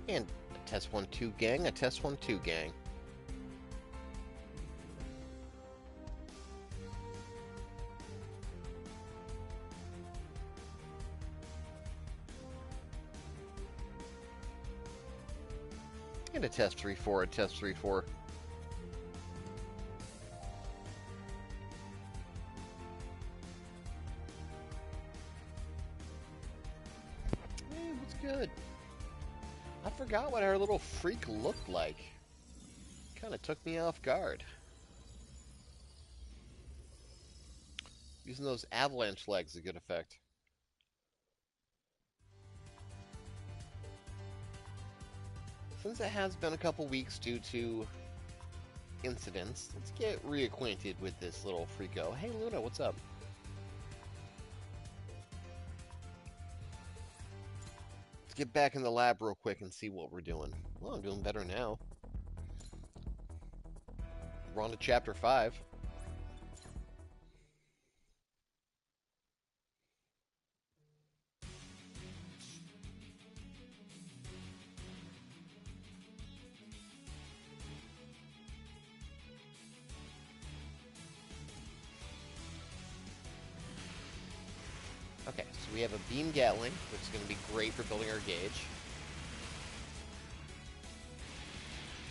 And a test 1-2 gang, a test 1-2 gang. And a test 3-4, a test 3-4. Hey, what's good? I forgot what our little freak looked like. Kind of took me off guard. Using those avalanche legs a good effect. Since it has been a couple weeks due to incidents, let's get reacquainted with this little freako. Hey Luna, what's up? Let's get back in the lab real quick and see what we're doing. Well, I'm doing better now. We're on to chapter 5. Okay, so we have a beam Gatling, which is going to be great for building our gauge.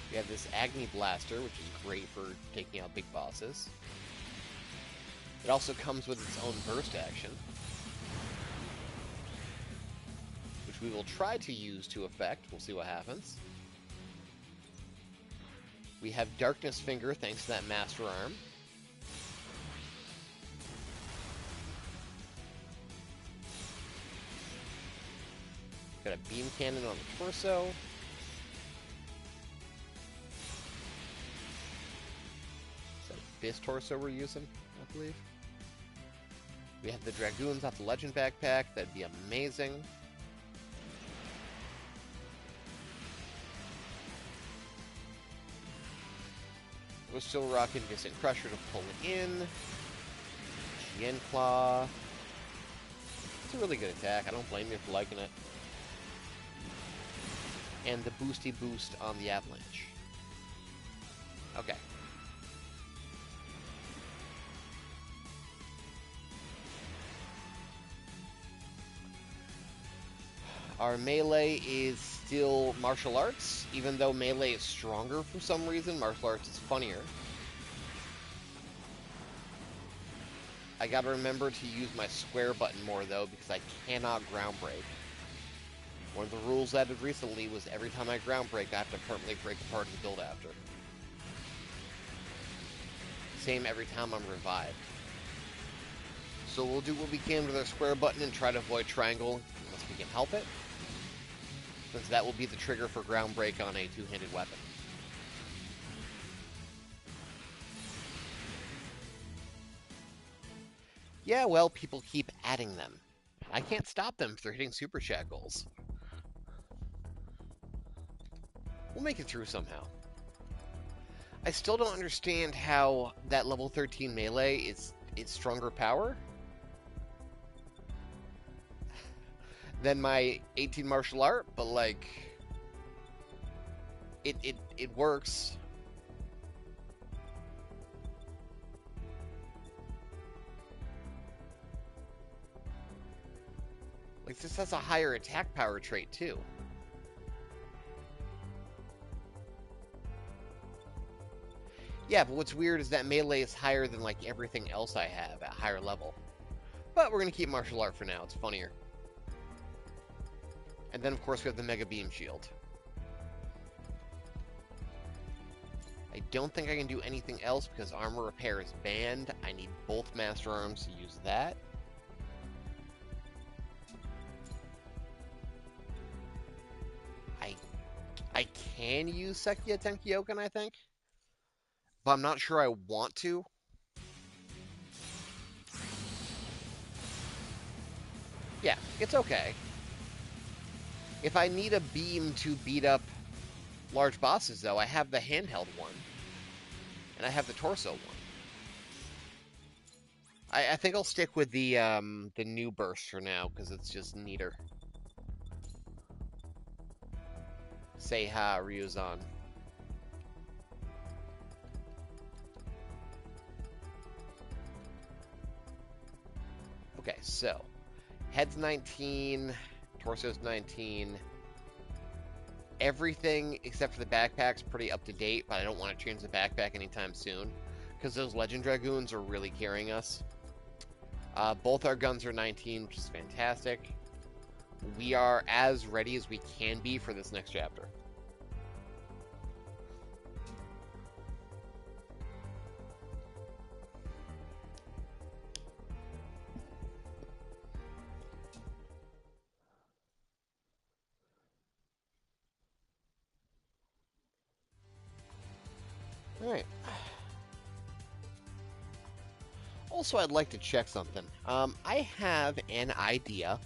We have this Agni Blaster, which is great for taking out big bosses. It also comes with its own burst action, which we will try to use to effect. We'll see what happens. We have Darkness Finger, thanks to that Master Arm. Got a Beam Cannon on the torso. Is that this torso we're using, I believe? We have the Dragoons off the Legend Backpack. That'd be amazing. We're still rocking Distant Crusher to pull it in. Chien Claw. It's a really good attack. I don't blame you for liking it. And the boosty boost on the Avalanche. Okay. Our melee is still martial arts, even though melee is stronger for some reason. Martial arts is funnier. I gotta remember to use my square button more, though, because I cannot ground break. One of the rules added recently was every time I ground break, I have to permanently break apart and build after. Same every time I'm revived. So we'll do what we can with our square button and try to avoid triangle unless we can help it, since that will be the trigger for ground break on a two-handed weapon. Yeah, well, people keep adding them. I can't stop them if they're hitting Super Chat goals. We'll make it through somehow. I still don't understand how that level 13 melee is stronger power than my 18 martial art, but like it works. Like, this has a higher attack power trait too. Yeah, but what's weird is that melee is higher than like everything else I have at higher level. But we're gonna keep martial art for now, it's funnier. And then of course we have the Mega Beam Shield. I don't think I can do anything else because armor repair is banned. I need both Master Arms to use that. I can use Sekia Tenkyoken, I think. But I'm not sure I want to. Yeah, it's okay. If I need a beam to beat up large bosses, though, I have the handheld one. And I have the torso one. I think I'll stick with the new burst for now, because it's just neater. Say ha, Ryuzan. Okay, so head's 19, torso's 19. Everything except for the backpack's pretty up to date, but I don't want to change the backpack anytime soon because those Legend Dragoons are really carrying us. Both our guns are 19, which is fantastic. We are as ready as we can be for this next chapter. Alright. Also, I'd like to check something. I have an idea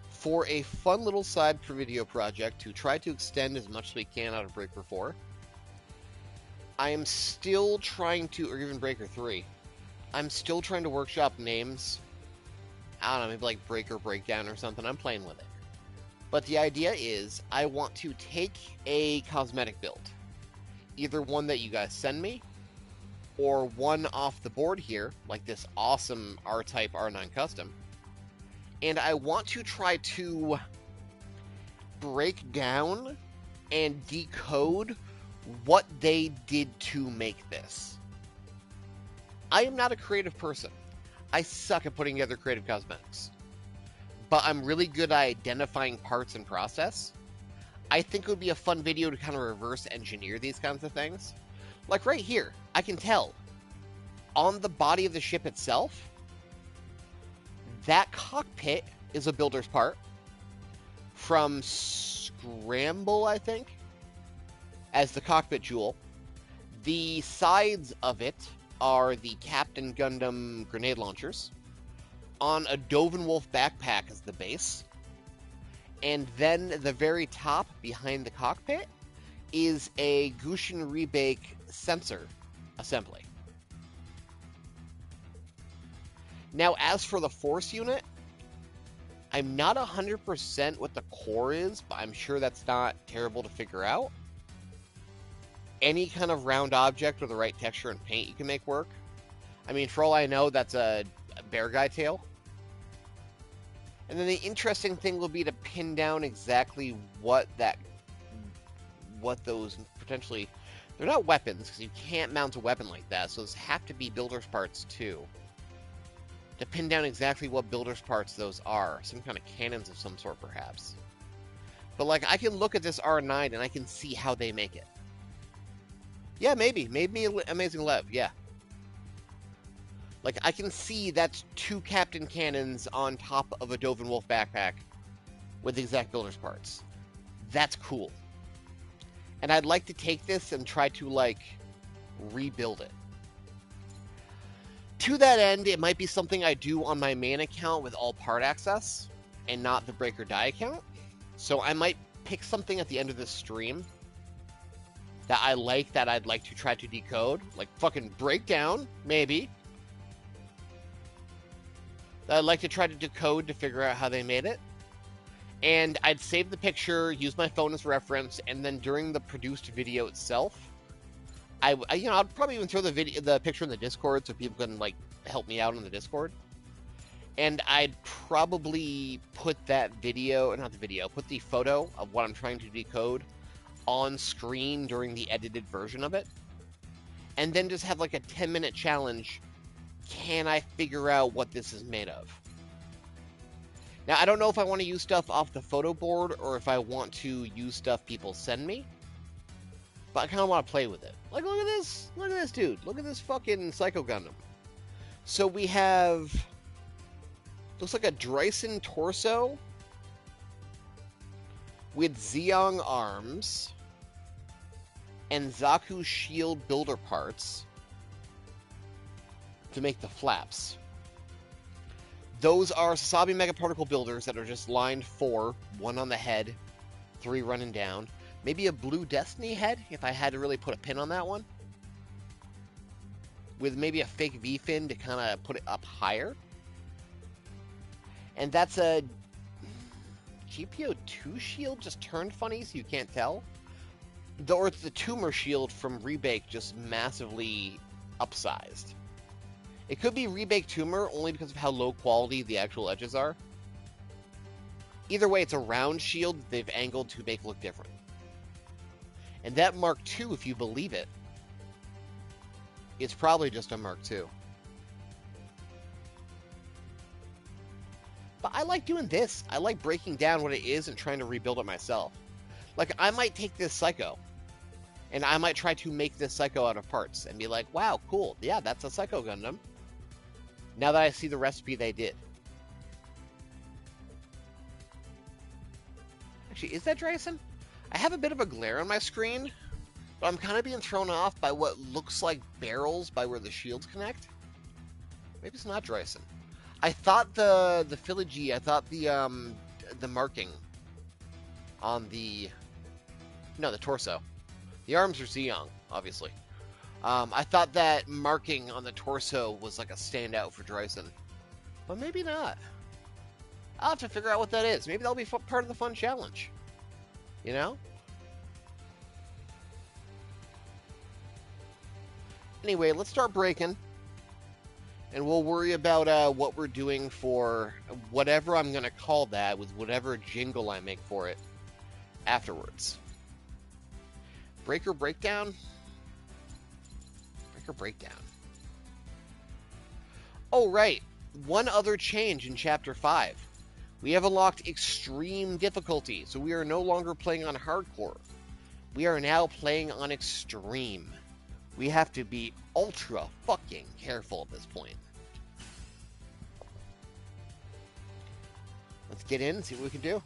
for a fun little side video project to try to extend as much as we can out of Breaker 4. I am still trying to, or even Breaker 3, I'm still trying to workshop names. I don't know, maybe like Breaker Breakdown or something. I'm playing with it. But the idea is, I want to take a cosmetic build. Either one that you guys send me, or one off the board here, like this awesome R-Type R9 Custom. And I want to try to break down and decode what they did to make this. I am not a creative person. I suck at putting together creative cosmetics. But I'm really good at identifying parts and process. I think it would be a fun video to kind of reverse engineer these kinds of things. Like right here, I can tell on the body of the ship itself, that cockpit is a builder's part from Scramble, I think, as the cockpit jewel. The sides of it are the Captain Gundam grenade launchers. On a Dovenwolf backpack as the base. And then the very top, behind the cockpit, is a Gushin Rebake sensor assembly. Now, as for the Force unit, I'm not 100% what the core is, but I'm sure that's not terrible to figure out. Any kind of round object with the right texture and paint you can make work. I mean, for all I know, that's a bear guy tail. And then the interesting thing will be to pin down exactly what those potentially... They're not weapons, because you can't mount a weapon like that, so those have to be builder's parts too. To pin down exactly what builder's parts those are. Some kind of cannons of some sort, perhaps. But, like, I can look at this R9 and I can see how they make it. Yeah, maybe. Maybe Amazing Lev, yeah. Like, I can see that's 2 Captain Cannons on top of a Dovenwolf backpack with the exact builder's parts. That's cool. And I'd like to take this and try to, like, rebuild it. To that end, it might be something I do on my main account with all part access, and not the Breaker Die account. So I might pick something at the end of this stream that I like, that I'd like to try to decode. Like, fucking Breakdown, maybe. That I'd like to try to decode to figure out how they made it. And I'd save the picture, use my phone as reference, and then during the produced video itself, I'd probably even throw the picture in the Discord so people can, like, help me out on the Discord. And I'd probably put put the photo of what I'm trying to decode on screen during the edited version of it. And then just have, like, a 10-minute challenge. Can I figure out what this is made of? Now, I don't know if I want to use stuff off the photo board or if I want to use stuff people send me. But I kind of want to play with it. Like, look at this. Look at this, dude. Look at this fucking Psycho Gundam. So we have... looks like a Dreisen torso with Zeong arms and Zaku shield builder parts to make the flaps. Those are Sasabi Megaparticle builders that are just lined 4, 1 on the head, 3 running down. Maybe a Blue Destiny head, if I had to really put a pin on that one. With maybe a fake V-fin to kind of put it up higher. And that's a GPO2 shield just turned funny, so you can't tell. Or it's the tumor shield from Rebake just massively upsized. It could be Rebake tumor only because of how low quality the actual edges are. Either way, it's a round shield that they've angled to make look different. And that Mark II, if you believe it, it's probably just a Mark II. But I like doing this. I like breaking down what it is and trying to rebuild it myself. Like, I might take this Psycho, and I might try to make this Psycho out of parts and be like, wow, cool. Yeah, that's a Psycho Gundam. Now that I see the recipe they did. Actually, is that Dryson? I have a bit of a glare on my screen, but I'm kind of being thrown off by what looks like barrels by where the shields connect. Maybe it's not Dryson. I thought the filigree, I thought the marking on the torso. The arms are Zeong, obviously. I thought that marking on the torso was like a standout for Dryson, but maybe not. I'll have to figure out what that is. Maybe that'll be part of the fun challenge. You know? Anyway, let's start breaking. And we'll worry about what we're doing for whatever I'm going to call that with whatever jingle I make for it afterwards. Breaker Breakdown? Breaker Breakdown. Oh, right. One other change in Chapter 5. We have unlocked Extreme Difficulty, so we are no longer playing on Hardcore. We are now playing on Extreme. We have to be ultra fucking careful at this point. Let's get in and see what we can do.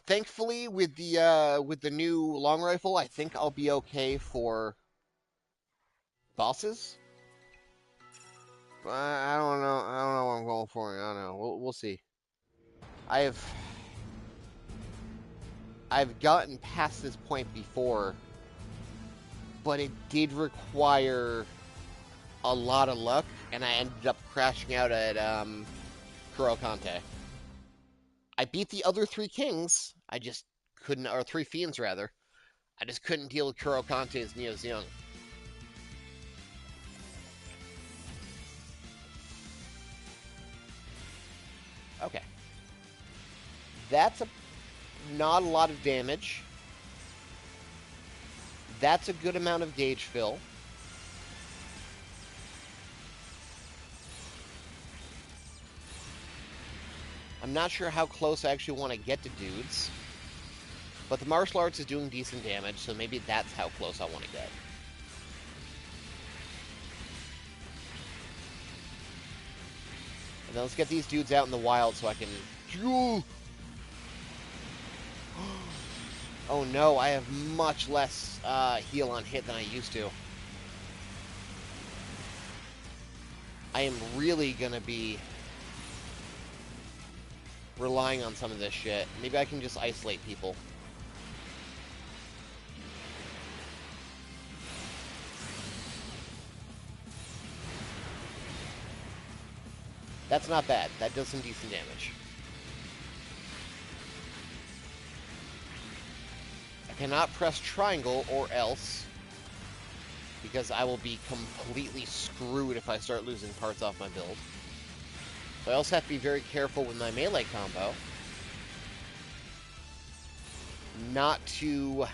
Thankfully, with the new long rifle, I think I'll be okay for bosses. But I don't know. I don't know what I'm going for. I don't know. We'll see. I've gotten past this point before, but it did require a lot of luck, and I ended up crashing out at Kurokante. I beat the other three kings. I just couldn't, or three fiends rather. I just couldn't deal with Kurokante's Neo Zeong. Okay. That's not a lot of damage. That's a good amount of gauge fill. I'm not sure how close I actually want to get to dudes. But the martial arts is doing decent damage, so maybe that's how close I want to get. And then let's get these dudes out in the wild so I can... Oh no, I have much less heal on hit than I used to. I am really gonna be relying on some of this shit. Maybe I can just isolate people. That's not bad. That does some decent damage. I cannot press triangle or else, because I will be completely screwed if I start losing parts off my build. So I also have to be very careful with my melee combo. Not to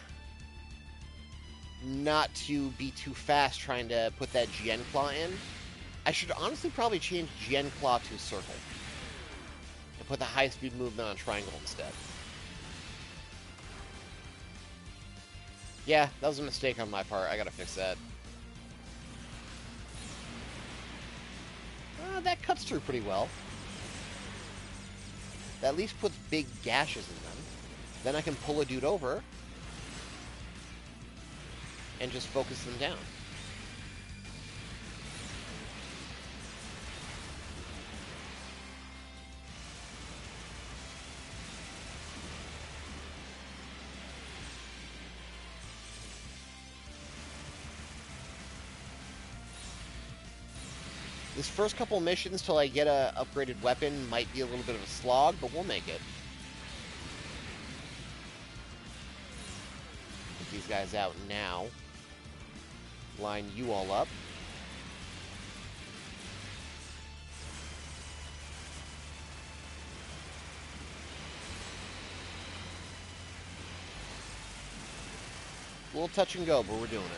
be too fast trying to put that Gen Claw in. I should honestly probably change Gen Claw to Circle. And put the high-speed movement on Triangle instead. Yeah, that was a mistake on my part. I gotta fix that. That cuts through pretty well. That at least puts big gashes in them. Then I can pull a dude over and just focus them down. This first couple missions till I get a upgraded weapon might be a little bit of a slog, but we'll make it. Get these guys out now. Line you all up. A little touch and go, but we're doing it.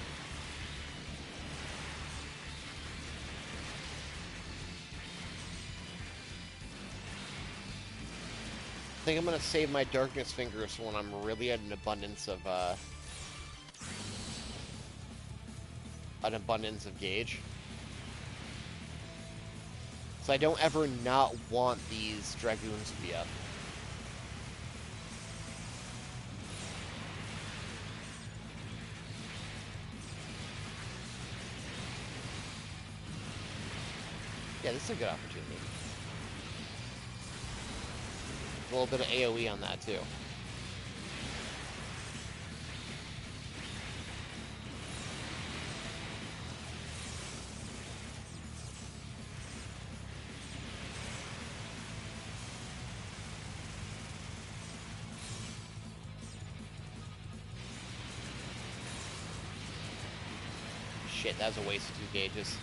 I think I'm going to save my Darkness Fingers for when I'm really at an abundance of gauge. So I don't ever not want these Dragoons to be up. Yeah, this is a good opportunity. A little bit of AoE on that, too. Shit, that was a waste of 2 gauges.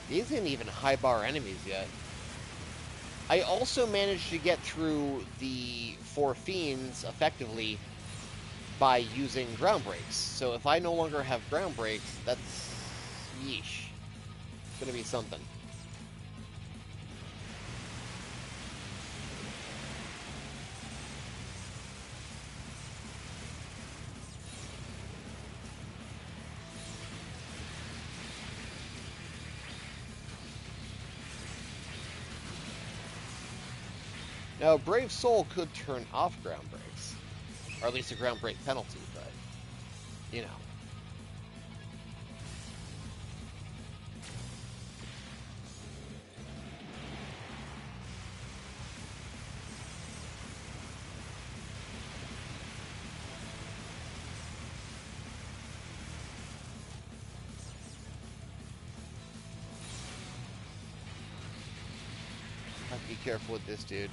These ain't even high bar enemies yet. I also managed to get through the 4 fiends effectively by using ground breaks. So if I no longer have ground breaks, that's yeesh. It's gonna be something. Now, Brave Soul could turn off ground breaks, or at least a ground break penalty, but, you know. Have to be careful with this dude.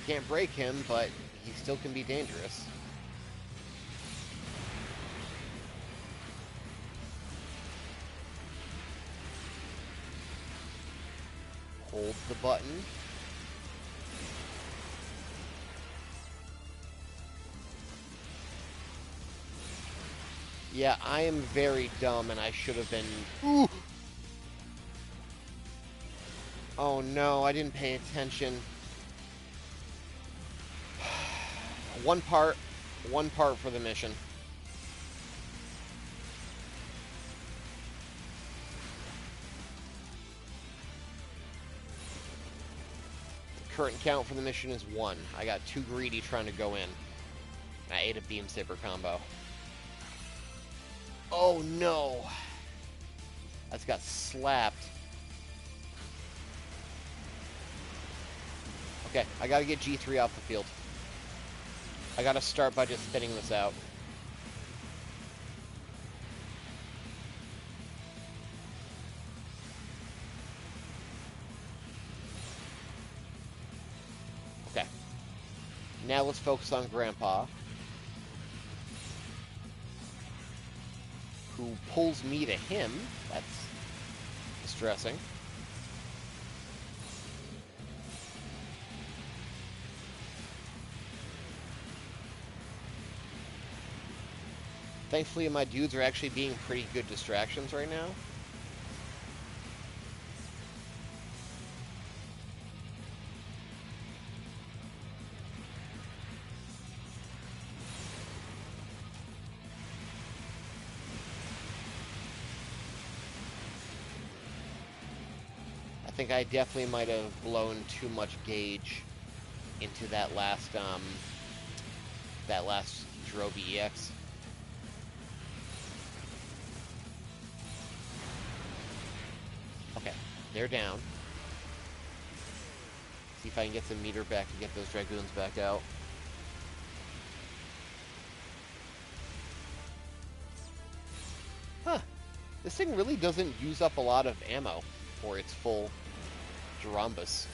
Can't break him, but he still can be dangerous. Hold the button. Yeah, I am very dumb, and I should have been... Ooh! Oh no, I didn't pay attention. One part for the mission. The current count for the mission is 1. I got too greedy trying to go in. I ate a beam saber combo. Oh no! I just got slapped. Okay, I gotta get G3 off the field. I gotta start by just spinning this out. Okay. Now let's focus on Grandpa, who pulls me to him. That's distressing. Thankfully, my dudes are actually being pretty good distractions right now. I think I definitely might have blown too much gauge into that last Derive EX. Okay, They're down. See if I can get some meter back to get those Dragoons back out. Huh. This thing really doesn't use up a lot of ammo for its full Gerombus.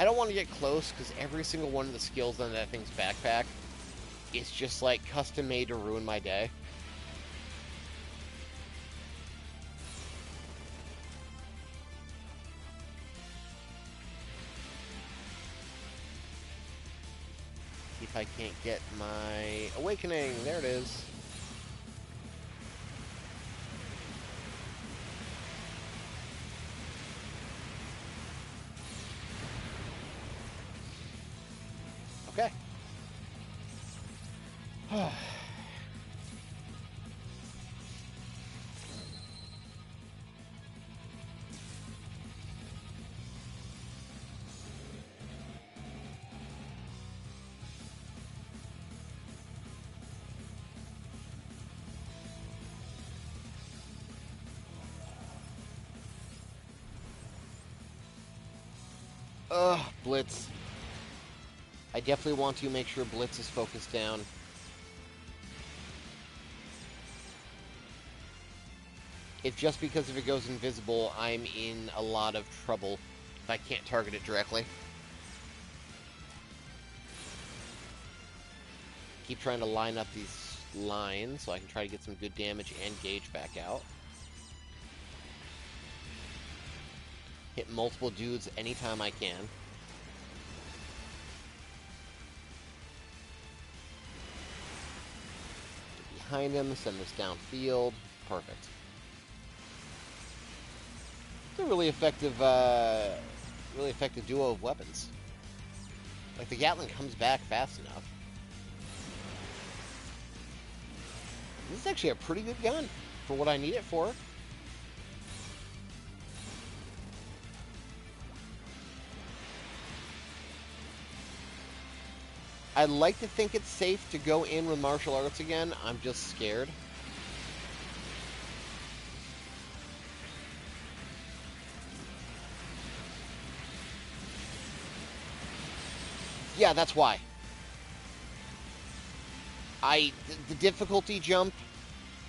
I don't want to get close because every single one of the skills on that thing's backpack is just like custom made to ruin my day. See if I can't get my awakening. There it is. Okay. Ugh, Blitz. I definitely want to make sure Blitz is focused down. If just because if it goes invisible, I'm in a lot of trouble if I can't target it directly. Keep trying to line up these lines so I can try to get some good damage and gauge back out. Hit multiple dudes anytime I can. Get behind him, send this downfield. Perfect. It's a really effective duo of weapons. Like, the Gatling comes back fast enough. This is actually a pretty good gun for what I need it for. I'd like to think it's safe to go in with martial arts again. I'm just scared. Yeah, that's why. The difficulty jump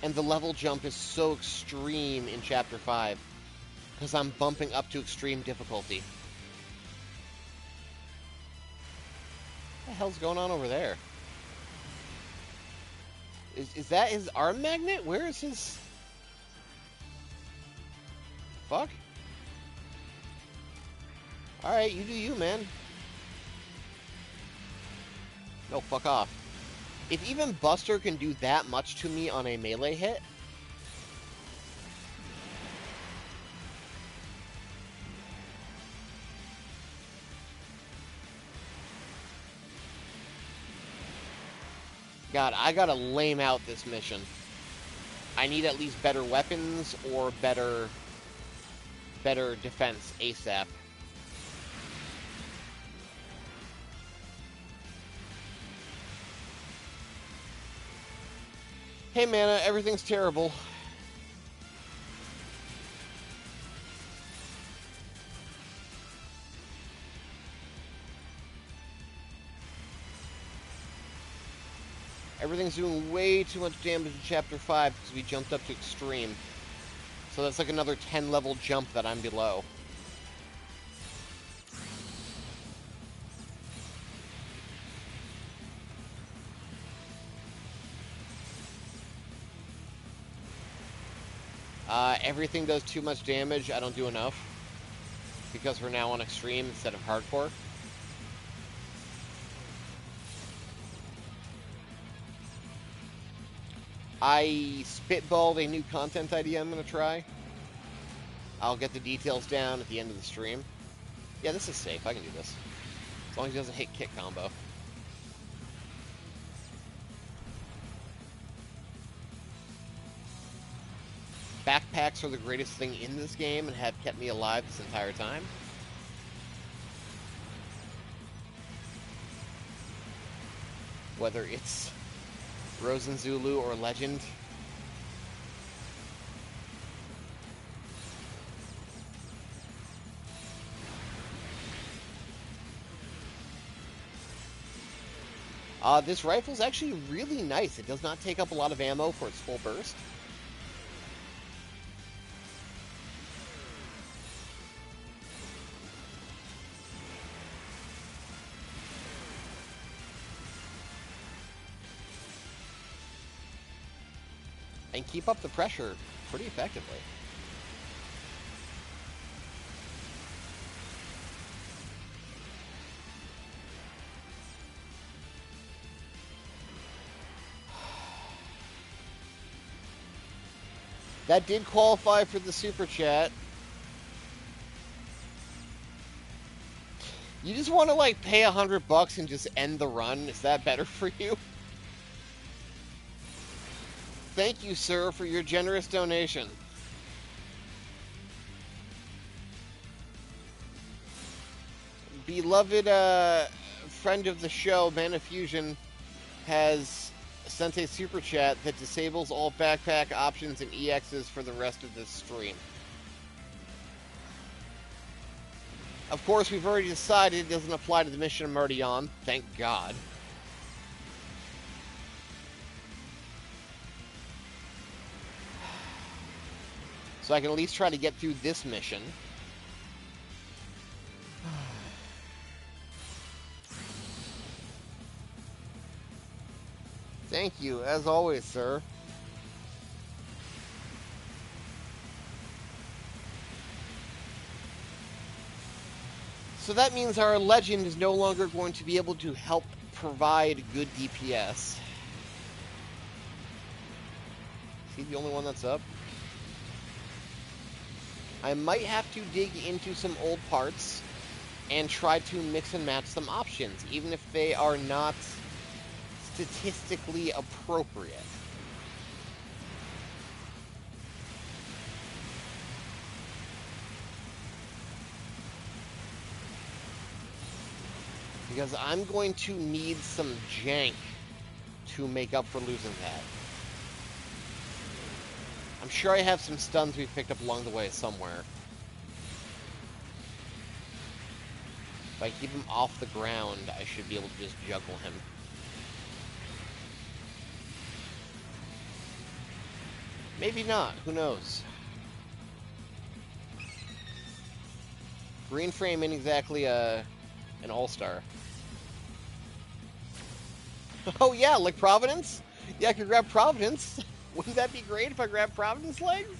and the level jump is so extreme in Chapter 5 because I'm bumping up to extreme difficulty. What the hell's going on over there? Is that his arm magnet? Where is his... Fuck? Alright, you do you, man. No, fuck off. If even Buster can do that much to me on a melee hit... God, I gotta lame out this mission. I need at least better weapons or better defense ASAP. Hey, Mana, everything's terrible. Everything's doing way too much damage in Chapter 5 because we jumped up to Extreme. So that's like another 10 level jump that I'm below. Everything does too much damage. I don't do enough. Because we're now on Extreme instead of Hardcore. I spitballed a new content idea I'm going to try. I'll get the details down at the end of the stream. Yeah, this is safe. I can do this. As long as he doesn't hit kick combo. backpacks are the greatest thing in this game and have kept me alive this entire time. Whether it's Rosen Zulu or Legend. This rifle's actually really nice. It does not take up a lot of ammo for its full burst. And keep up the pressure pretty effectively. That did qualify for the Super Chat. You just want to, like, pay $100 and just end the run? Is that better for you? Thank you, sir, for your generous donation. Beloved friend of the show, Man of Fusion, has sent a super chat that disables all backpack options and EXs for the rest of this stream. Of course, we've already decided it doesn't apply to the mission I'm already on. Thank God. So I can at least try to get through this mission. Thank you, as always, sir. So that means our Legend is no longer going to be able to help provide good DPS. Is he the only one that's up? I might have to dig into some old parts and try to mix and match some options, even if they are not statistically appropriate. Because I'm going to need some jank to make up for losing that. I'm sure I have some stuns we've picked up along the way somewhere. If I keep him off the ground, I should be able to just juggle him. Maybe not. Who knows? Green Frame ain't exactly an all-star. Oh yeah, like Providence? Yeah, I could grab Providence. Wouldn't that be great if I grabbed Providence legs?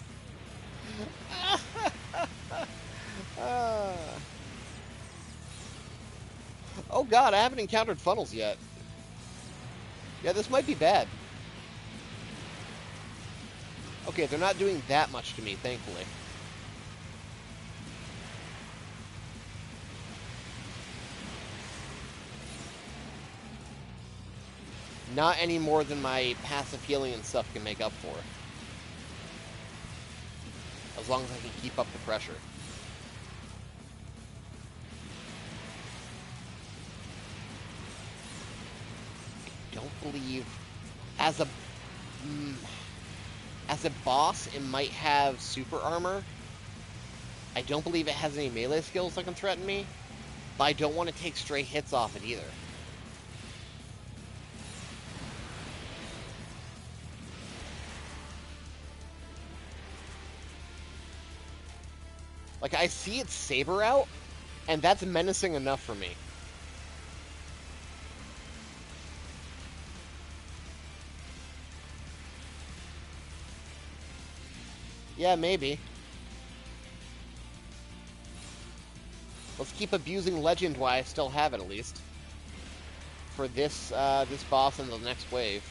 Oh god, I haven't encountered funnels yet. Yeah, this might be bad. Okay, they're not doing that much to me, thankfully. Not any more than my passive healing and stuff can make up for. As long as I can keep up the pressure. I don't believe... As a boss, it might have super armor. I don't believe it has any melee skills that can threaten me. But I don't want to take stray hits off it either. Like, I see its saber out, and that's menacing enough for me. Yeah, maybe. Let's keep abusing Legend while I still have it, at least. For this, this boss and the next wave.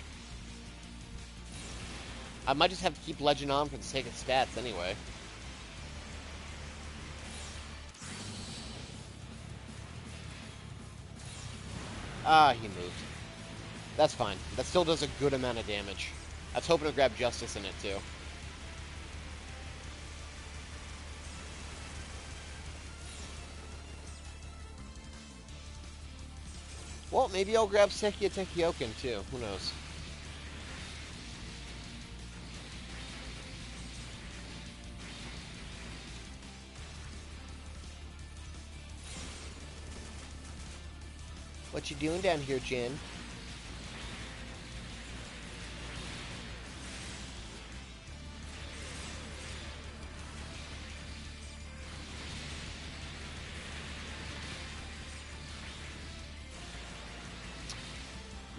I might just have to keep Legend on for the sake of stats, anyway. Ah, he moved. That's fine. That still does a good amount of damage. I was hoping to grab Justice in it, too. Well, maybe I'll grab Sekia Tekioken, too. Who knows? What you doing down here, Jin?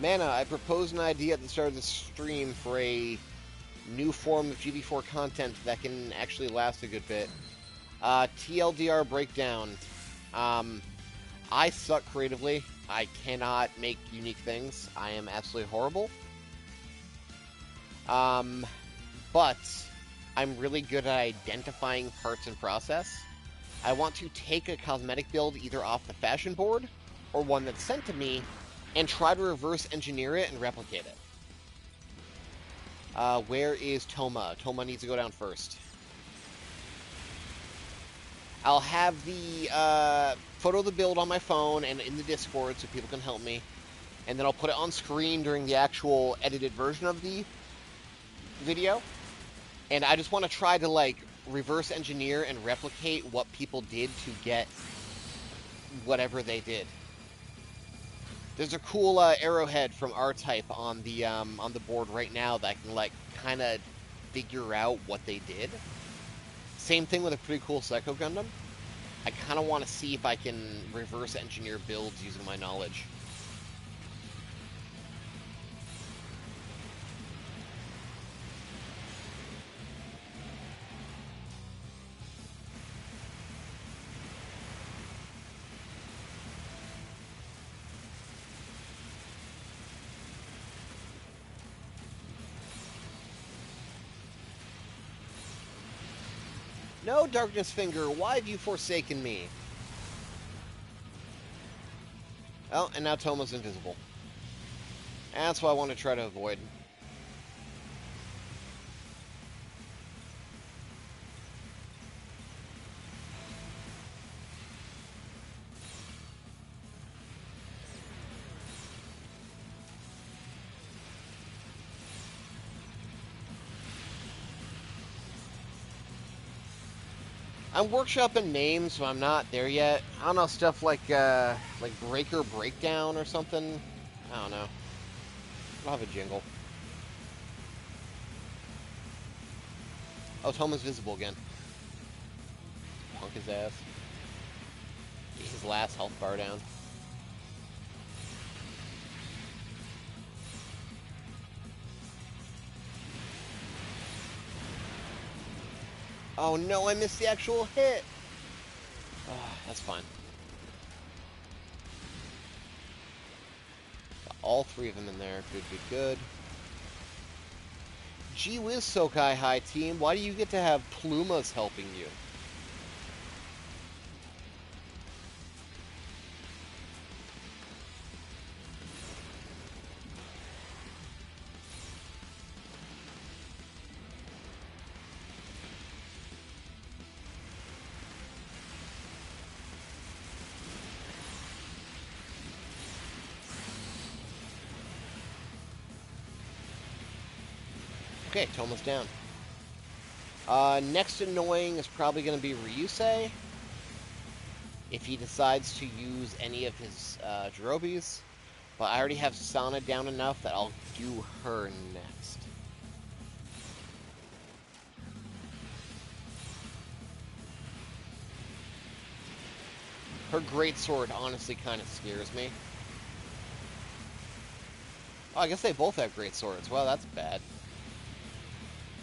Mana, I proposed an idea at the start of the stream for a new form of GB4 content that can actually last a good bit. TLDR breakdown. I suck creatively. I cannot make unique things. I am absolutely horrible. But I'm really good at identifying parts and process. I want to take a cosmetic build either off the fashion board or one that's sent to me and try to reverse engineer it and replicate it. Where is Toma? Toma needs to go down first. I'll have the photo of the build on my phone and in the Discord so people can help me. And then I'll put it on screen during the actual edited version of the video. And I just want to try to, like, reverse engineer and replicate what people did to get whatever they did. There's a cool arrowhead from R-Type on the board right now that can, like, kind of figure out what they did. Same thing with a pretty cool Psycho Gundam. I kind of want to see if I can reverse engineer builds using my knowledge. No, Darkness Finger, why have you forsaken me? Oh, and now Toma's invisible. That's what I want to try to avoid. I'm workshopping names, but I'm not there yet. I don't know, stuff like Breaker Breakdown or something. I don't know. I'll have a jingle. Oh, Toma's visible again. Punk his ass. Get his last health bar down. Oh no, I missed the actual hit! That's fine. Got all three of them in there. Good, good, good. Gee whiz, Sokai High team. Why do you get to have Plumas helping you? Okay, Toma's down. Next annoying is probably going to be Ryusei. If he decides to use any of his Jirobis. But I already have Sana down enough that I'll do her next. Her greatsword honestly kind of scares me. Oh, I guess they both have greatswords. Well, that's bad.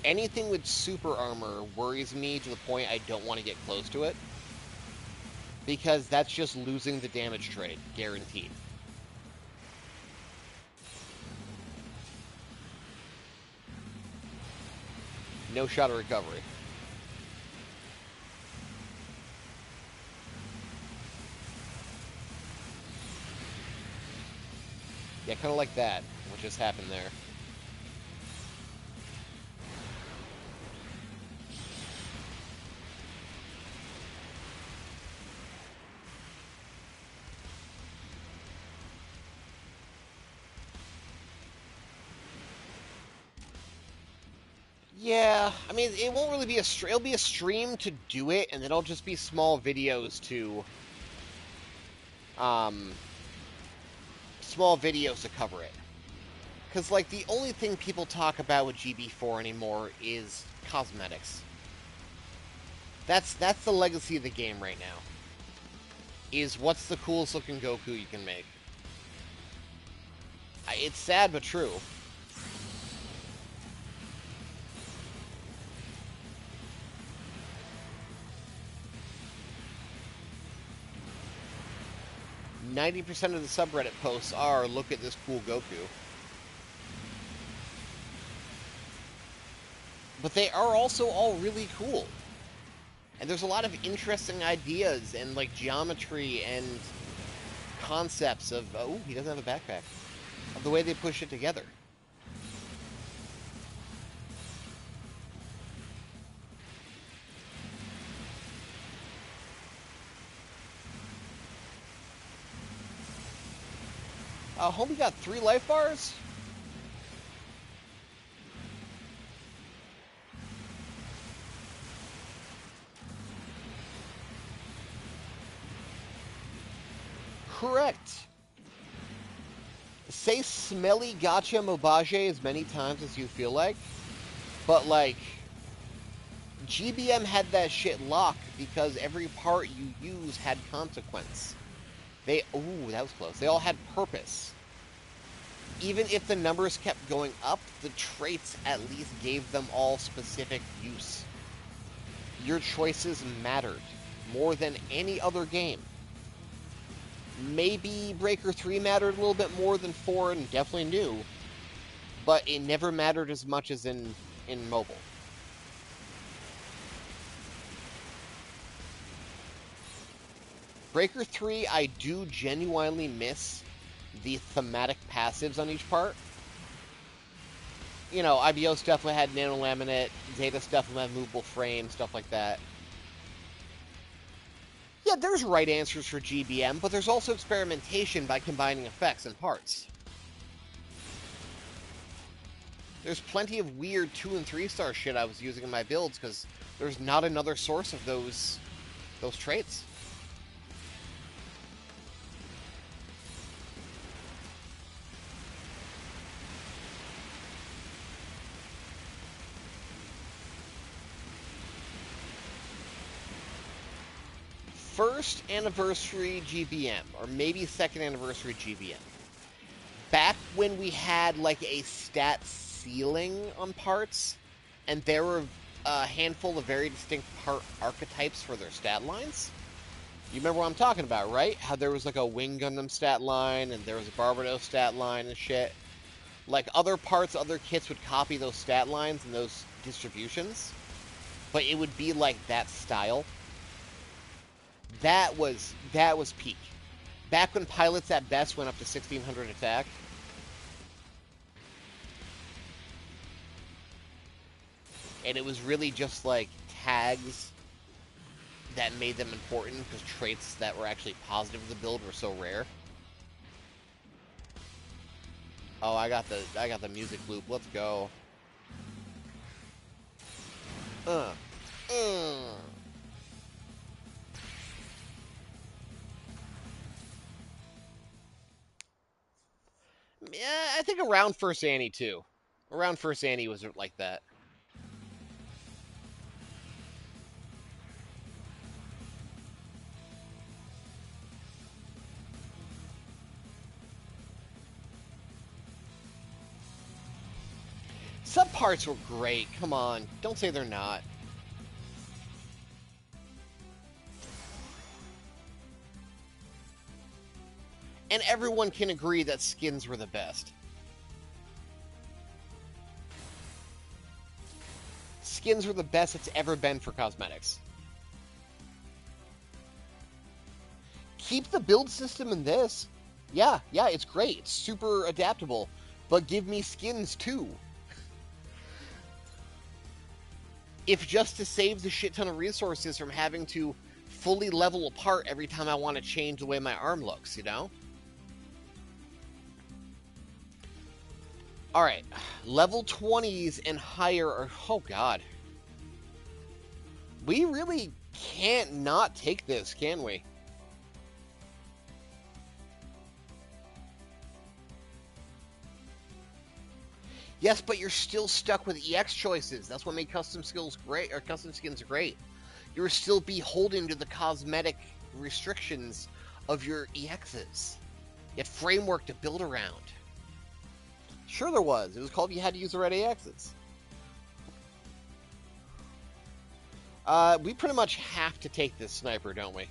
Anything with super armor worries me to the point I don't want to get close to it. Because that's just losing the damage trade, guaranteed. No shot of recovery. Yeah, kind of like that, what just happened there. Yeah, I mean, it won't really be it'll be a stream to do it, and it'll just be small videos to, cover it. Because, like, the only thing people talk about with GB4 anymore is cosmetics. That's the legacy of the game right now. Is what's the coolest looking Goku you can make. It's sad but true. %90 of the subreddit posts are, look at this cool Goku. But they are also all really cool. And there's a lot of interesting ideas and, like, geometry and concepts of... Oh, he doesn't have a backpack. Of the way they push it together. Homie got 3 life bars? Correct. Say smelly gotcha Mobage as many times as you feel like, but, like, GBM had that shit locked because every part you use had consequence. Ooh, that was close. They all had purpose. Even if the numbers kept going up, the traits at least gave them all specific use. Your choices mattered more than any other game. Maybe Breaker 3 mattered a little bit more than 4 and definitely new, but it never mattered as much as in mobile. Breaker 3, I do genuinely miss the thematic passives on each part. You know, IBO's definitely had nano laminate, Zeta's definitely had movable frame, stuff like that. Yeah, there's right answers for GBM, but there's also experimentation by combining effects and parts. There's plenty of weird 2- and 3-star shit I was using in my builds because there's not another source of those traits. First anniversary GBM, or maybe second anniversary GBM. Back when we had, like, a stat ceiling on parts, and there were a handful of very distinct part archetypes for their stat lines. You remember what I'm talking about, right? How there was, like, a Wing Gundam stat line, and there was a Barbados stat line and shit. Like, other parts, other kits would copy those stat lines and those distributions, but it would be, like, that style. That was peak. Back when pilots at best went up to 1600 attack. And it was really just like tags that made them important because traits that were actually positive of the build were so rare. Oh, I got the music loop. Let's go. Yeah, I think around First Annie, too. Around First Annie was like that. Subparts were great. Come on. Don't say they're not. And everyone can agree that skins were the best. Skins were the best it's ever been for cosmetics. Keep the build system in this. Yeah, it's great. It's super adaptable. But give me skins too. If just to save the shit ton of resources from having to fully level apart every time I want to change the way my arm looks, you know? Alright, level 20s and higher are... Oh, God. We really can't not take this, can we? Yes, but you're still stuck with EX choices. That's what made custom skins great. You're still beholden to the cosmetic restrictions of your EXs. You had framework to build around. Sure there was. It was called you had to use the red EXs. We pretty much have to take this sniper, don't we?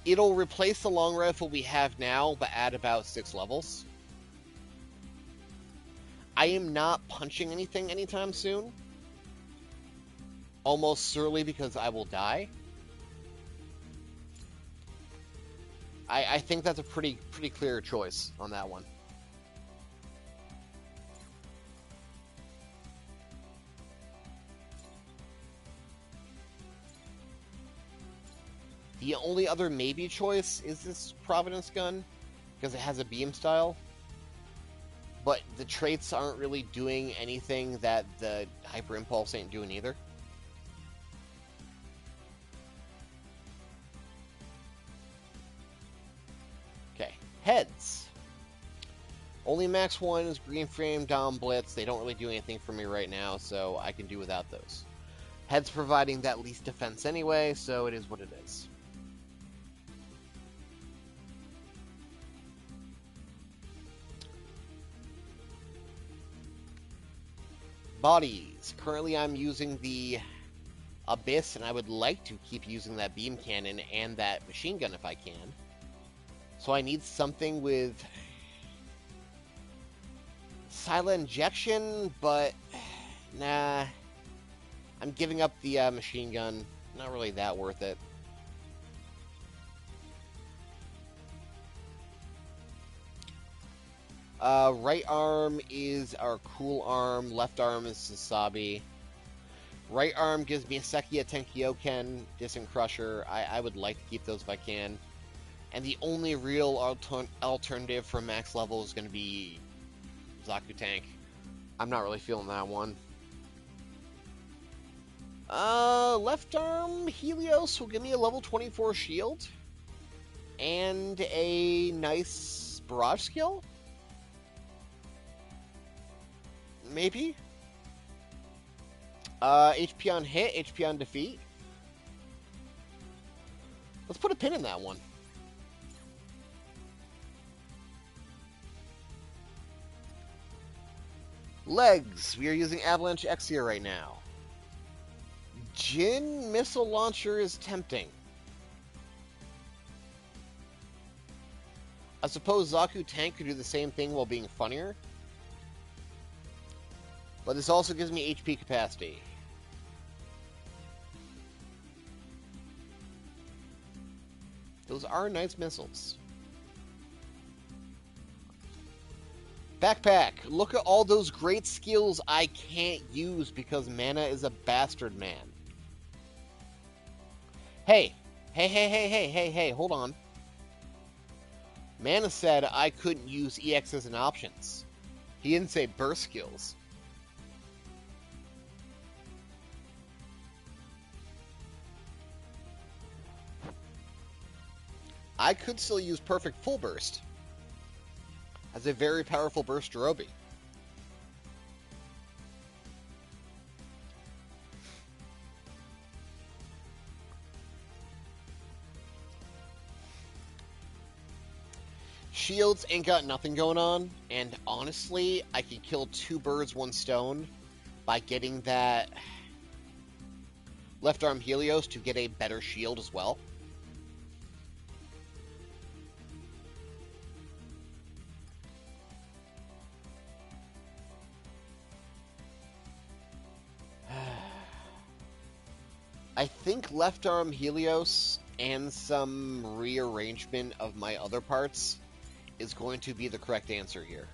It'll replace the long rifle we have now, but add about 6 levels. I am not punching anything anytime soon. Almost certainly because I will die. I think that's a pretty clear choice on that one. The only other maybe choice is this Providence gun, because it has a beam style. But the traits aren't really doing anything that the Hyper Impulse ain't doing either. Okay, heads. Only max 1 is Green Frame, Dom Blitz. They don't really do anything for me right now, so I can do without those. Heads providing that least defense anyway, so it is what it is. Bodies. Currently I'm using the Abyss, and I would like to keep using that beam cannon and that machine gun if I can. So I need something with silent injection, but nah. I'm giving up the machine gun. Not really that worth it. Right arm is our cool arm. Left arm is Sasabi. Right arm gives me a Sekia Tenkyoken, Distant Crusher. I would like to keep those if I can. And the only real alternative for max level is going to be Zaku Tank. I'm not really feeling that one. Left arm Helios will give me a level 24 shield. And a nice barrage skill? Maybe? HP on hit, HP on defeat. Let's put a pin in that one. Legs. We are using Avalanche X here right now. Jin Missile Launcher is tempting. I suppose Zaku Tank could do the same thing while being funnier. But this also gives me HP capacity. Those are nice missiles. Backpack. Look at all those great skills I can't use because mana is a bastard man. Hey, hold on. Mana said I couldn't use EXs and options. He didn't say burst skills. I could still use Perfect Full Burst as a very powerful burst Jirobi. Shields ain't got nothing going on, and honestly, I could kill 2 birds, 1 stone by getting that left arm Helios to get a better shield as well. I think left arm Helios and some rearrangement of my other parts is going to be the correct answer here.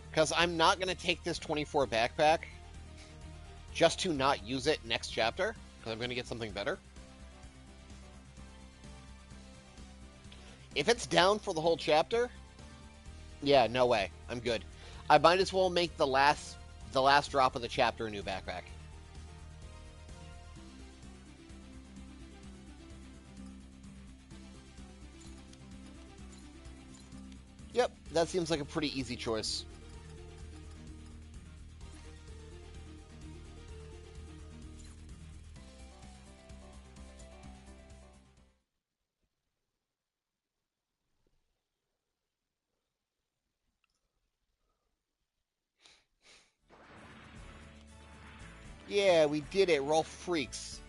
Because I'm not going to take this 24 backpack just to not use it next chapter, because I'm going to get something better. If it's down for the whole chapter, Yeah, no way. I'm good. I might as well make the last drop of the chapter a new backpack. Yep, that seems like a pretty easy choice. Yeah, we did it. We're all freaks.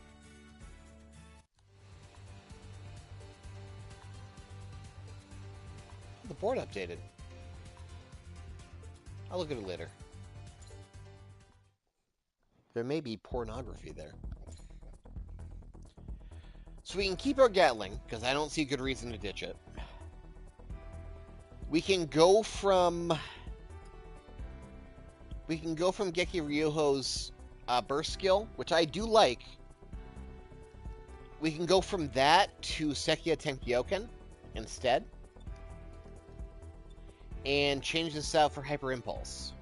The board updated. I'll look at it later. There may be pornography there. So we can keep our Gatling, because I don't see a good reason to ditch it. We can go from Geki Ryoho's burst skill, which I do like. We can go from that to Sekia Tenkyoken instead. And change this out for Hyper Impulse.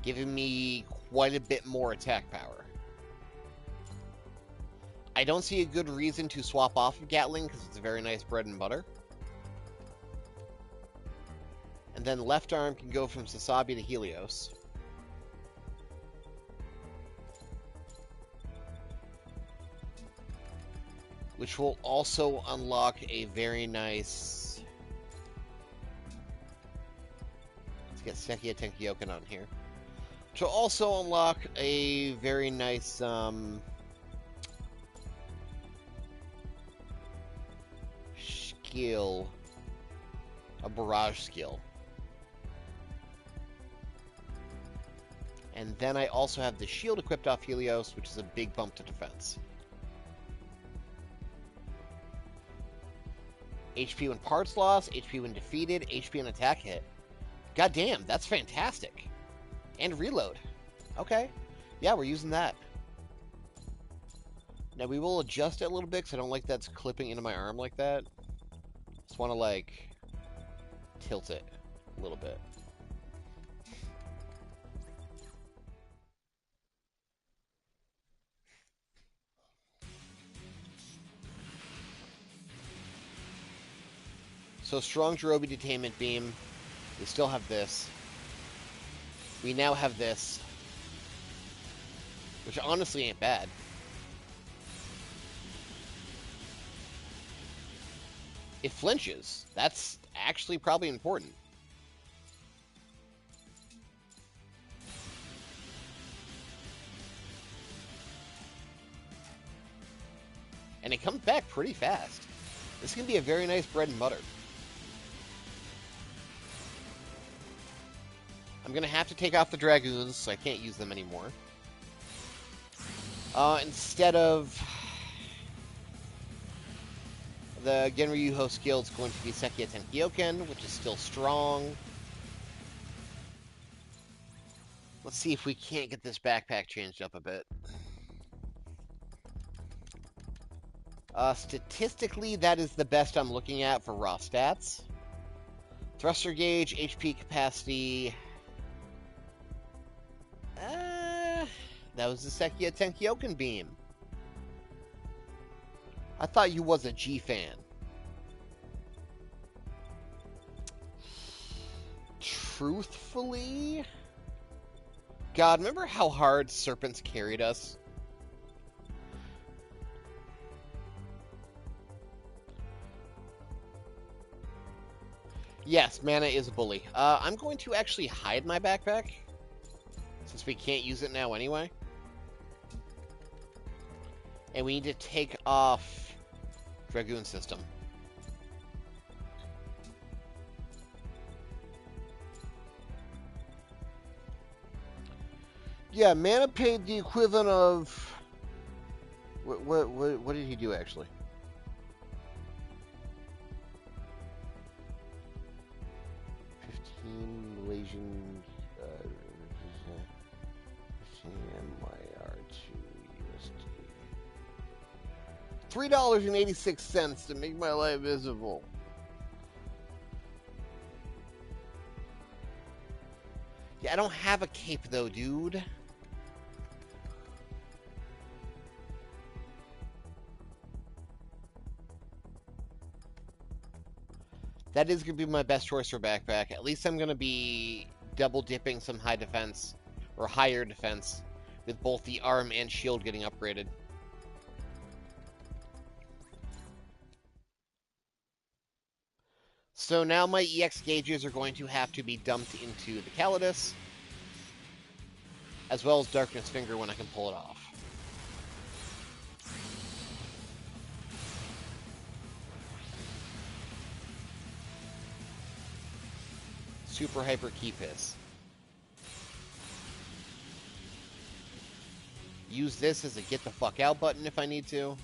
Giving me quite a bit more attack power. I don't see a good reason to swap off of Gatling because it's a very nice bread and butter. And then left arm can go from Sasabi to Helios. Which will also unlock a very nice... Let's get Sekia Tenkyoken on here. Which will also unlock a very nice... skill. A barrage skill. And then I also have the shield equipped off Helios, which is a big bump to defense. HP when parts lost, HP when defeated, HP and attack hit. God damn, that's fantastic. And reload. Okay. Yeah, we're using that. Now we will adjust it a little bit because I don't like that's clipping into my arm like that. Just want to like tilt it a little bit. So strong Jirobi Detainment Beam. We still have this. We now have this. Which honestly ain't bad. It flinches. That's actually probably important. And it comes back pretty fast. This can be a very nice bread and butter. I'm going to have to take off the Dragoons, so I can't use them anymore. Instead of... the Genryuho skill is going to be Sekia Tenkyoken, which is still strong. Let's see if we can't get this backpack changed up a bit. Statistically, that is the best I'm looking at for raw stats. Thruster gauge, HP capacity... that was the Sekia Tenkyoken beam. I thought you was a G fan. Truthfully? God, remember how hard Serpents carried us? Yes, mana is a bully. I'm going to actually hide my backpack, since we can't use it now anyway. And we need to take off Dragoon System. Yeah, mana paid the equivalent of... What did he do, actually? Malaysian $3.86 to make my life visible. I don't have a cape, though, dude. That is going to be my best choice for backpack. At least I'm going to be double-dipping some high defense, or higher defense, with both the arm and shield getting upgraded. So now my EX gauges are going to have to be dumped into the Calidus, as well as Darkness Finger when I can pull it off. Super Hyper Key Piss. Use this as a get the fuck out button if I need to.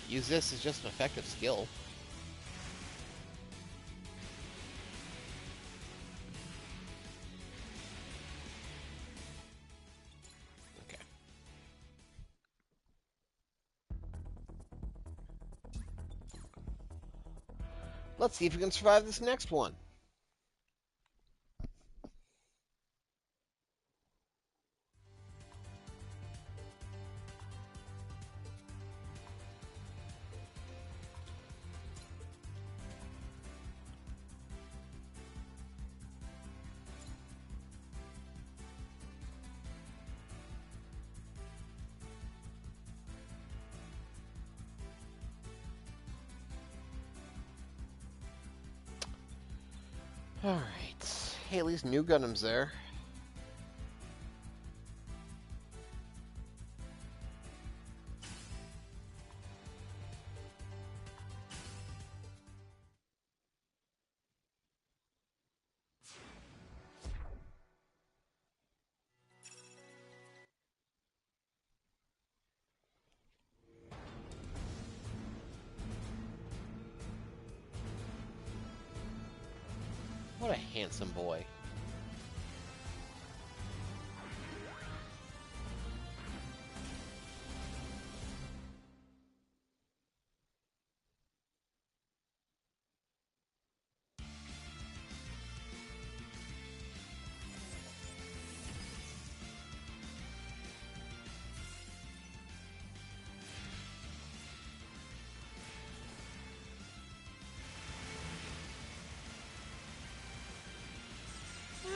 Use this as just an effective skill. Okay. Let's see if we can survive this next one. Alright. Hey, at least new Gundam's there. What a handsome boy.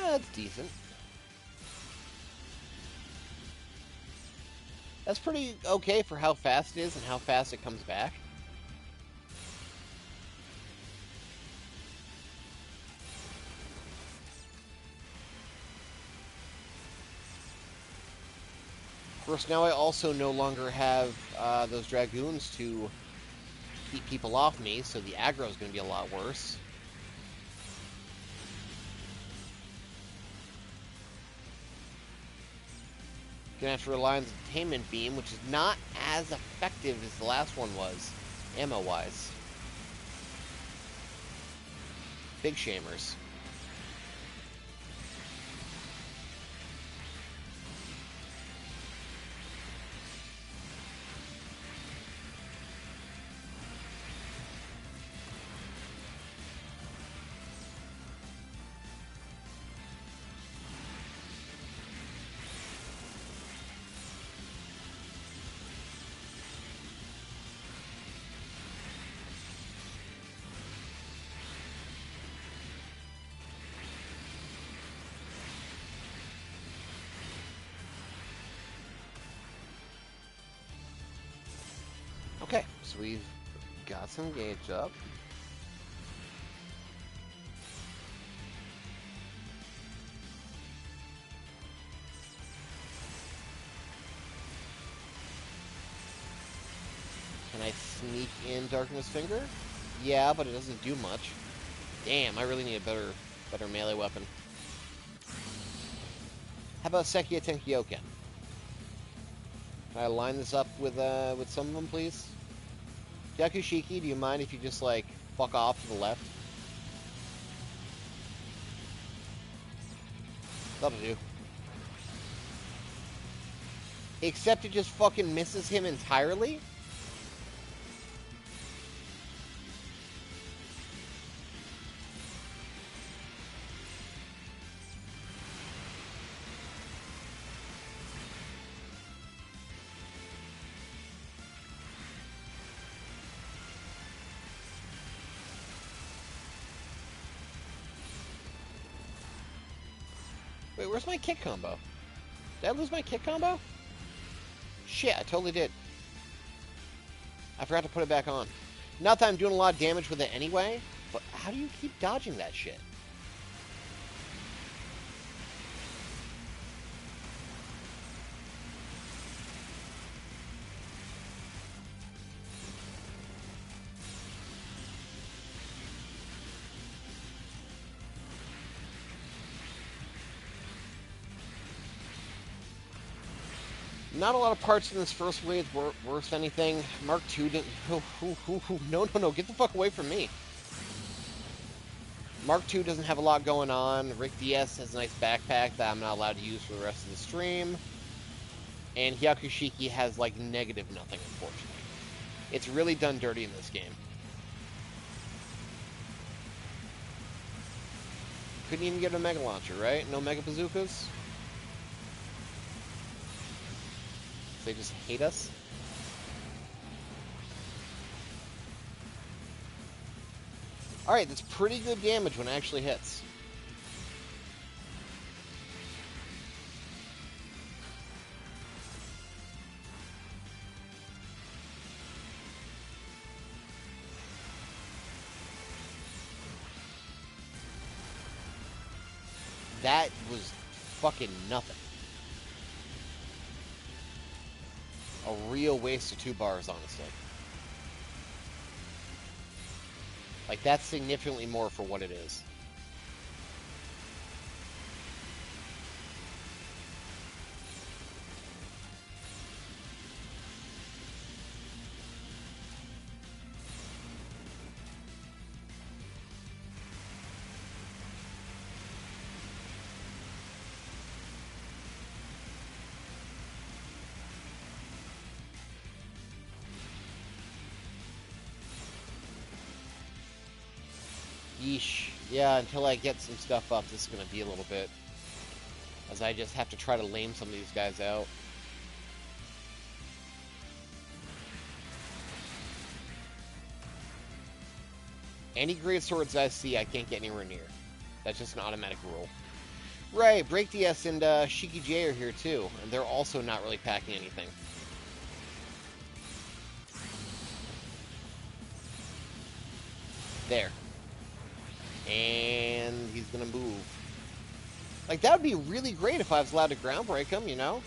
That's decent. That's pretty okay for how fast it is and how fast it comes back. Of course, now I also no longer have those Dragoons to keep people off me, so the aggro is going to be a lot worse. Gonna have to rely on the Containment Beam, which is not as effective as the last one was, ammo-wise. Big shamers. Okay, so we've got some gauge up. Can I sneak in Darkness Finger? Yeah, but it doesn't do much. Damn, I really need a better melee weapon. How about Sekiya Tenkyoken? Can I line this up with some of them, please? Yakushiki, do you mind if you just, like, fuck off to the left? That'll do. Except it just fucking misses him entirely? Wait, where's my kick combo? Did I lose my kick combo? Shit, I totally did. I forgot to put it back on. Not that I'm doing a lot of damage with it anyway, but how do you keep dodging that shit? Not a lot of parts in this first wave worth anything. Mark II didn't... No, get the fuck away from me. Mark II doesn't have a lot going on. Rick DS has a nice backpack that I'm not allowed to use for the rest of the stream. And Hyakushiki has, like, negative nothing, unfortunately. It's really done dirty in this game. Couldn't even get a Mega Launcher, right? No Mega Bazookas? They just hate us. Alright, that's pretty good damage when it actually hits. That was fucking nothing. A real waste of 2 bars, honestly. Like, that's significantly more for what it is. Yeesh. Yeah, until I get some stuff up, this is going to be a little bit. As I just have to try to lame some of these guys out. Any great swords I see, I can't get anywhere near. That's just an automatic rule. Right, Break DS and Shiki J are here too, and they're also not really packing anything. There. And he's gonna move. Like, that would be really great if I was allowed to ground break him, you know?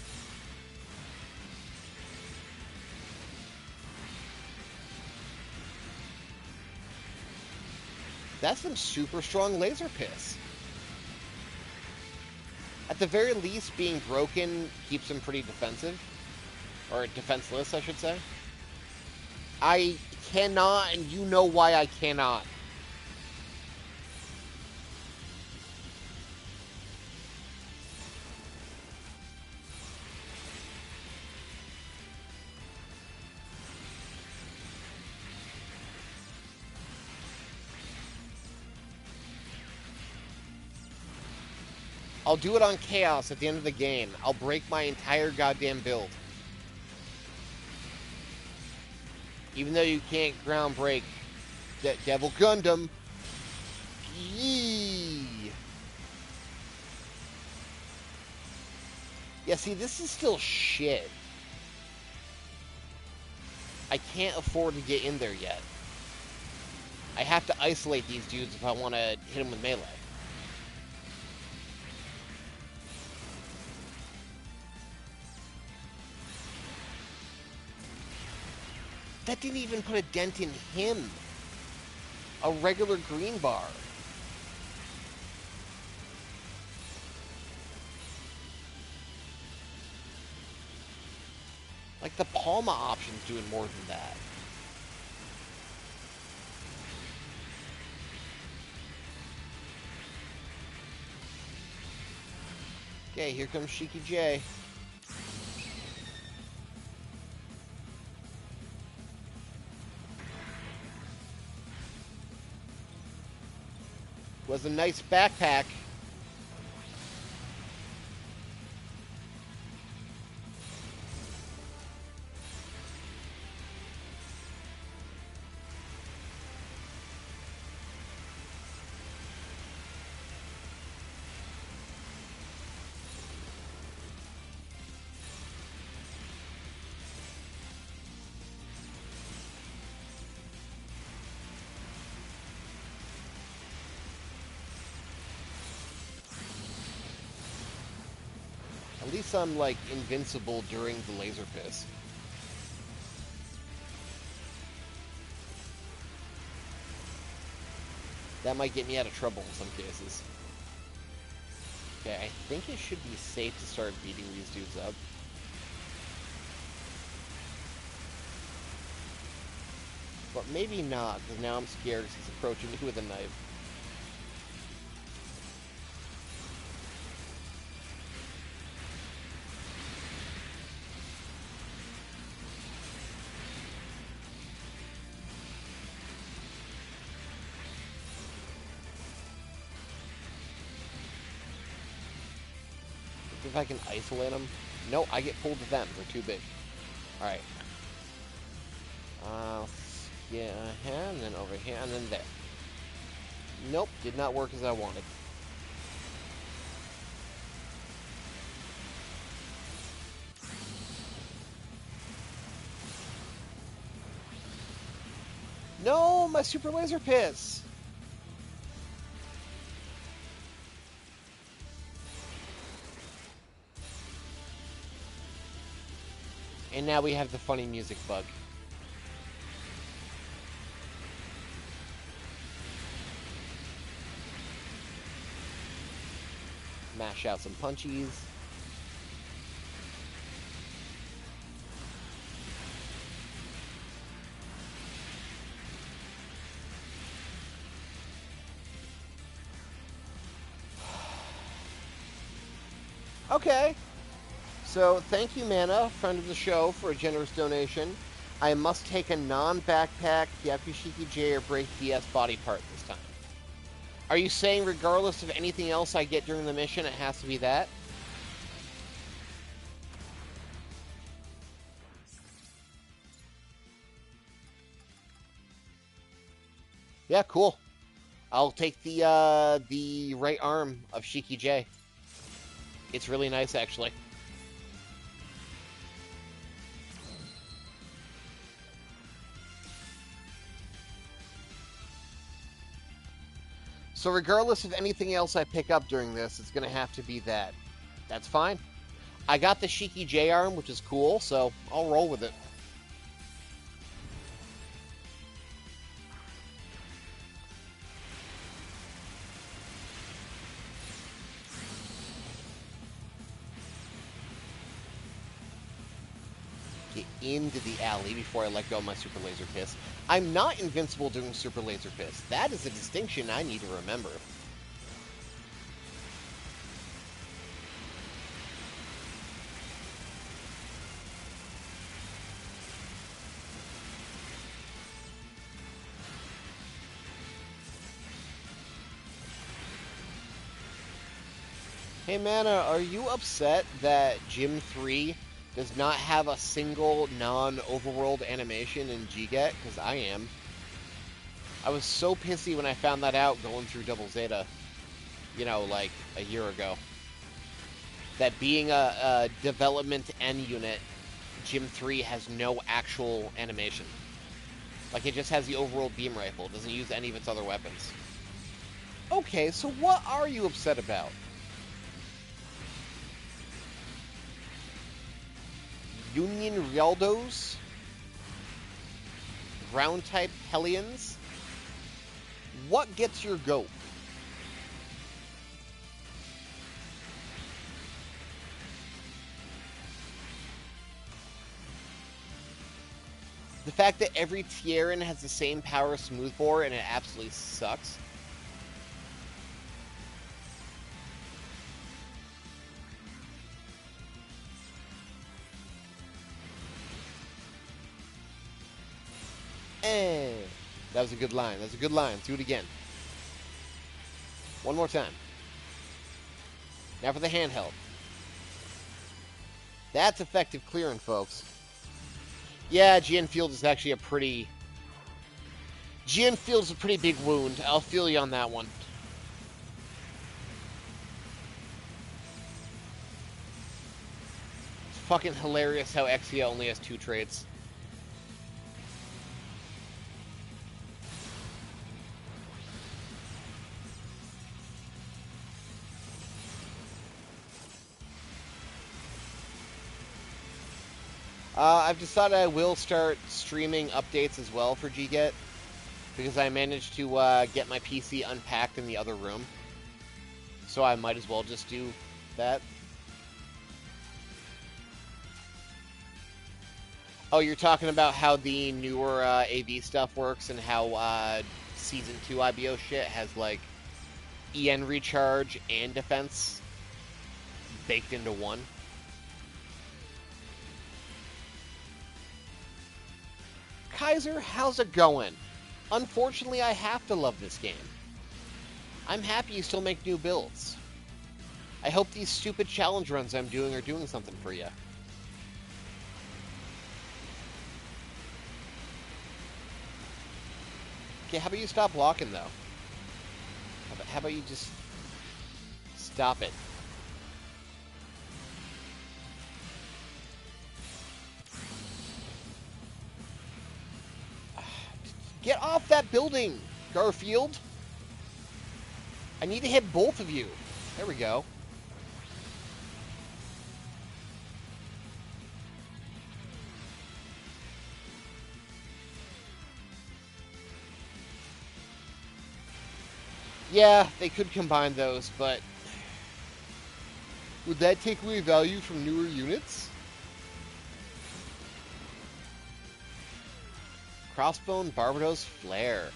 That's some super strong laser piss. At the very least, being broken keeps him pretty defensive. Or defenseless, I should say. I cannot, and you know why I cannot. I'll do it on Chaos at the end of the game. I'll break my entire goddamn build. Even though you can't ground break Devil Gundam. Yee. Yeah, see, this is still shit. I can't afford to get in there yet. I have to isolate these dudes if I want to hit them with melee. That didn't even put a dent in him. A regular green bar. Like, the Palma option's doing more than that. Okay, here comes Shiki J. Was a nice backpack. At least I'm, like, invincible during the laser piss. That might get me out of trouble in some cases. Okay, I think it should be safe to start beating these dudes up. But maybe not, because now I'm scared because he's approaching me with a knife. If I can isolate them. No, I get pulled to them. They're too big. Alright. Yeah, and then over here, and then there. Nope, did not work as I wanted. No, my super laser piss! And now we have the funny music bug. Mash out some punchies. Okay. So, thank you, Mana, friend of the show, for a generous donation. I must take a non-backpack Yakushiki J or Break DS body part this time. Are you saying regardless of anything else I get during the mission, it has to be that? Yeah, cool. I'll take the right arm of Shiki J. It's really nice, actually. So regardless of anything else I pick up during this, it's going to have to be that. That's fine. I got the Shiki J arm, which is cool, so I'll roll with it. Get into the alley before I let go of my Super Laser Piss. I'm not invincible during Super Laser Piss. That is a distinction I need to remember. Hey Mana, are you upset that Gym 3 does not have a single non-overworld animation in GGET? Because I am. I was so pissy when I found that out going through Double Zeta, you know, like a year ago. That being a development end unit, Gym 3 has no actual animation. Like, it just has the overworld beam rifle. It doesn't use any of its other weapons. Okay, so what are you upset about? Union Rialdos? Ground-type Hellions? What gets your goat? The fact that every Tieran has the same power smoothbore and it absolutely sucks. That was a good line. That was a good line. Do it again. One more time. Now for the handheld. That's effective clearing, folks. Yeah, GN Field is actually a pretty... GN Field's a pretty big wound. I'll feel you on that one. It's fucking hilarious how Exia only has 2 traits. I've decided I will start streaming updates as well for GGet, because I managed to get my PC unpacked in the other room. So I might as well just do that. Oh, you're talking about how the newer AV stuff works and how Season 2 IBO shit has, like, EN recharge and defense baked into one. Kaiser, how's it going? Unfortunately, I have to love this game. I'm happy you still make new builds. I hope these stupid challenge runs I'm doing are doing something for you. Okay, how about you stop blocking, though? How about you just stop it? Get off that building, Garfield! I need to hit both of you. There we go. Yeah, they could combine those, but would that take away value from newer units? Crossbone Barbados Flare.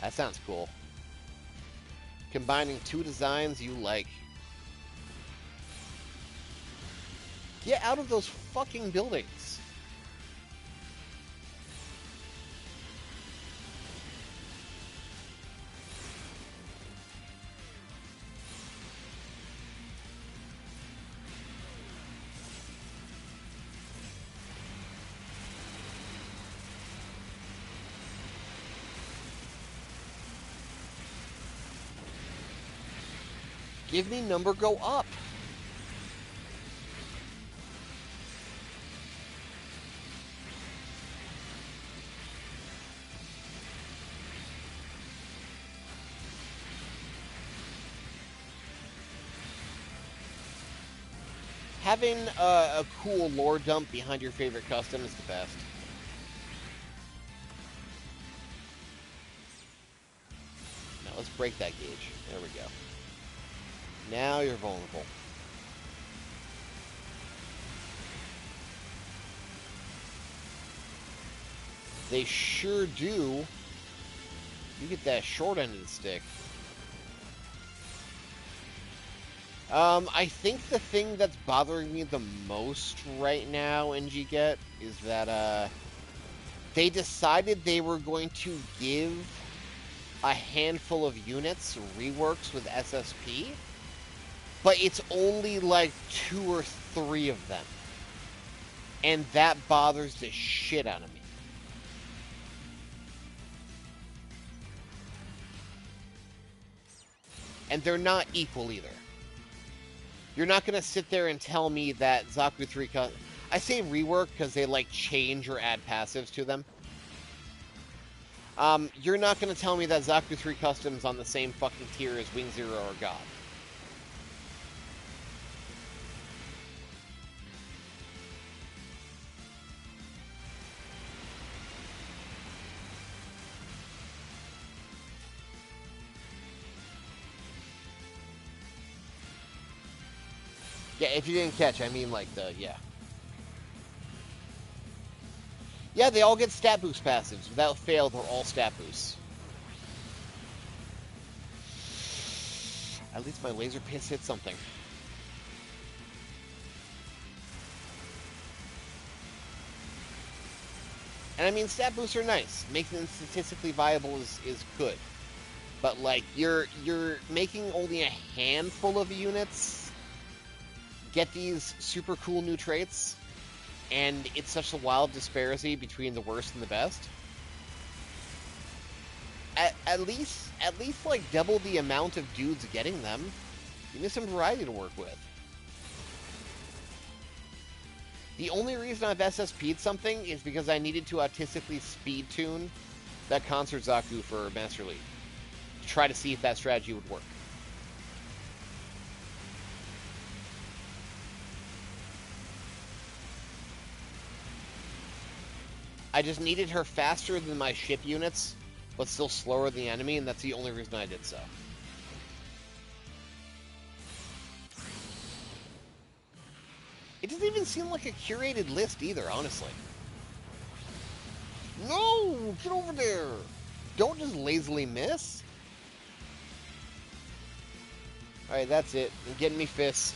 That sounds cool. Combining two designs you like. Get out of those fucking buildings. Give me number go up. Having a cool lore dump behind your favorite custom is the best. Now let's break that gauge. There we go. Now you're vulnerable. They sure do. You get that short end of the stick. I think the thing that's bothering me the most right now in GGet is that, they decided they were going to give a handful of units reworks with SSP, but it's only like 2 or 3 of them. And that bothers the shit out of me. And they're not equal either. You're not going to sit there and tell me that Zaku 3... I say rework because they, like, change or add passives to them. You're not going to tell me that Zaku 3 Custom's on the same fucking tier as Wing Zero or God. Yeah, if you didn't catch, I mean like the, yeah. Yeah, they all get stat boost passives. Without fail, they're all stat boosts. At least my laser piss hit something. And I mean, stat boosts are nice. Making them statistically viable is good. But like, you're making only a handful of units get these super cool new traits, and it's such a wild disparity between the worst and the best. At least like double the amount of dudes getting them. You need some variety to work with. The only reason I've SSP'd something is because I needed to artistically speed tune that Concert Zaku for Master League to try to see if that strategy would work. I just needed her faster than my ship units, but still slower than the enemy, and that's the only reason I did so. It doesn't even seem like a curated list either, honestly. No! Get over there! Don't just lazily miss. Alright, that's it. You're getting me fists.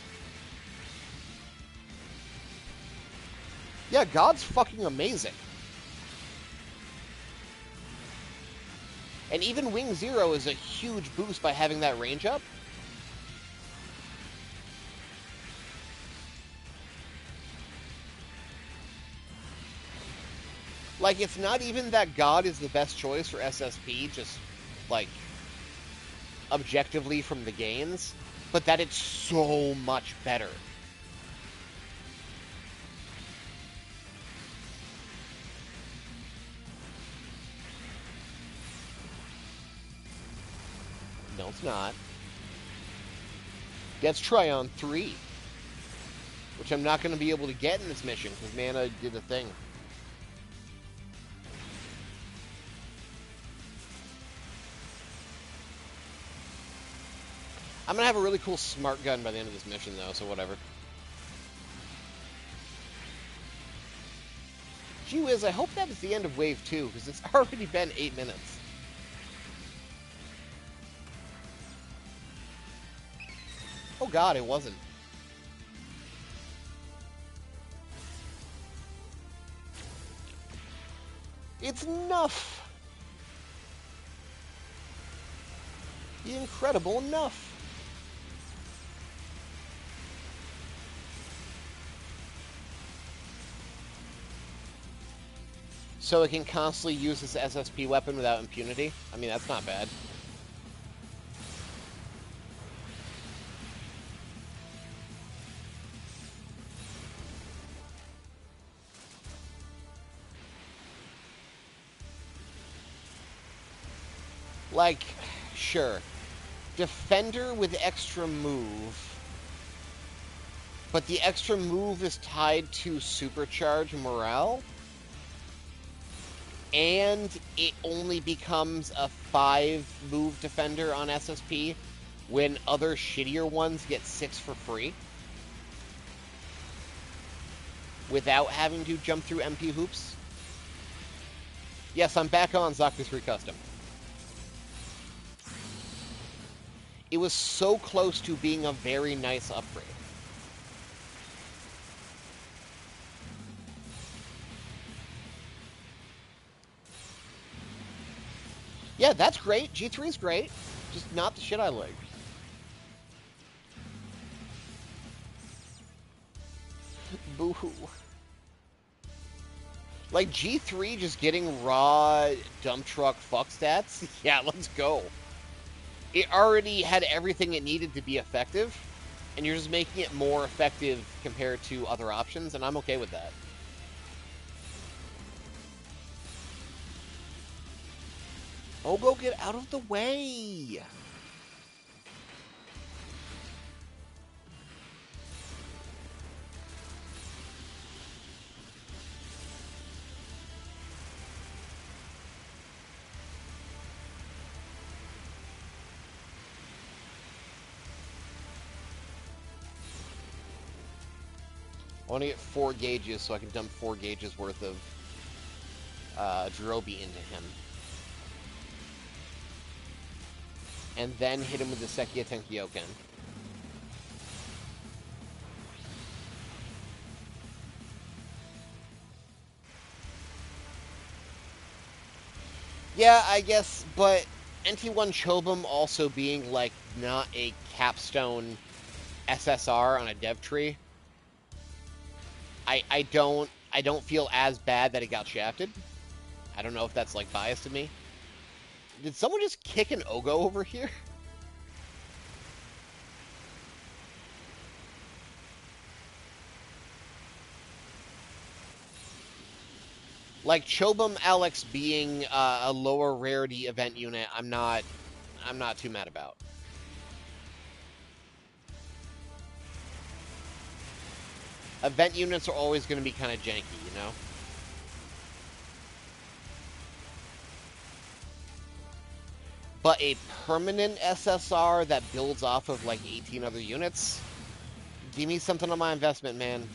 Yeah, God's fucking amazing. And even Wing Zero is a huge boost by having that range up. Like, it's not even that God is the best choice for SSP, just, like, objectively from the gains, but that it's so much better. No, it's not. Gets Tryon 3, which I'm not going to be able to get in this mission, because mana did a thing. I'm going to have a really cool smart gun by the end of this mission, though, so whatever. Gee whiz, I hope that is the end of Wave 2, because it's already been 8 minutes. Oh god, it wasn't. It's enough! The incredible enough! So it can constantly use this SSP weapon without impunity? I mean, that's not bad. Like, sure. Defender with extra move. But the extra move is tied to supercharge morale? And it only becomes a 5-move defender on SSP when other shittier ones get 6 for free. Without having to jump through MP hoops. Yes, I'm back on Zaku 3 Custom. It was so close to being a very nice upgrade. Yeah, that's great. G3's great. Just not the shit I like. Boo-hoo. Like, G3 just getting raw dump truck fuck stats? Yeah, let's go. It already had everything it needed to be effective, and you're just making it more effective compared to other options, and I'm okay with that. Ogo, get out of the way! I want to get 4 gauges so I can dump 4 gauges worth of Jirobi into him. And then hit him with the Sekia Tenkyoken. Yeah, I guess, but NT1 Chobum also being, like, not a capstone SSR on a dev tree, I don't feel as bad that it got shafted. I don't know if that's, like, biased to me. Did someone just kick an Ogo over here? Like, Chobum Alex being a lower rarity event unit, I'm not too mad about. Event units are always going to be kind of janky, you know? But a permanent SSR that builds off of like 18 other units? Give me something on my investment, man.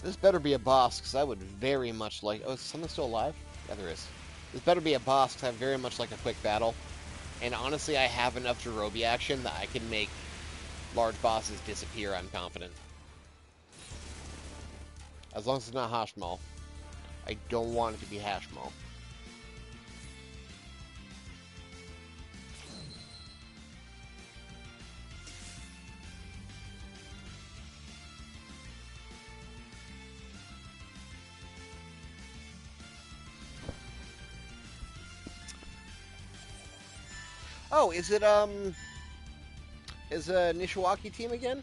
This better be a boss, because I would very much like... Oh, is someone still alive? Yeah, there is. This better be a boss, because I very much like a quick battle. And honestly, I have enough Jerobi action that I can make large bosses disappear, I'm confident. As long as it's not Hashmal. I don't want it to be Hashmal. Oh, is it, is a Nishiwaki team again?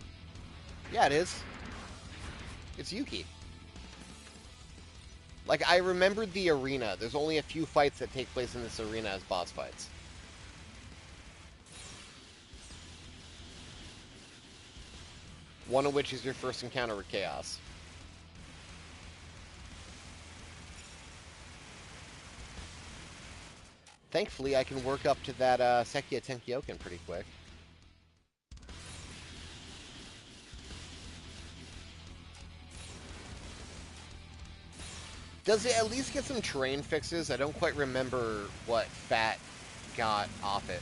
Yeah, it is. It's Yuki. Like, I remembered the arena. There's only a few fights that take place in this arena as boss fights. One of which is your first encounter with Chaos. Thankfully, I can work up to that Sekia Tenkyoken pretty quick. Does it at least get some terrain fixes? I don't quite remember what Fat got off it.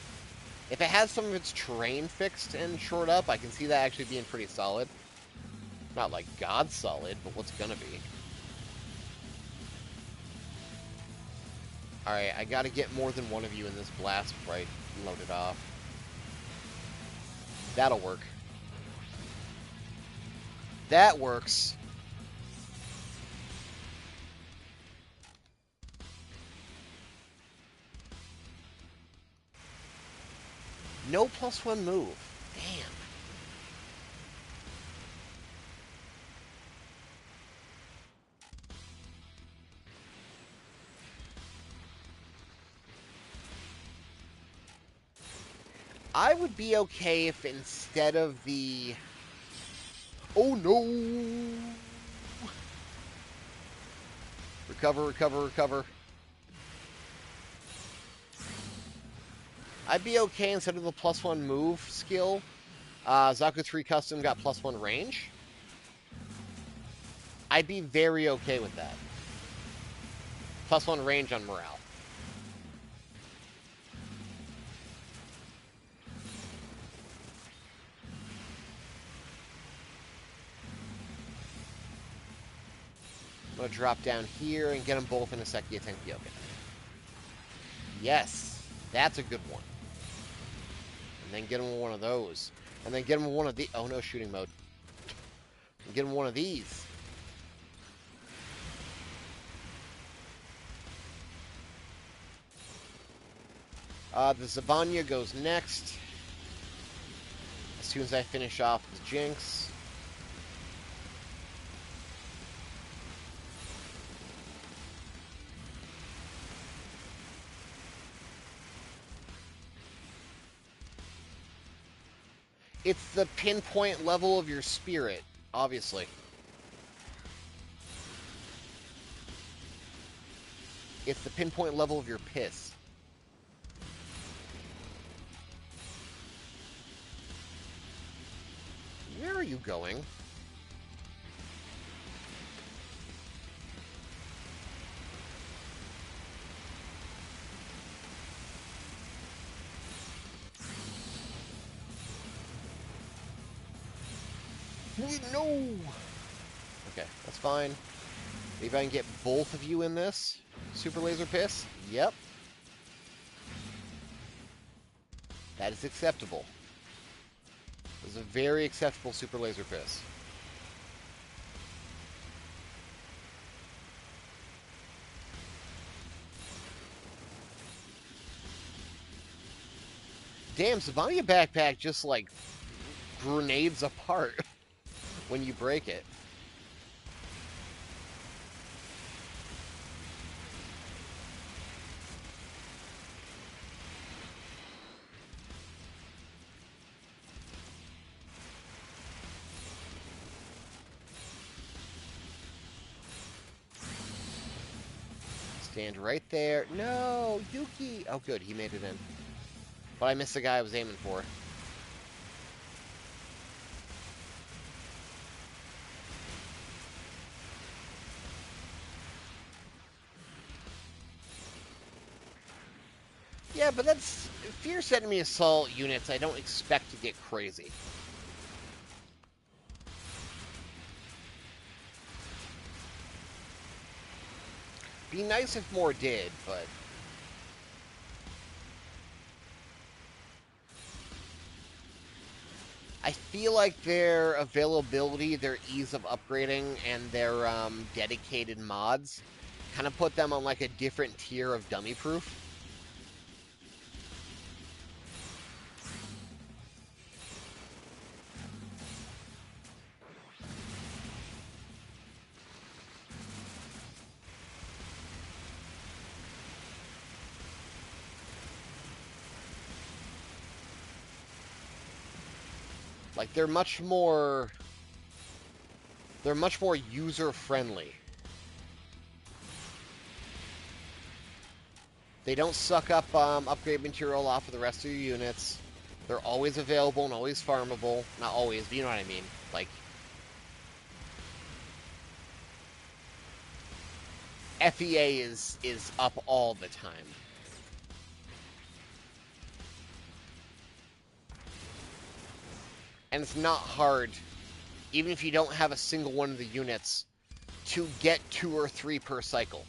If it has some of its terrain fixed and shored up, I can see that actually being pretty solid. Not like God solid, but what's gonna be. Alright, I gotta get more than one of you in this blast before I load it off. That'll work. That works. No +1 move. Damn. I would be okay if instead of the... Oh no! Recover, recover, recover. I'd be okay instead of the +1 move skill. Zaku 3 Custom got +1 range. I'd be very okay with that. +1 range on morale. I'm going to drop down here and get them both in a Sekia Tenkyoken. Yes, that's a good one. And then get him one of those. And then get him one of the... Oh no, shooting mode. And get him one of these. The Zavanya goes next. As soon as I finish off the Jinx. It's the pinpoint level of your spirit, obviously. It's the pinpoint level of your piss. Where are you going? No! Okay, that's fine. Maybe I can get both of you in this. Super Laser Piss? Yep. That is acceptable. This is a very acceptable Super Laser Piss. Damn, Savania Backpack just, like, grenades apart when you break it. Stand right there. No! Yuki! Oh, good. He made it in. But I missed the guy I was aiming for. Yeah, but that's... Fierce enemy assault units I don't expect to get crazy. Be nice if more did, but... I feel like their availability, their ease of upgrading, and their dedicated mods kind of put them on like a different tier of dummy proof. Like they're much more user friendly. They don't suck up upgrade material off of the rest of your units. They're always available and always farmable. Not always, but you know what I mean. Like, FEA is up all the time. And it's not hard, even if you don't have a single one of the units, to get 2 or 3 per cycle.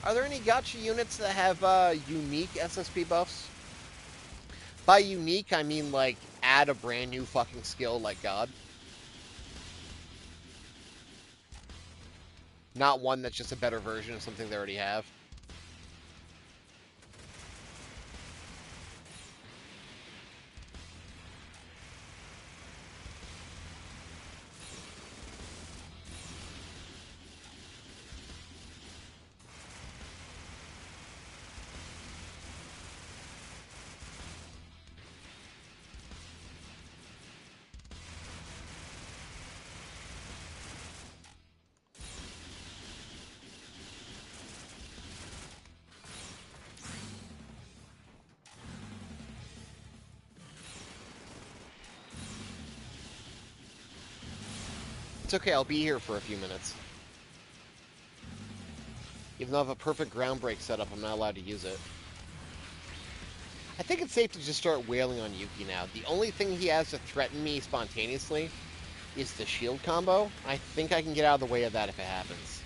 Are there any gacha units that have unique SSP buffs? By unique, I mean like add a brand new fucking skill like God. Not one that's just a better version of something they already have. It's okay, I'll be here for a few minutes. Even though I have a perfect ground break setup, I'm not allowed to use it. I think it's safe to just start wailing on Yuki now. The only thing he has to threaten me spontaneously is the shield combo. I think I can get out of the way of that if it happens.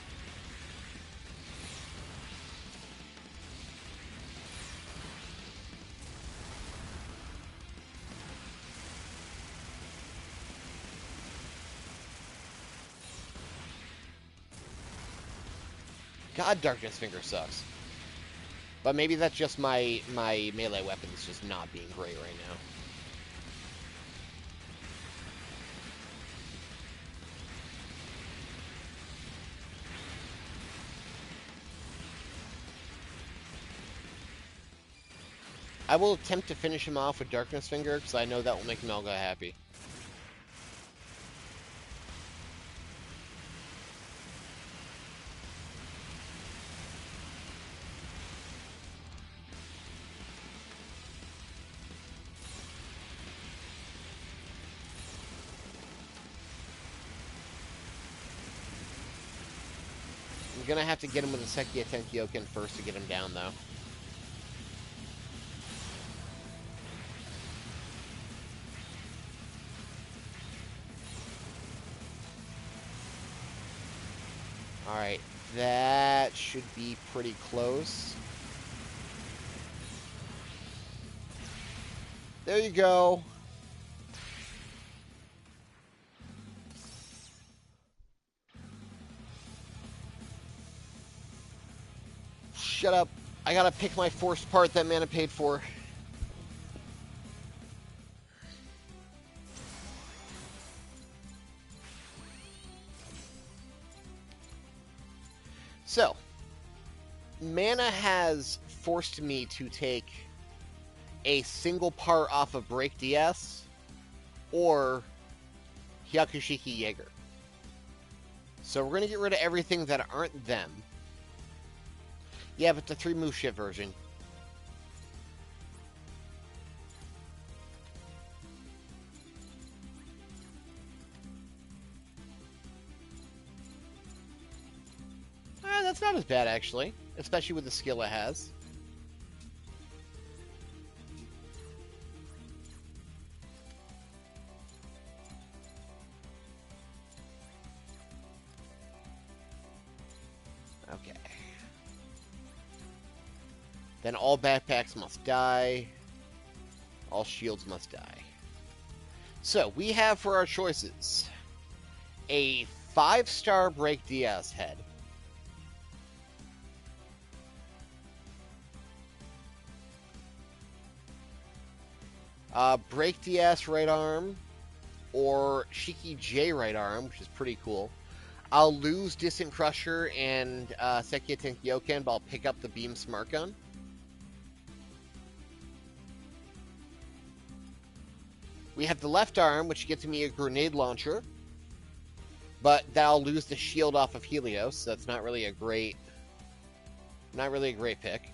God, Darkness Finger sucks. But maybe that's just my melee weapons just not being great right now. I will attempt to finish him off with Darkness Finger, because I know that will make Melga happy. I'm gonna have to get him with a Sekia Tenkyoken first to get him down, though. Alright, that should be pretty close. There you go. Shut up. I gotta pick my forced part that mana paid for. mana has forced me to take a single part off of Break DS or Hyakushiki Jaeger. So we're going to get rid of everything that aren't them. Yeah, but the 3-move shit version. That's not as bad, actually. Especially with the skill it has. Okay. Then all backpacks must die. All shields must die. So, we have for our choices a 5-star Break DS head. Break DS right arm, or Shiki J right arm, which is pretty cool. I'll lose Distant Crusher and Sekia Tenkyoken, but I'll pick up the Beam Smart Gun. We have the left arm, which gets me a Grenade Launcher, but that'll lose the shield off of Helios, so that's not really a great pick.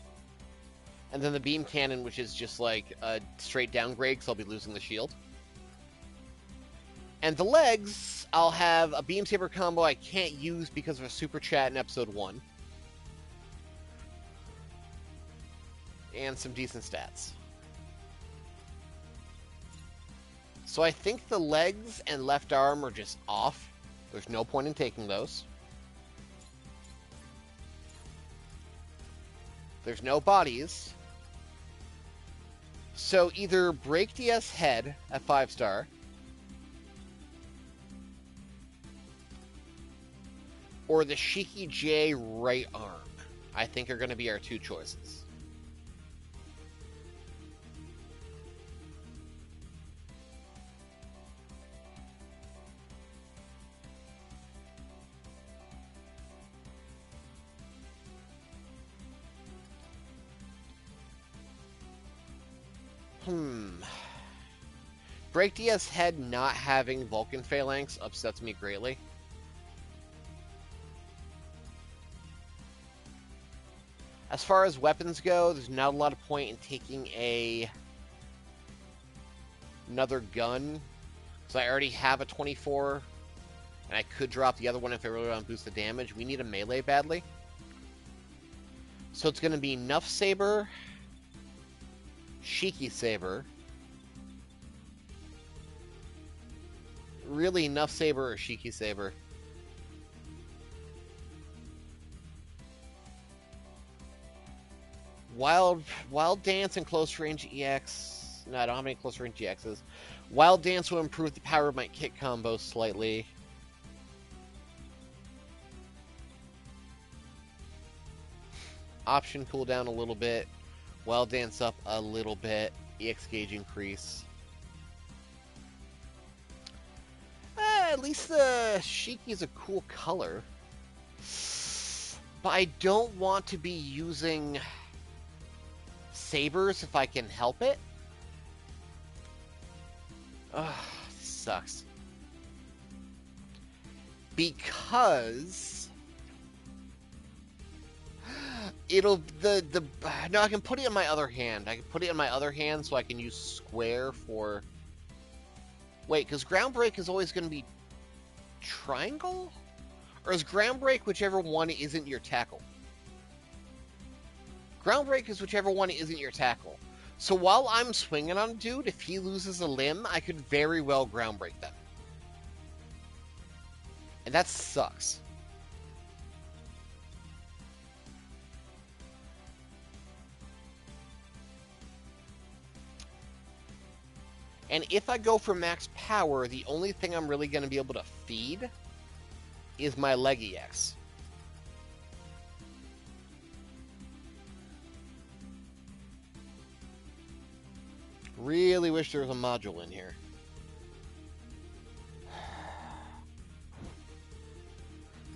And then the Beam Cannon, which is just like a straight downgrade, because I'll be losing the shield. And the legs, I'll have a Beam Saber combo I can't use because of a Super Chat in Episode 1. And some decent stats. So I think the legs and left arm are just off. There's no point in taking those. There's no bodies. So either Break DS head at 5-star, or the Shiki J right arm, I think are going to be our two choices. Break DS head not having Vulcan Phalanx upsets me greatly. As far as weapons go, there's not a lot of point in taking another gun, because I already have a 24, and I could drop the other one if I really want to boost the damage. We need a melee badly. So it's going to be Nuff Saber, Shiki Saber. Really, Nuff Saber or Shiki Saber? Wild Dance and Close Range EX. No, I don't have any Close Range EXs. Wild Dance will improve the power of my kit combo slightly. Option cooldown a little bit. Wild Dance up a little bit. EX gauge increase. At least the Shiki is a cool color. But I don't want to be using sabers if I can help it. Ugh, this sucks. Because it'll no, I can put it in my other hand. I can put it in my other hand so I can use square for. Wait, because ground break is always going to be triangle? Or is ground break whichever one isn't your tackle? Ground break is whichever one isn't your tackle. So while I'm swinging on a dude, if he loses a limb, I could very well ground break them. And that sucks. And if I go for max power, the only thing I'm really going to be able to feed is my leg EX. Really wish there was a module in here.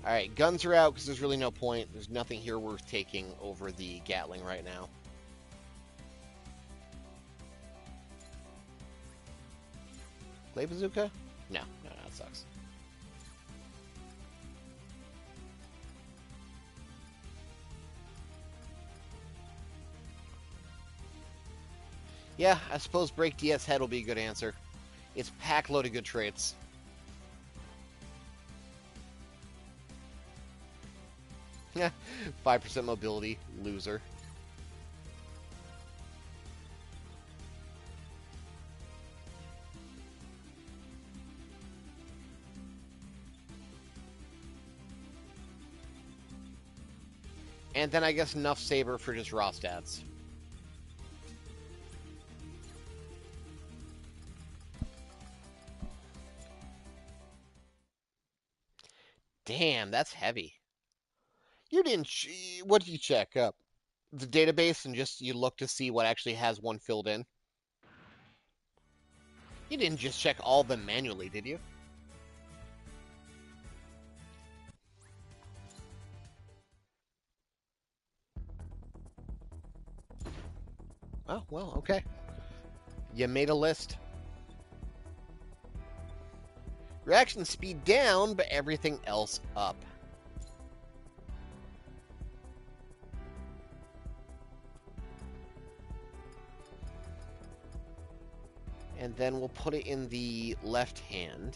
Alright, guns are out because there's really no point. There's nothing here worth taking over the Gatling right now. Clay bazooka? No, that sucks. Yeah, I suppose Break DS Head will be a good answer. It's pack load of good traits. Yeah, 5% mobility, loser. And then I guess enough Saber for just raw stats. Damn, that's heavy. You didn't... what did you check up? The database and just you look to see what actually has one filled in? You didn't just check all of them manually, did you? Oh, well, okay. You made a list. Reaction speed down, but everything else up. And then we'll put it in the left hand.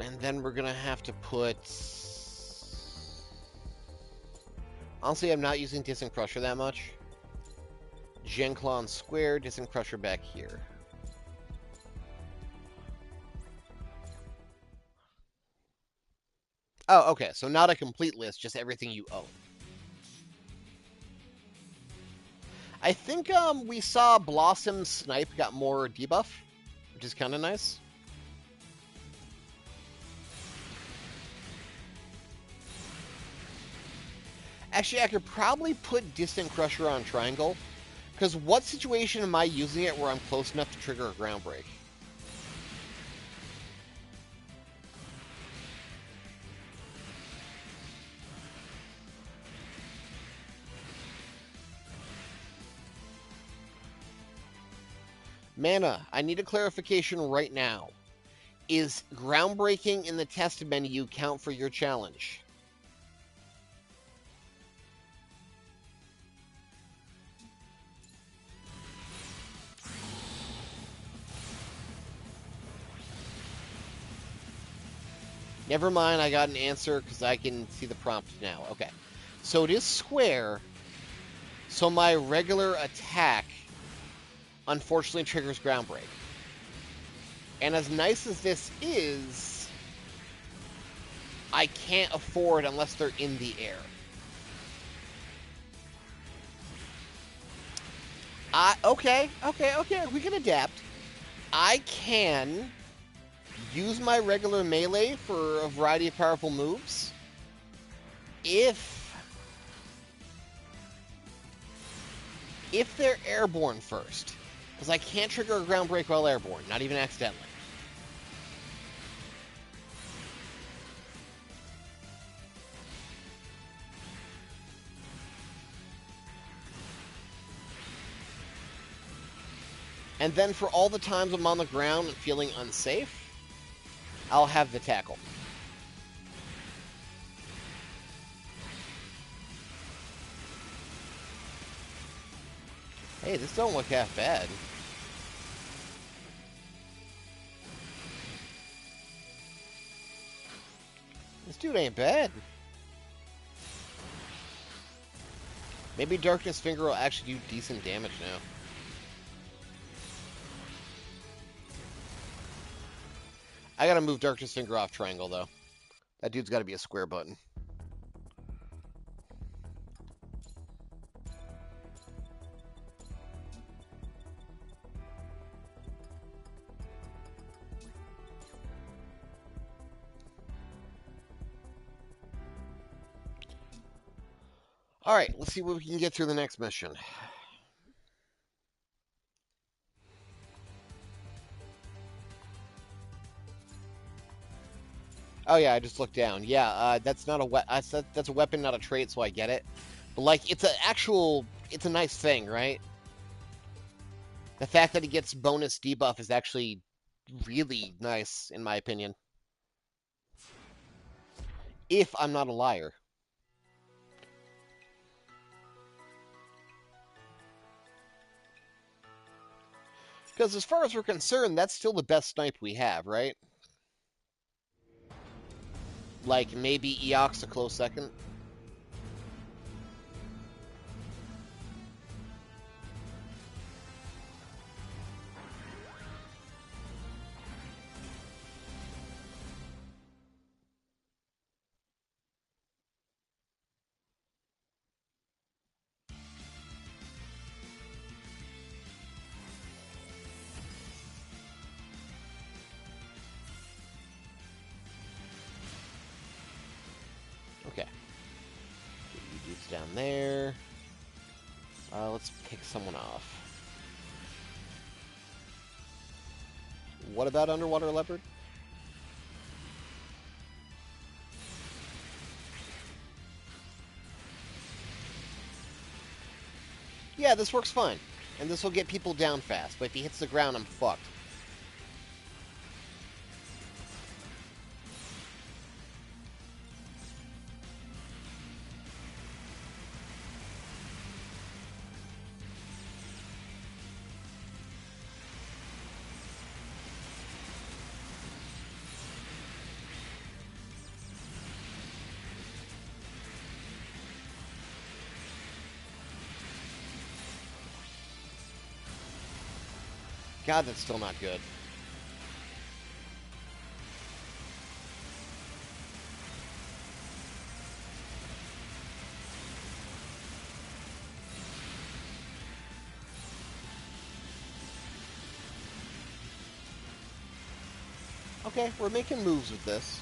And then we're going to have to put... Honestly, I'm not using Distant Crusher that much. Genclon square, Distant Crusher back here. Oh, okay, so not a complete list, just everything you own. I think we saw Blossom's Snipe got more debuff, which is kind of nice. Actually, I could probably put Distant Crusher on Triangle, because what situation am I using it where I'm close enough to trigger a Ground Break? Mana, I need a clarification right now. Is groundbreaking in the test menu count for your challenge? Never mind, I got an answer because I can see the prompt now. Okay. So it is square. So my regular attack unfortunately triggers Ground Break. And as nice as this is, I can't afford unless they're in the air. Okay, we can adapt. I can use my regular melee for a variety of powerful moves if they're airborne first. Because I can't trigger a Ground Break while airborne, not even accidentally. And then for all the times I'm on the ground and feeling unsafe, I'll have the tackle. Hey, this don't look half bad. This dude ain't bad. Maybe Darkness Finger will actually do decent damage now. I gotta move Darkness Finger off Triangle, though. That dude's gotta be a square button. Alright, let's see what we can get through the next mission. Oh yeah, I just looked down. Yeah, that's not a that's a weapon, not a trait, so I get it. But like, it's it's a nice thing, right? The fact that he gets bonus debuff is actually really nice, in my opinion. If I'm not a liar. Because as far as we're concerned, that's still the best snipe we have, right? Like, maybe Eox a close second. Okay. Get you dudes down there. Let's pick someone off. What about Underwater Leopard? Yeah, this works fine. And this will get people down fast, but if he hits the ground, I'm fucked. God, that's still not good. Okay, we're making moves with this.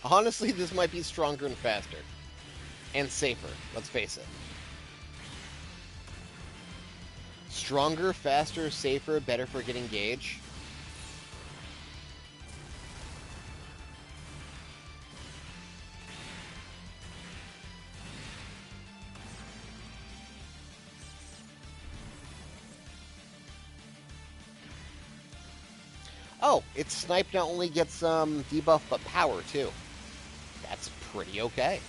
Honestly, this might be stronger and faster. And safer, let's face it. Stronger, faster, safer, better for getting gauge. Oh, its snipe not only gets debuff, but power, too. That's pretty okay.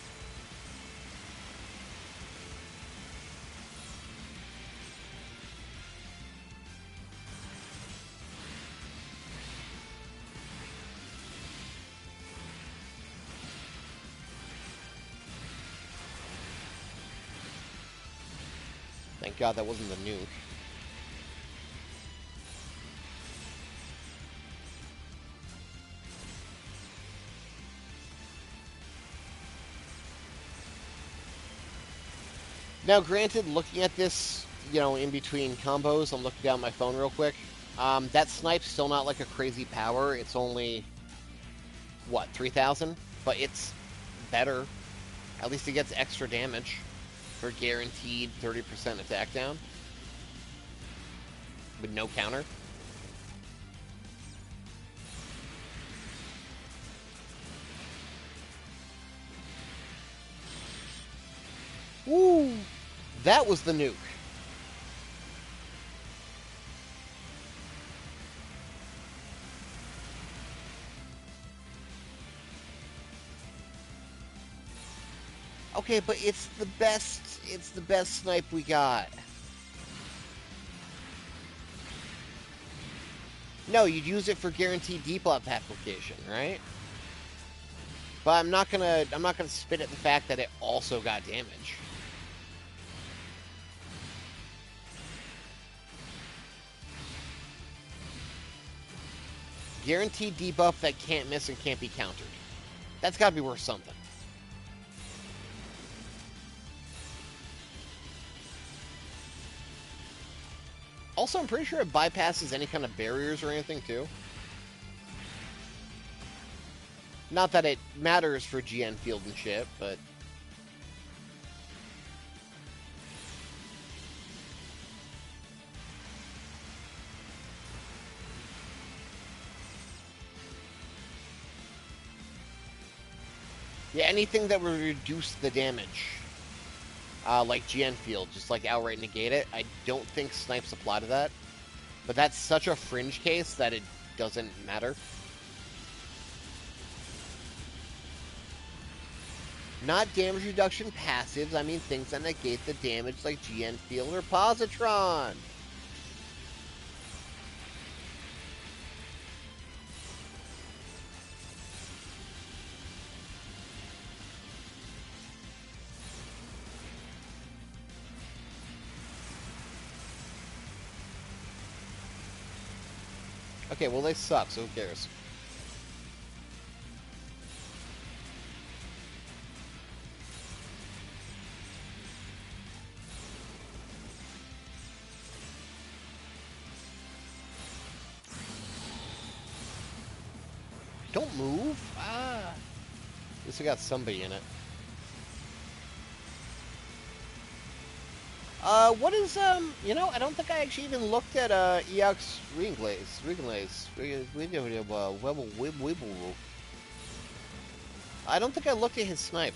Thank God that wasn't the nuke. Now, granted, looking at this, in between combos, I'm looking down my phone real quick. That snipe's still not like a crazy power. It's only, what, 3,000? But it's better. At least it gets extra damage for guaranteed 30% attack down. With no counter. Woo! That was the nuke. Okay, but it's the best snipe we got. No, you'd use it for guaranteed debuff application, right? But I'm not gonna spit at the fact that it also got damage. Guaranteed debuff that can't miss and can't be countered. That's gotta be worth something. Also, I'm pretty sure it bypasses any kind of barriers or anything, too. Not that it matters for GN field and shit, but... yeah, anything that would reduce the damage. Like GN field, just like outright negate it. I don't think snipes apply to that. But that's such a fringe case that it doesn't matter. Not damage reduction passives, I mean things that negate the damage like GN field or positron. Okay, well they suck, so who cares? Don't move. Ah. At least we got somebody in it. What is, you know, I don't think I actually even looked at, EX Ringlaze. I don't think I looked at his snipe.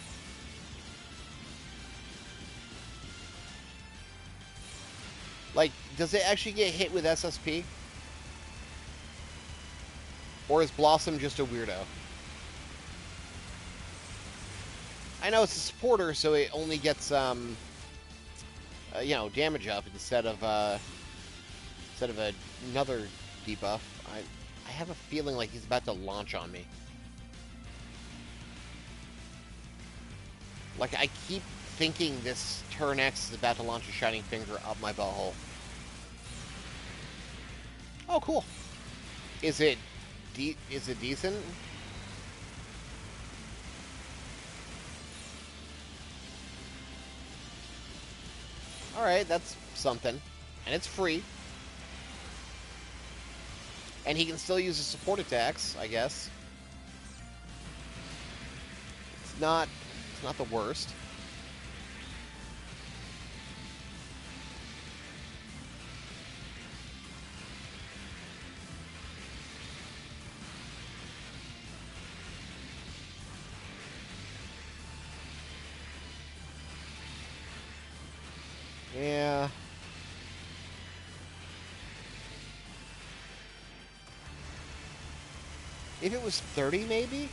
Like, does it actually get hit with SSP? Or is Blossom just a weirdo? I know it's a supporter, so it only gets, you know, damage up instead of another debuff. I have a feeling like he's about to launch on me. Like, I keep thinking this turn X is about to launch a Shining Finger up my butthole. Oh, cool. Is it decent? Alright, that's something. And it's free. And he can still use his support attacks, I guess. It's not the worst. Yeah. If it was 30, maybe?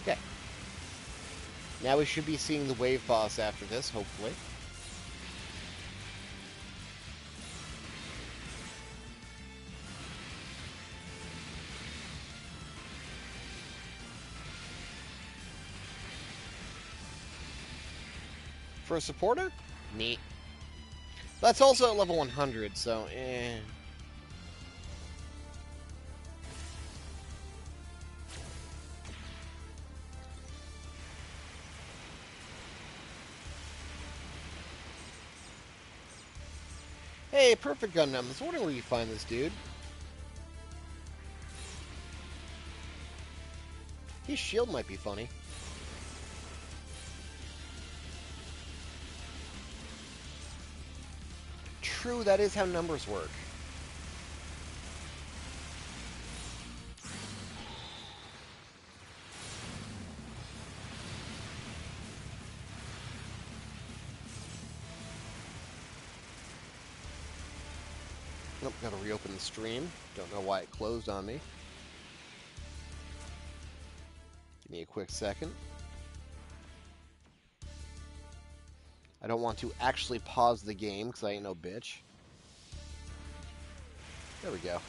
Okay. Now we should be seeing the wave boss after this, hopefully. For a supporter? Neat. That's also at level 100, so eh. Hey, Perfect Gundam. I was wondering where you find this dude. His shield might be funny. True, that is how numbers work. Nope, gotta reopen the stream. Don't know why it closed on me. Give me a quick second. I don't want to actually pause the game because I ain't no bitch. There we go.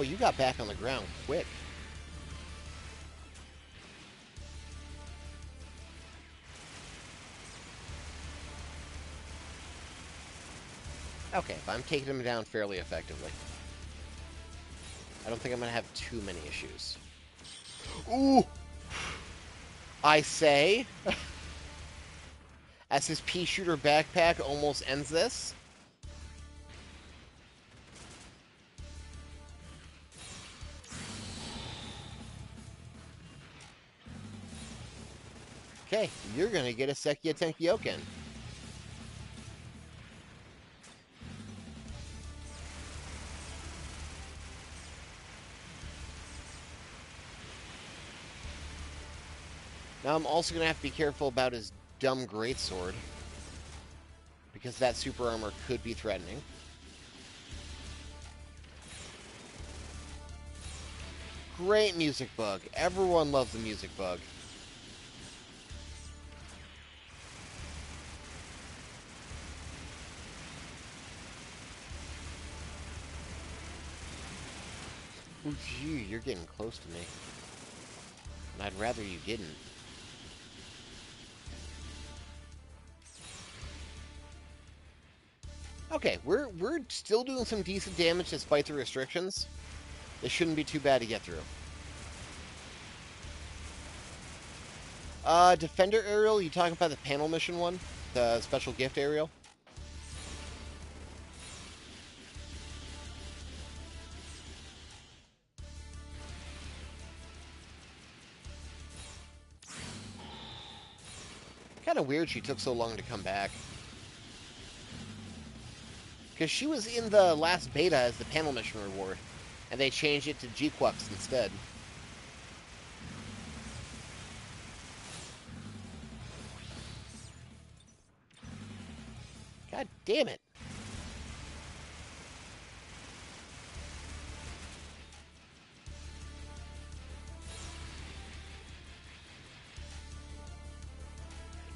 Oh, you got back on the ground quick. Okay, but I'm taking him down fairly effectively. I don't think I'm going to have too many issues. Ooh! I say, as his pea shooter backpack almost ends this. Okay, you're going to get a Sekia Tenkyoken. Now I'm also going to have to be careful about his dumb greatsword, because that super armor could be threatening. Great music bug. Everyone loves the music bug. Ooh, gee, you're getting close to me. And I'd rather you didn't. Okay, we're still doing some decent damage despite the restrictions. This shouldn't be too bad to get through. Defender aerial, you talking about the panel mission one? The special gift aerial? Kind of weird she took so long to come back. Because she was in the last beta as the panel mission reward, and they changed it to G-Quux instead. God damn it.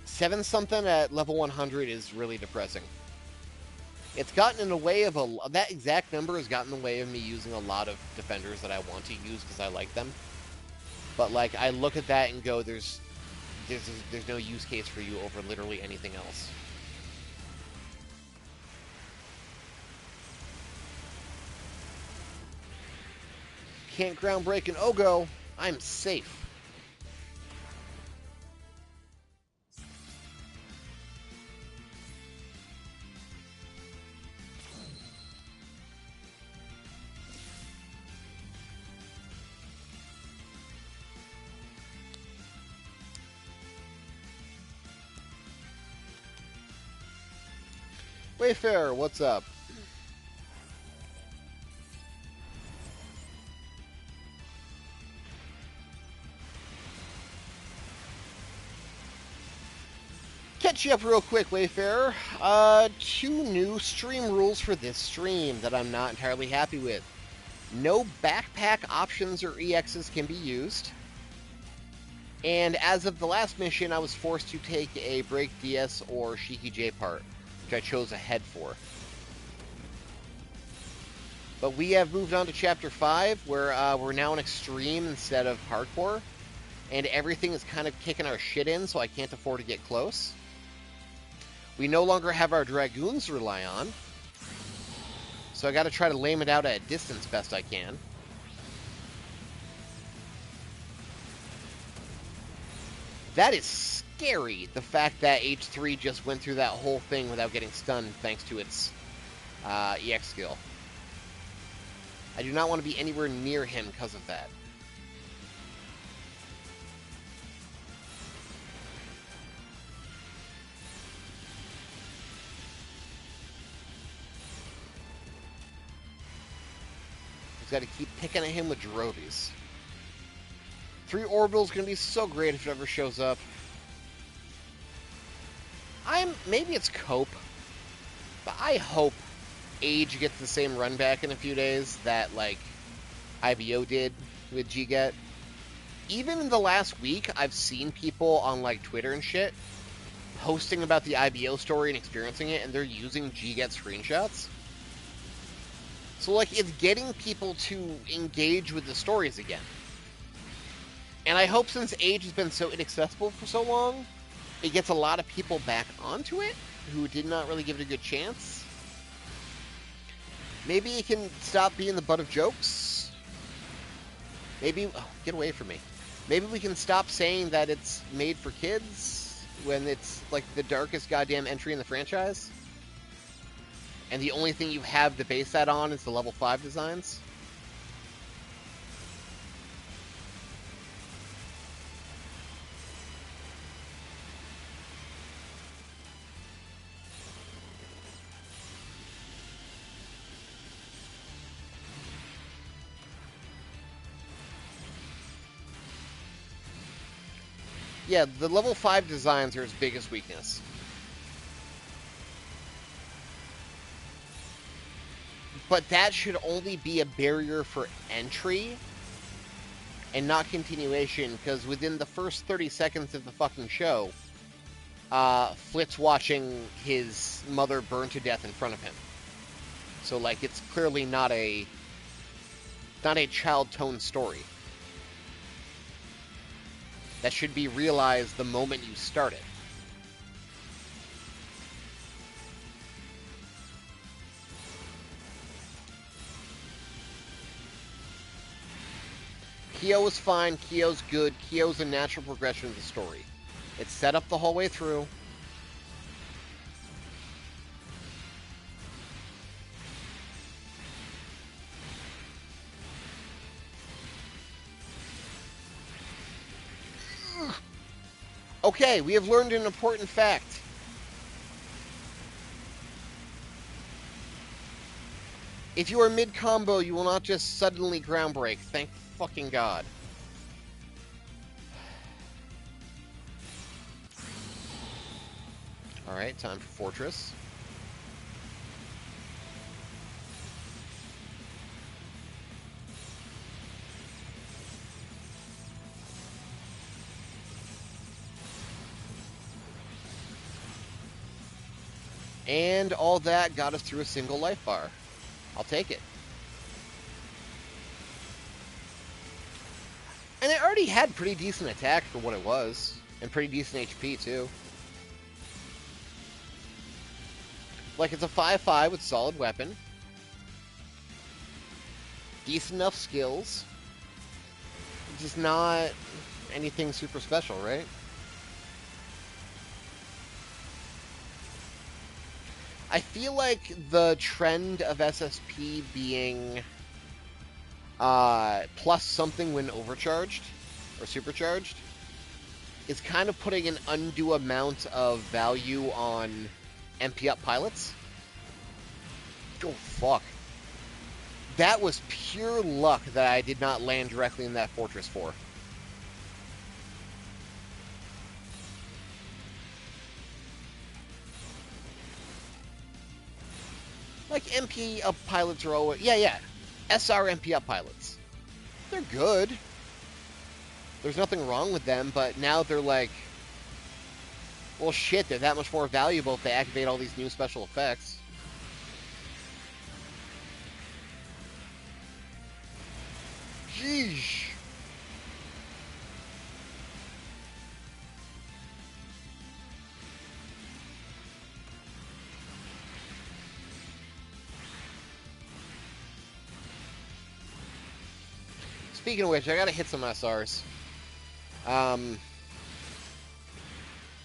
Seven something at level 100 is really depressing. It's gotten in the way of that exact number has gotten in the way of me using a lot of defenders that I want to use because I like them. But like, I look at that and go, there's no use case for you over literally anything else. Can't ground break an Ogo. I'm safe. Wayfarer, what's up? Catch you up real quick, Wayfarer. Two new stream rules for this stream that I'm not entirely happy with. No backpack options or EXs can be used. And as of the last mission, I was forced to take a Break DS or Shiki J part, which I chose a head for. But we have moved on to Chapter 5, where we're now in Extreme instead of Hardcore. And everything is kind of kicking our shit in, so I can't afford to get close. We no longer have our Dragoons to rely on. So I gotta try to lame it out at a distance best I can. That is scary, the fact that H3 just went through that whole thing without getting stunned thanks to its EX skill. I do not want to be anywhere near him because of that. He's got to keep picking at him with Jirobies. 3 Orbital's going to be so great if it ever shows up. Maybe it's Cope, but I hope Age gets the same run back in a few days that, like, IBO did with G-Get. Even in the last week, I've seen people on, like, Twitter and shit posting about the IBO story and experiencing it, and they're using G-Get screenshots. So, like, it's getting people to engage with the stories again. And I hope since Age has been so inaccessible for so long, it gets a lot of people back onto it who did not really give it a good chance. Maybe it can stop being the butt of jokes. Maybe... Oh, get away from me. Maybe we can stop saying that it's made for kids when it's, like, the darkest goddamn entry in the franchise. And the only thing you have to base that on is the level 5 designs. Yeah, the level 5 designs are its biggest weakness. But that should only be a barrier for entry and not continuation, because within the first 30 seconds of the fucking show, Flit's watching his mother burn to death in front of him. So, like, it's clearly not a child-tone story. That should be realized the moment you start it. Kyo is fine, Kyo's good, Kyo's a natural progression of the story. It's set up the whole way through. Okay, we have learned an important fact. If you are mid-combo, you will not just suddenly ground break. Thank fucking God. Alright, time for Fortress. And all that got us through a single life bar. I'll take it. And it already had pretty decent attack for what it was. And pretty decent HP, too. Like, it's a 5/5 with solid weapon. Decent enough skills. Just not anything super special, right? I feel like the trend of SSP being plus something when overcharged or supercharged is kind of putting an undue amount of value on MP up pilots. Oh, fuck. That was pure luck that I did not land directly in that Fortress 4. Like, MP up pilots are always... Yeah. SR MP up pilots. They're good. There's nothing wrong with them, but now they're like... Well, shit, they're that much more valuable if they activate all these new special effects. Jeez. Speaking of which, I gotta hit some SRs.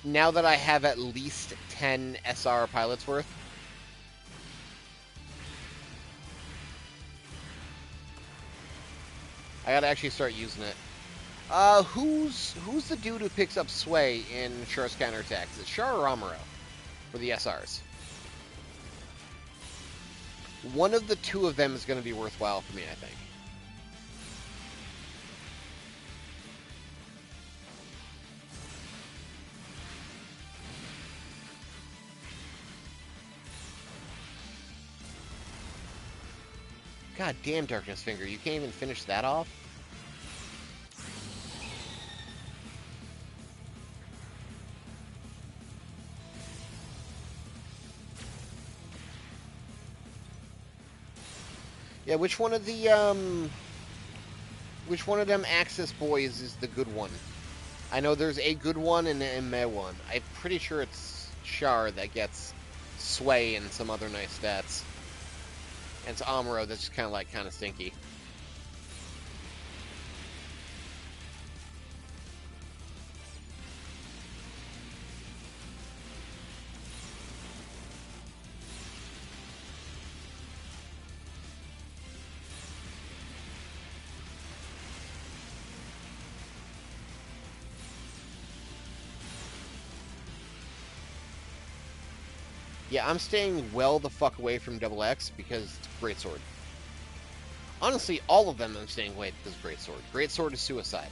Now that I have at least 10 SR pilots worth. I gotta actually start using it. Who's the dude who picks up Sway in Char's counterattacks? Is it Char or Amuro for the SRs? One of the two of them is going to be worthwhile for me, I think. God damn, Darkness Finger, you can't even finish that off? Yeah, which one of them Axis boys is the good one? I know there's a good one and a meh one. I'm pretty sure it's Char that gets Sway and some other nice stats. And it's Amuro that's just kind of stinky. Yeah, I'm staying well the fuck away from Double X because it's Greatsword. Honestly, all of them I'm staying away because Greatsword. Greatsword is suicide.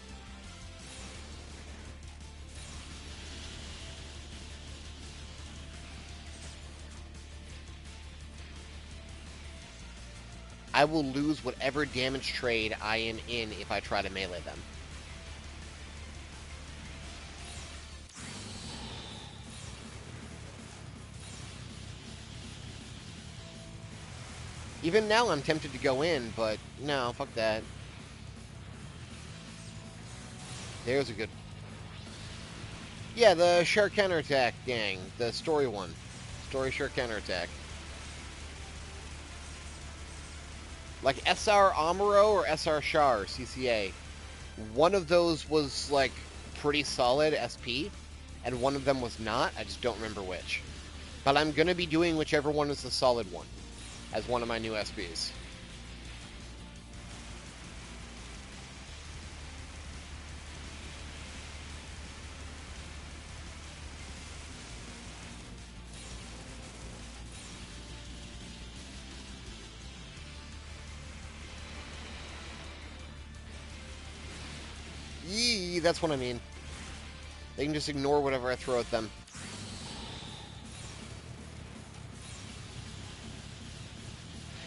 I will lose whatever damage trade I am in if I try to melee them. Even now I'm tempted to go in, but no, fuck that. There's a good... Yeah, the Shark Counterattack gang. The story one. Story Shark Counterattack. Like SR Amuro or SR Char, CCA. One of those was, like, pretty solid SP, and one of them was not. I just don't remember which. But I'm going to be doing whichever one is the solid one as one of my new SPs. Yee, that's what I mean. They can just ignore whatever I throw at them.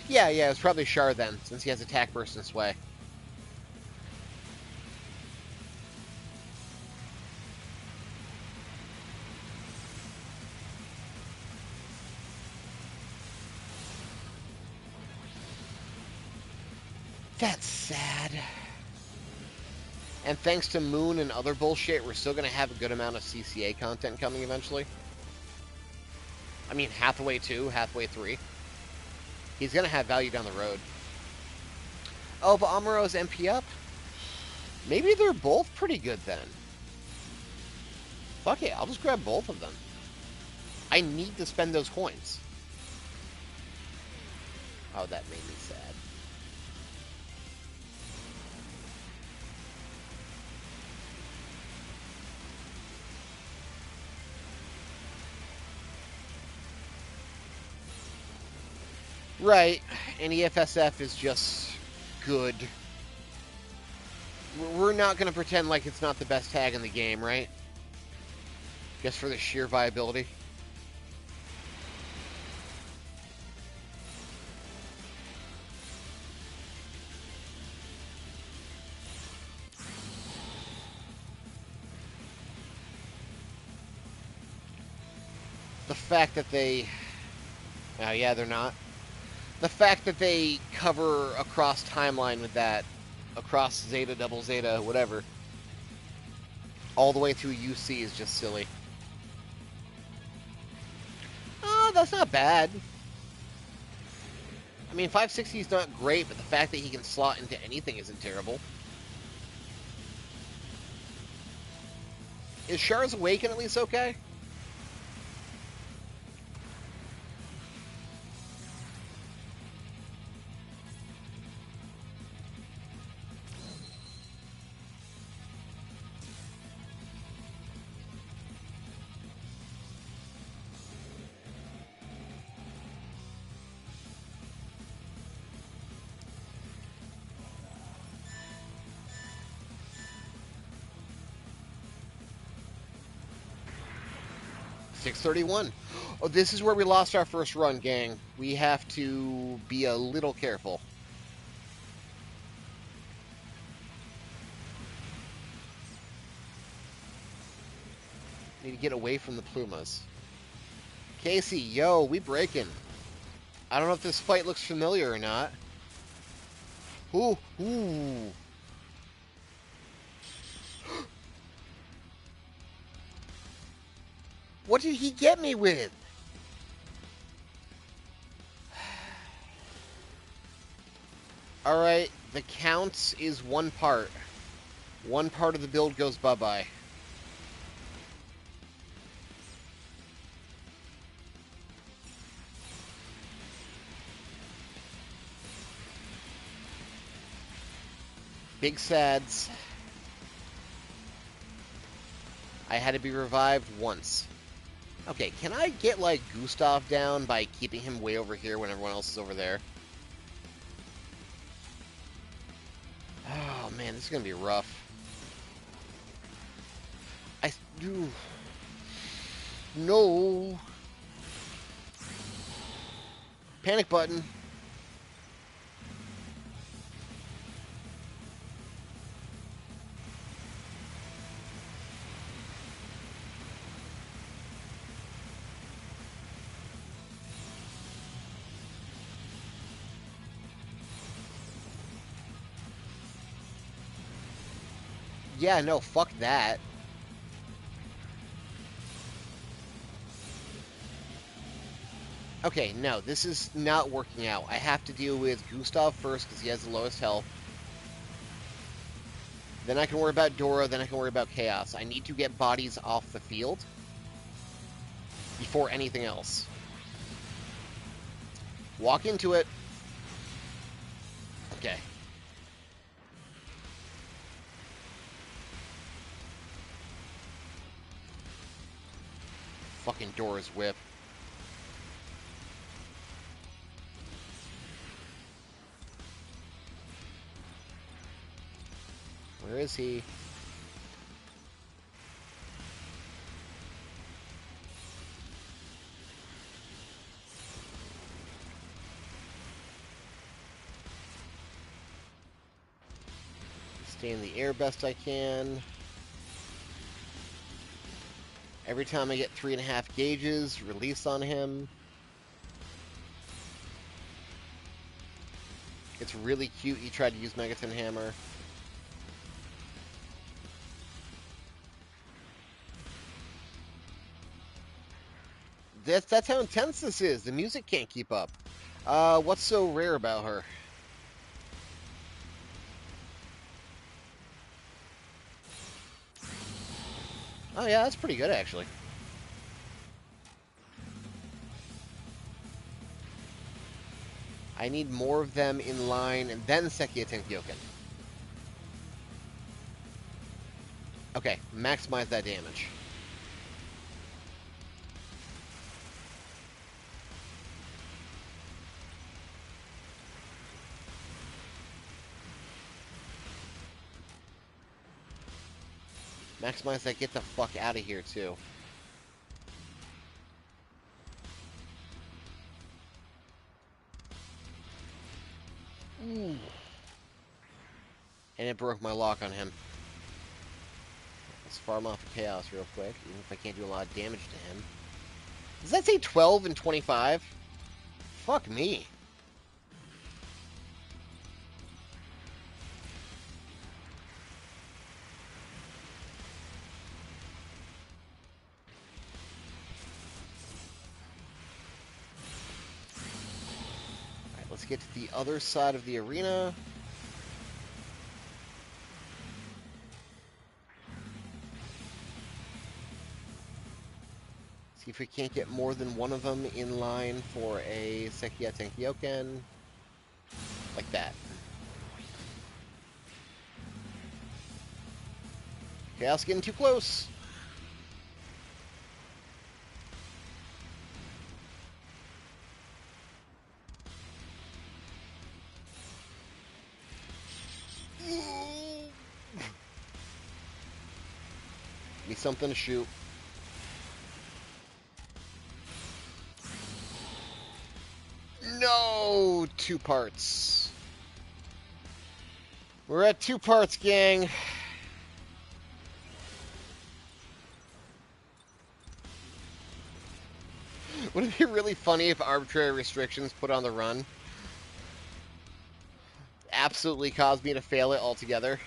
Yeah, it's probably Char then, since he has attack burst and sway. That's sad. And thanks to Moon and other bullshit, we're still going to have a good amount of CCA content coming eventually. I mean, Hathaway 2, Hathaway 3. He's going to have value down the road. Oh, but Amuro's MP up? Maybe they're both pretty good then. Fuck it, I'll just grab both of them. I need to spend those coins. Oh, that made me sad. Right, and EFSF is just good. We're not going to pretend like it's not the best tag in the game, right? Just for the sheer viability. The fact that they... Oh, yeah, they're not. The fact that they cover across timeline with that, across Zeta, Double Zeta, whatever, all the way through UC is just silly. Oh, that's not bad. I mean, 560 is not great, but the fact that he can slot into anything isn't terrible. Is Char's Awaken at least okay? $631. Oh, this is where we lost our first run, gang. We have to be a little careful. Need to get away from the Plumas. Casey, yo, we breaking. I don't know if this fight looks familiar or not. Ooh, ooh. What did he get me with? Alright, the counts is one part. One part of the build goes bye-bye. Big sads. I had to be revived once. Okay, can I get, like, Gustav down by keeping him way over here when everyone else is over there? Oh, man, this is gonna be rough. No! Panic button. Yeah, no, fuck that. Okay, no, this is not working out. I have to deal with Gustav first because he has the lowest health. Then I can worry about Dora, then I can worry about Chaos. I need to get bodies off the field before anything else. Walk into it. Okay. Fucking Dora's whip. Where is he? Stay in the air best I can. Every time I get 3.5 gauges, release on him. It's really cute he tried to use Megaton Hammer. That's how intense this is. The music can't keep up. What's so rare about her? Oh yeah, that's pretty good actually. I need more of them in line, and then Sekia Tenkyoken. Okay, maximize that damage. Maximize that, get the fuck out of here, too. Ooh. And it broke my lock on him. Let's farm off Chaos real quick, even if I can't do a lot of damage to him. Does that say 12 and 25? Fuck me. Let's get to the other side of the arena. See if we can't get more than one of them in line for a Sekia Tenkyoken. Like that. Chaos getting too close. Need something to shoot. No! 2 parts. We're at 2 parts, gang. Would it be really funny if arbitrary restrictions put on the run? absolutely caused me to fail it altogether.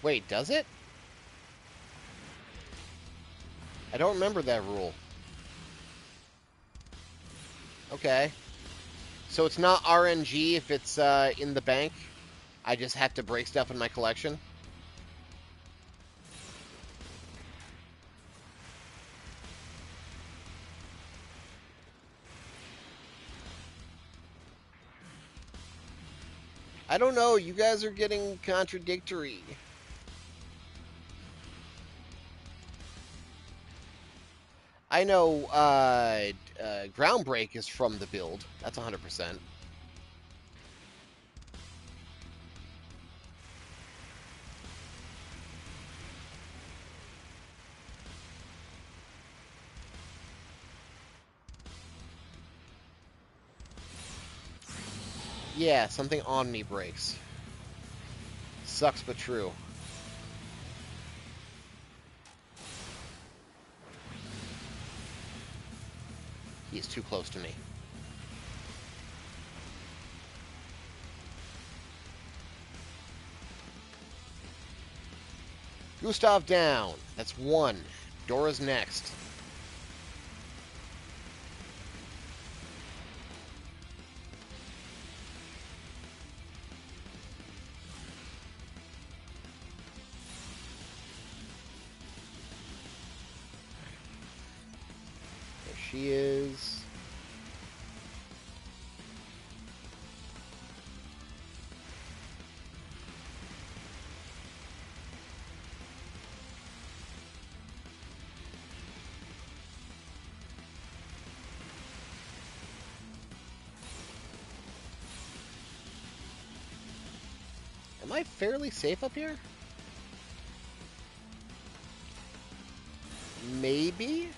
Wait, does it? I don't remember that rule. Okay. So it's not RNG if it's in the bank? I just have to break stuff in my collection? I don't know. You guys are getting contradictory. I know Ground Break is from the build. That's 100%. Yeah, something on me breaks. Sucks but true. He's too close to me. Gustav down. That's one. Dora's next. There she is. Am I fairly safe up here? Maybe?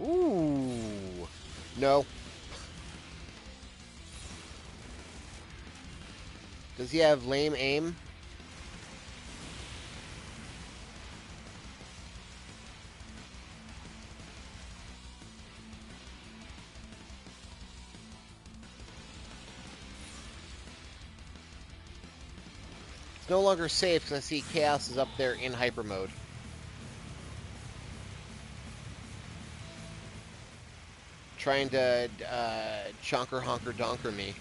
Ooh. No. Does he have lame aim? It's no longer safe because I see Chaos is up there in hyper mode. Trying to chonker honker donker me.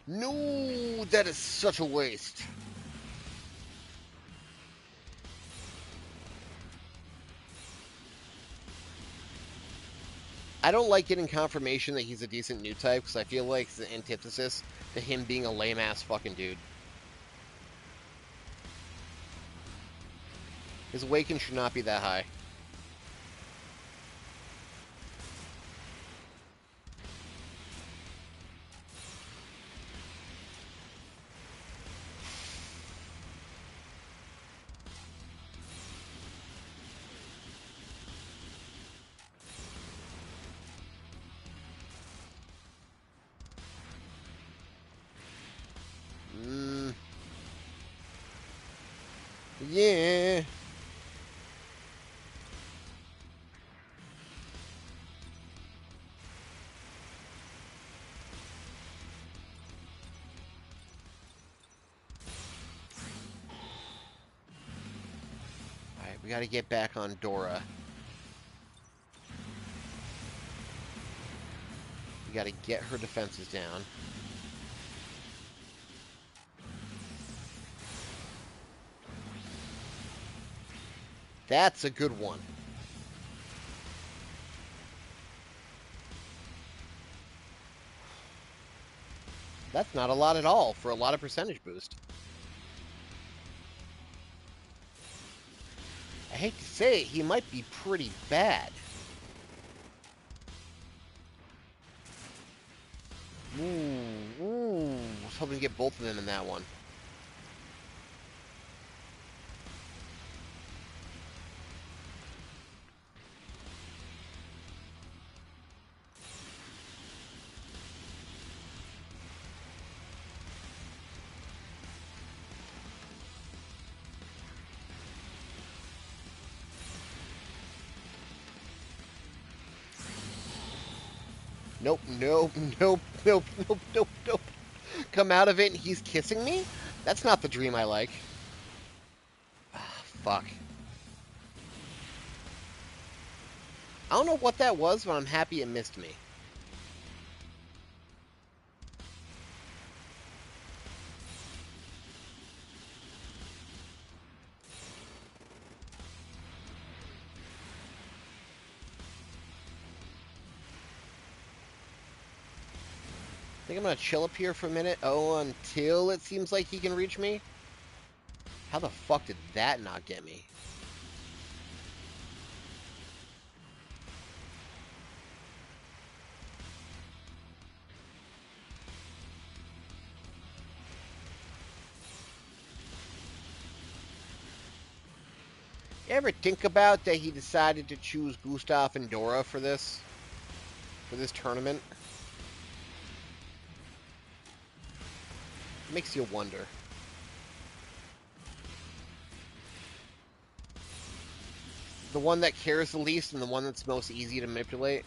No, that is such a waste. I don't like getting confirmation that he's a decent new type because I feel like it's the antithesis to him being a lame-ass fucking dude. His awaken should not be that high. Yeah. Alright, we gotta get back on Dora. We gotta get her defenses down. That's a good one. That's not a lot at all for a lot of percentage boost. hate to say it, he might be pretty bad. Ooh. I was hoping to get both of them in that one. Nope, nope, nope, nope, nope, nope, nope. Come out of it and he's kissing me? That's not the dream I like. Ah, fuck. I don't know what that was, but I'm happy it missed me. I think I'm gonna chill up here for a minute. Oh, until it seems like he can reach me? How the fuck did that not get me? You ever think about that he decided to choose Gustav and Dora for this tournament? Makes you wonder. The one that cares the least and the one that's most easy to manipulate.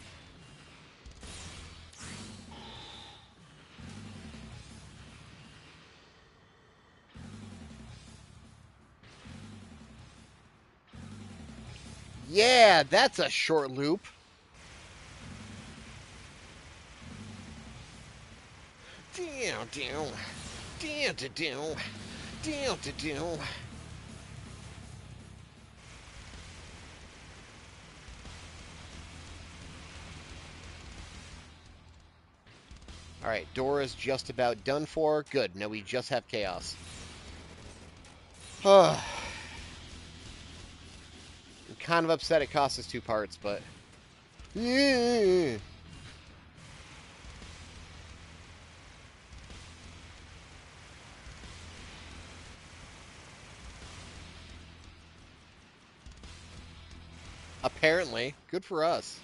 Yeah, that's a short loop. Down, down, down, down, down, down. Alright, Dora's just about done for. Good, now we just have Chaos. I'm kind of upset it cost us 2 parts, but... Apparently. Good for us.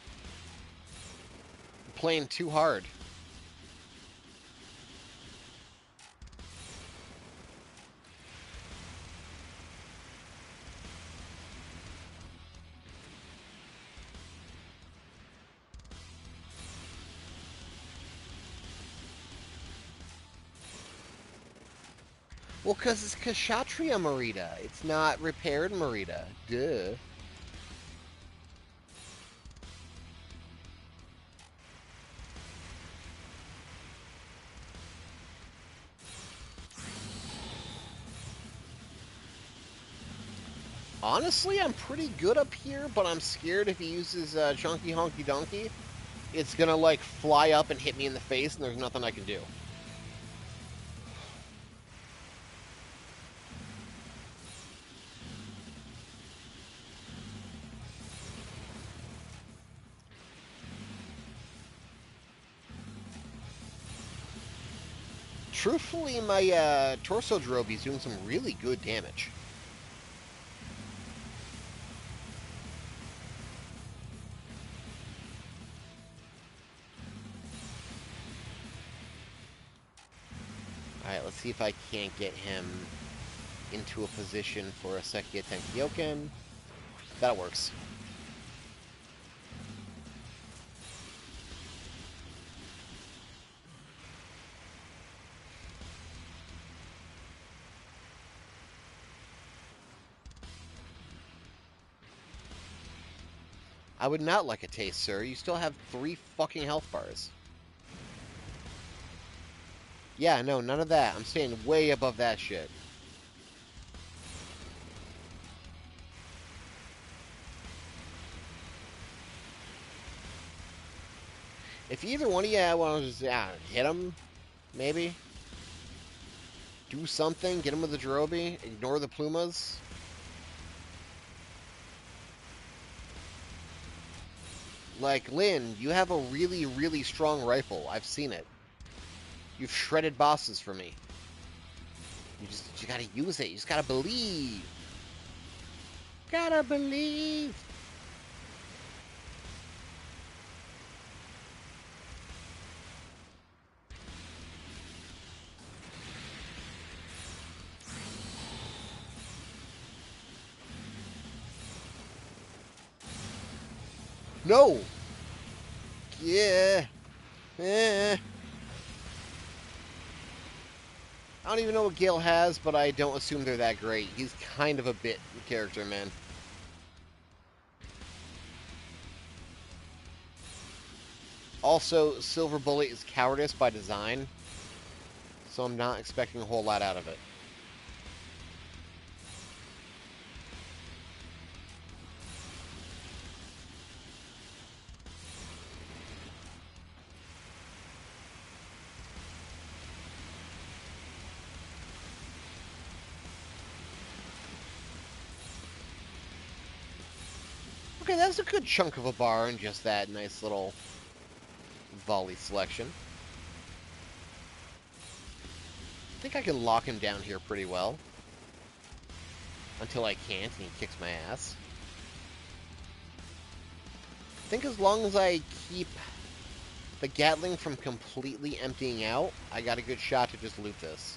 We're playing too hard. Well, because it's Kshatriya Marita. It's not repaired Marita. Duh. Honestly, I'm pretty good up here, but I'm scared if he uses Chunky Honky Donkey, it's gonna, like, fly up and hit me in the face, and there's nothing I can do. Truthfully, my Torso Droby's doing some really good damage. Alright, let's see if I can't get him into a position for a Sekia Tenkyoken. That works. I would not like a taste, sir. You still have 3 fucking health bars. Yeah, no, none of that. I'm staying way above that shit. If either one of you want to just hit him, maybe. Do something, get him with the Jerobi, ignore the Plumas. Like, Lynn, you have a really, really strong rifle. I've seen it. You've shredded bosses for me. You gotta use it. You just gotta believe. Gotta believe. No! Yeah. Eh. I don't even know what Gale has, but I don't assume they're that great. He's kind of a bit character, man. Also, Silver Bullet is cowardice by design, so I'm not expecting a whole lot out of it. Okay, that's a good chunk of a bar in just that nice little volley selection. I think I can lock him down here pretty well. Until I can't, and he kicks my ass. I think as long as I keep the Gatling from completely emptying out, I got a good shot to just loot this.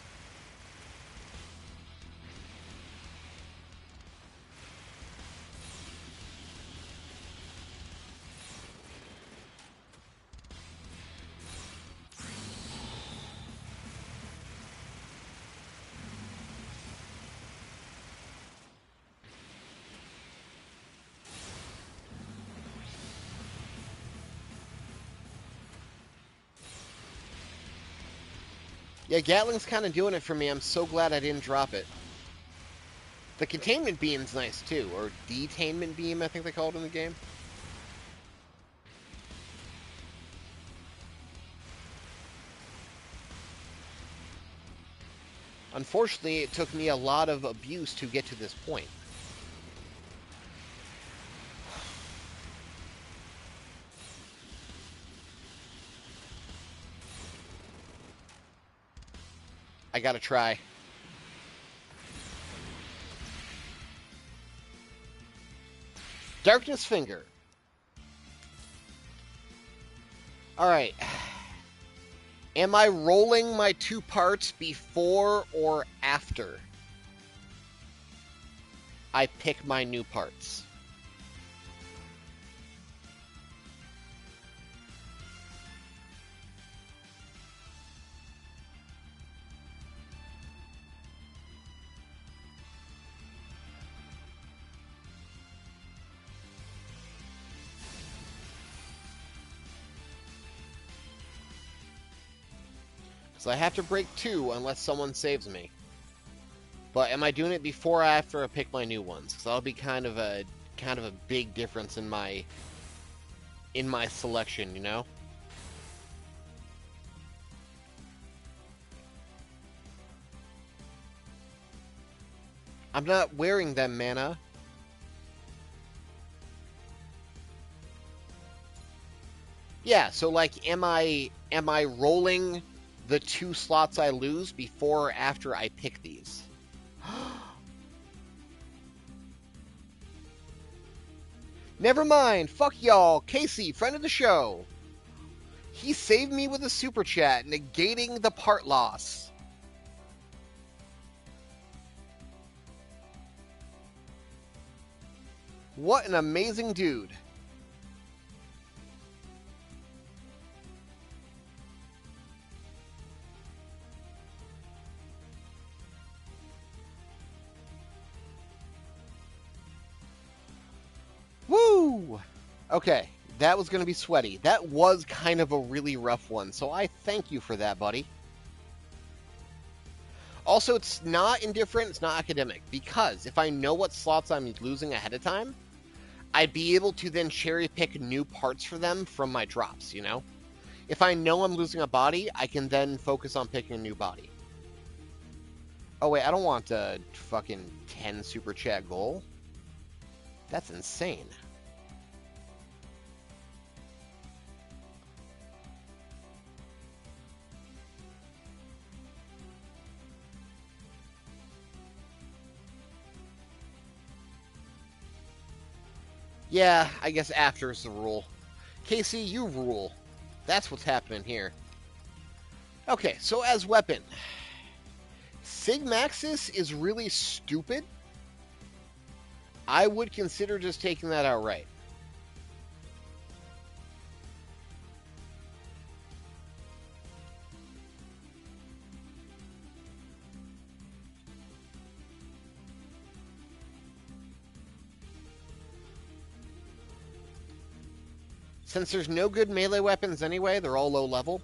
Yeah, Gatling's kind of doing it for me. I'm so glad I didn't drop it. The containment beam's nice, too. Or detainment beam, I think they call it in the game. Unfortunately, it took me a lot of abuse to get to this point. I gotta try. Darkness Finger. Alright. Am I rolling my 2 parts before or after I pick my new parts? So I have to break 2 unless someone saves me. But am I doing it before or after I pick my new ones? Because that'll be kind of a big difference in my selection, you know? I'm not wearing them, mana. Yeah, so like am I rolling the 2 slots I lose before or after I pick these? Never mind. Fuck y'all. Casey, friend of the show. He saved me with a super chat, negating the part loss. What an amazing dude. Woo! Okay, that was going to be sweaty. That was kind of a really rough one, so I thank you for that, buddy. Also, it's not indifferent, it's not academic, because if I know what slots I'm losing ahead of time, I'd be able to then cherry pick new parts for them from my drops, you know? If I know I'm losing a body, I can then focus on picking a new body. Oh wait, I don't want a fucking 10 super chat goal. That's insane. Yeah, I guess after is the rule. Casey, you rule. That's what's happening here. Okay, so as weapon, Sigmaxis is really stupid. I would consider just taking that outright. Since there's no good melee weapons anyway, they're all low level.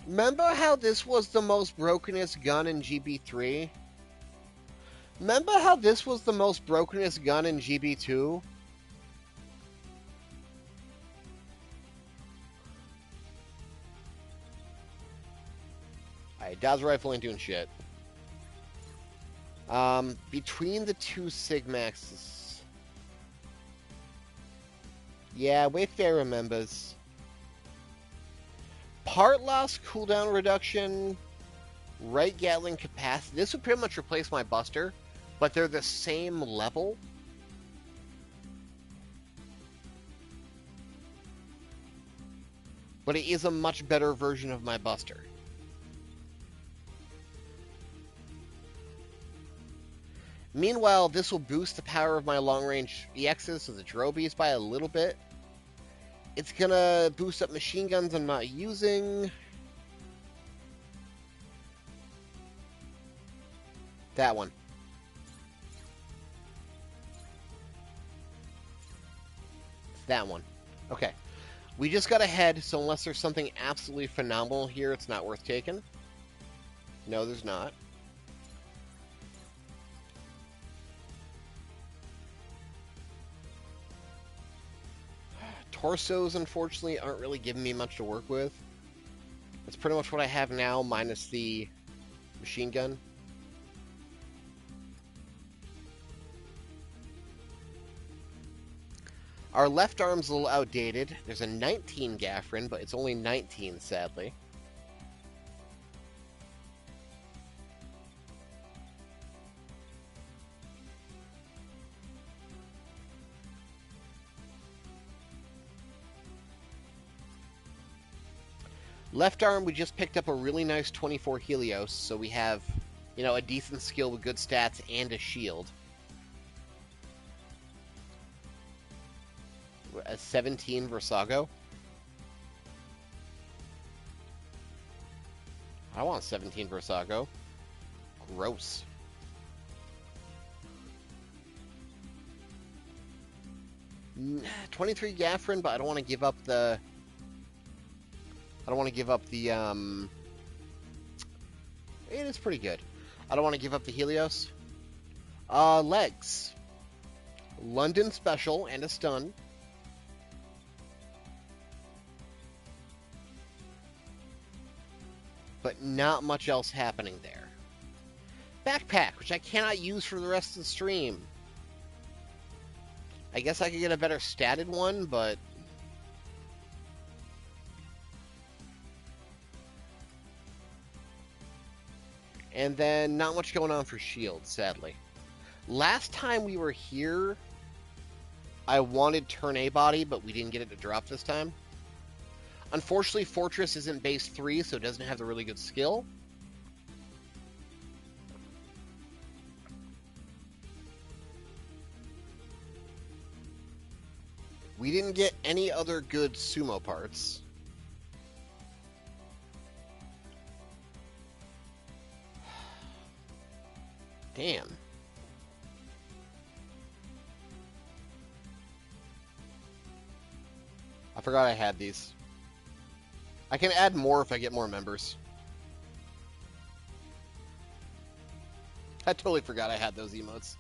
Remember how this was the most brokenest gun in GB3? Remember how this was the most brokenest gun in GB2? Alright, Dodge Rifle ain't doing shit. Between the two Sigmaxes... Yeah, Wayfair remembers. Part loss, cooldown reduction, right Gatling capacity. This would pretty much replace my Buster, but they're the same level. But it is a much better version of my Buster. Meanwhile, this will boost the power of my long-range EXs, so the Drobies, by a little bit. It's gonna boost up machine guns I'm not using. That one. That one. Okay. We just got ahead, so unless there's something absolutely phenomenal here, it's not worth taking. No, there's not. Torsos, unfortunately, aren't really giving me much to work with. That's pretty much what I have now, minus the machine gun. Our left arm's a little outdated. There's a 19 Gaffrin, but it's only 19, sadly. Left arm, we just picked up a really nice 24 Helios, so we have, you know, a decent skill with good stats and a shield. A 17 Versago. I want 17 Versago. Gross. Mm, 23 Gaffrin, but I don't want to give up the... It is pretty good. I don't want to give up the Helios. Legs. London Special and a stun. But not much else happening there. Backpack, which I cannot use for the rest of the stream. I guess I could get a better statted one, but... And then, not much going on for shield, sadly. Last time we were here, I wanted turn A body, but we didn't get it to drop this time. Unfortunately, Fortress isn't base 3, so it doesn't have the really good skill. We didn't get any other good sumo parts. Damn. I forgot I had these. I can add more if I get more members. I totally forgot I had those emotes.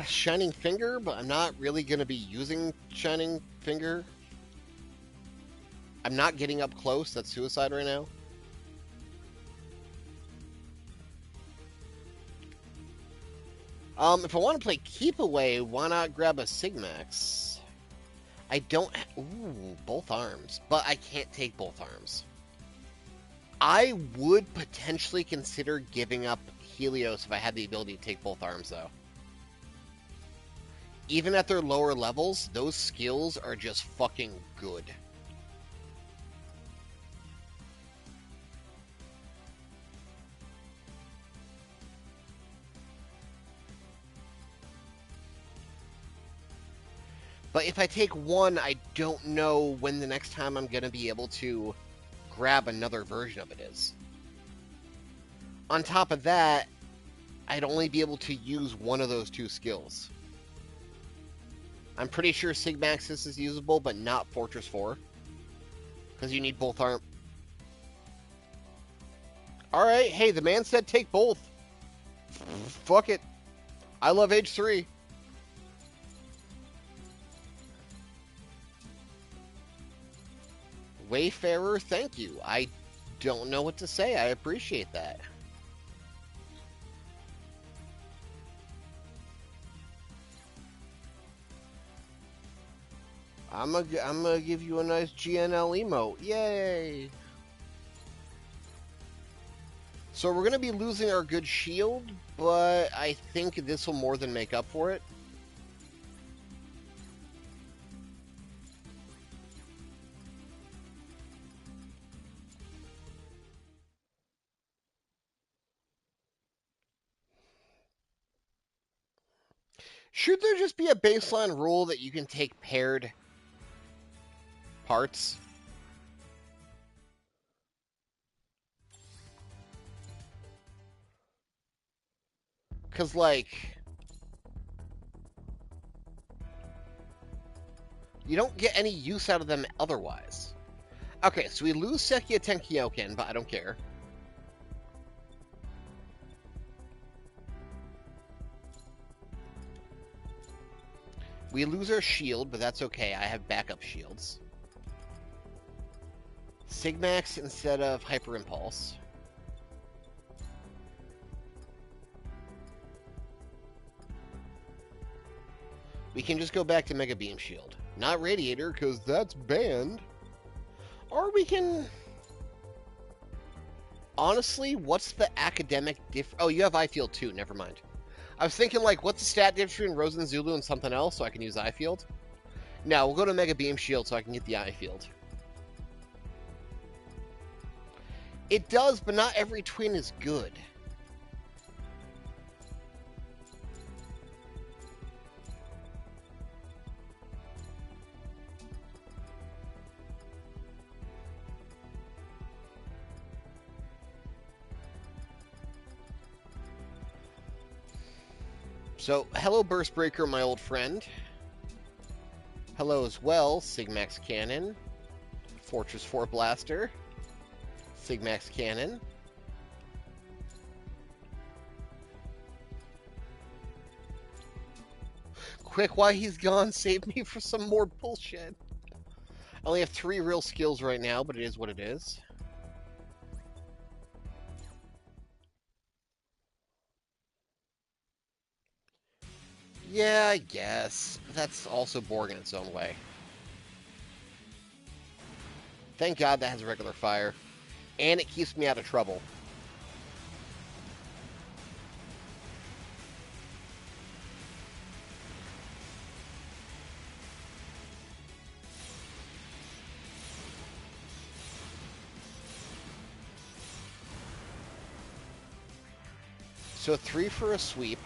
Shining Finger, but I'm not really going to be using Shining Finger. I'm not getting up close. That's suicide right now. If I want to play Keep Away, why not grab a Sigmax? I don't... Ooh, both arms. But I can't take both arms. I would potentially consider giving up Helios if I had the ability to take both arms, though. Even at their lower levels, those skills are just fucking good. But if I take one, I don't know when the next time I'm going to be able to grab another version of it is. On top of that, I'd only be able to use one of those two skills. I'm pretty sure Sigmaxis is usable, but not Fortress 4. Because you need both arms. Alright, hey, the man said take both. Fuck it. I love Age 3. Wayfarer, thank you. I don't know what to say. I appreciate that. I'm gonna give you a nice GNL emote. Yay! So we're gonna be losing our good shield, but I think this will more than make up for it. Should there just be a baseline rule that you can take paired parts? Because, like, you don't get any use out of them otherwise. Okay, so we lose Sekia Tenkyoken, but I don't care. We lose our shield, but that's okay. I have backup shields. Sigmax instead of Hyper Impulse. We can just go back to Mega Beam Shield. Not Radiator, because that's banned. Or we can... Honestly, what's the academic diff... Oh, you have I-Field too, never mind. I was thinking, like, what's the stat difference between Rosen Zulu and something else so I can use I-Field? No, we'll go to Mega Beam Shield so I can get the I-Field. It does, but not every twin is good. So, hello Burstbreaker, my old friend. Hello as well, Sigmax Cannon. Fortress 4 Blaster. Sigmax Cannon. Quick, while he's gone, save me for some more bullshit. I only have 3 real skills right now, but it is what it is. Yeah, I guess. That's also boring in its own way. Thank God that has regular fire. And it keeps me out of trouble. So 3 for a sweep.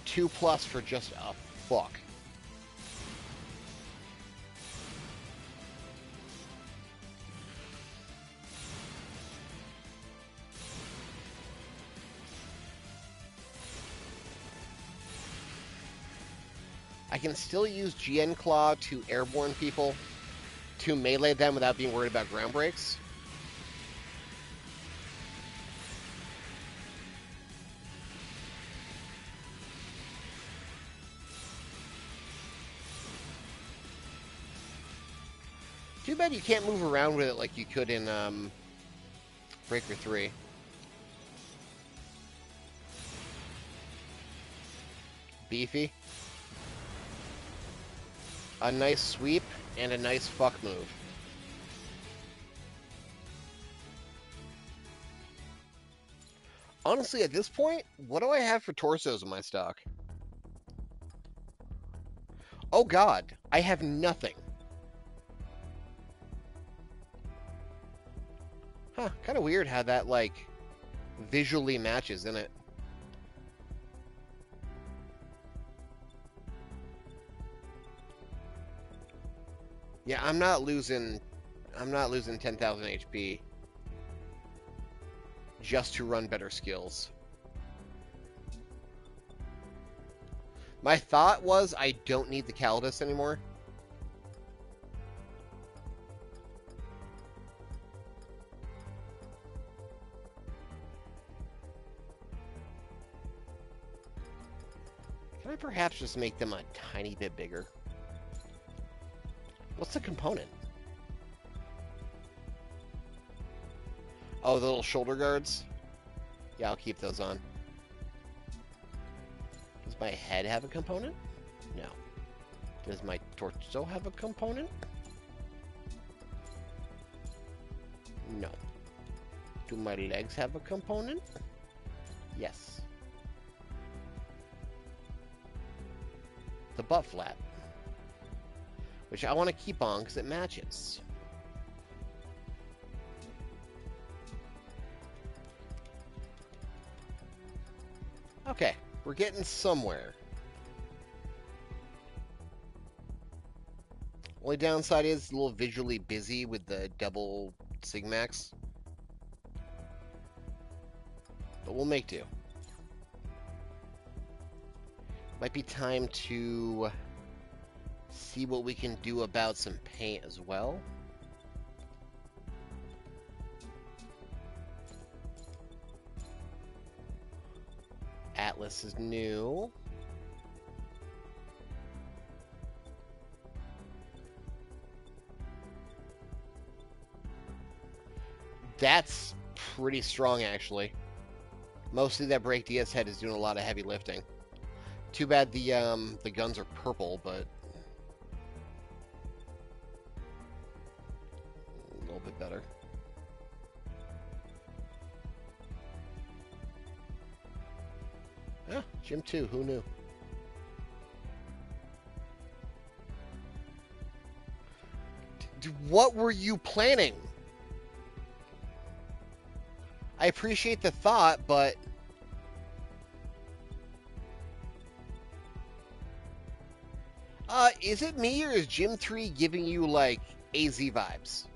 2+ for just a fuck. I can still use GN Claw to airborne people, to melee them without being worried about ground breaks. Too bad you can't move around with it like you could in Breaker 3. beefy. A nice sweep, and a nice fuck move. Honestly, at this point, what do I have for torsos in my stock? Oh god, I have nothing. Huh, kind of weird how that, like, visually matches, isn't it? Yeah, I'm not losing 10,000 HP just to run better skills. My thought was I don't need the Calidus anymore. Can I perhaps just make them a tiny bit bigger? What's the component? Oh, the little shoulder guards? Yeah, I'll keep those on. Does my head have a component? No. Does my torso have a component? No. Do my legs have a component? Yes. The butt flap, which I want to keep on because it matches. Okay, we're getting somewhere. Only downside is a little visually busy with the double Sigmax. But we'll make do. Might be time to see what we can do about some paint as well. Atlas is new. That's pretty strong, actually. Mostly that Break DS head is doing a lot of heavy lifting. Too bad the guns are purple, but a little bit better. Yeah, Gym 2, who knew? What were you planning? I appreciate the thought, but is it me or is Gym 3 giving you like AZ vibes?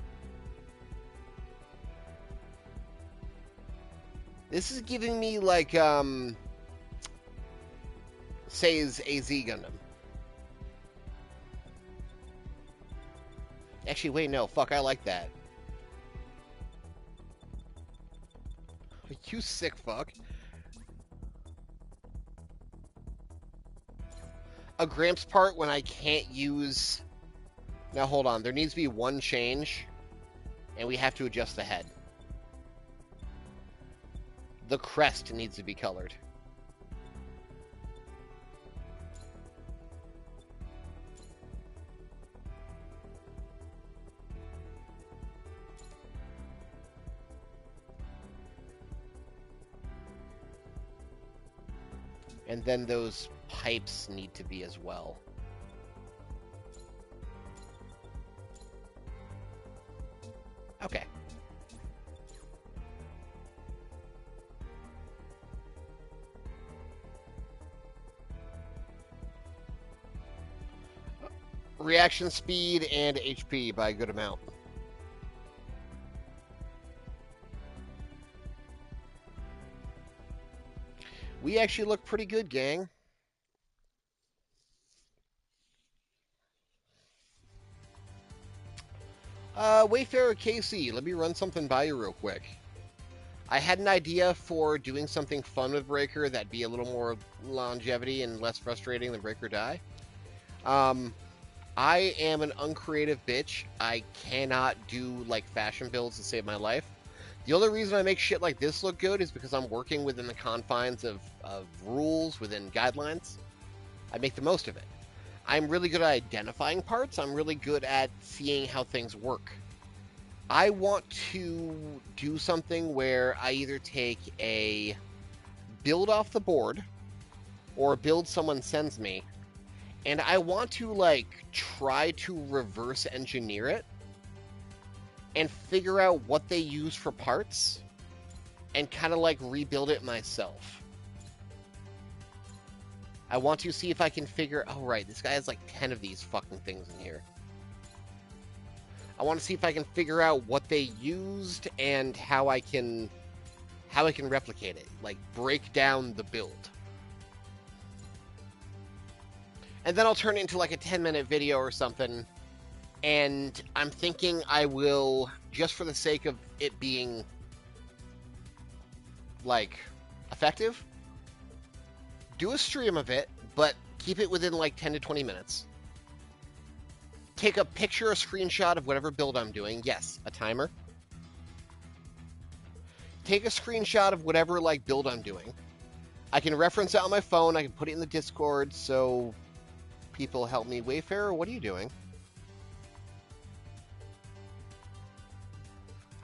This is giving me like Say's AZ Gundam. Actually, wait, no, fuck, I like that. You sick fuck. A Gramps part when I can't use... Now, hold on. There needs to be one change, and we have to adjust the head. The crest needs to be colored. And then those pipes need to be as well. Okay. Reaction speed and HP by a good amount. We actually look pretty good, gang. Wayfarer KC, let me run something by you real quick. I had an idea for doing something fun with Breaker that'd be a little more longevity and less frustrating than Breaker Die. I am an uncreative bitch. I cannot do, like, fashion builds to save my life. The only reason I make shit like this look good is because I'm working within the confines of rules, within guidelines. I make the most of it. I'm really good at identifying parts. I'm really good at seeing how things work. I want to do something where I either take a build off the board or a build someone sends me, and I want to, like, try to reverse engineer it and figure out what they use for parts and kind of, like, rebuild it myself. I want to see if I can figure... Oh, right, this guy has, like, 10 of these fucking things in here. I want to see if I can figure out what they used and how I can replicate it. Like, break down the build. And then I'll turn it into, like, a 10-minute video or something. And I'm thinking I will, just for the sake of it being, like, effective, do a stream of it, but keep it within, like, 10 to 20 minutes. Take a picture, a screenshot of whatever build I'm doing. Yes, a timer. Take a screenshot of whatever, like, build I'm doing. I can reference it on my phone. I can put it in the Discord so people help me. Wayfarer, what are you doing?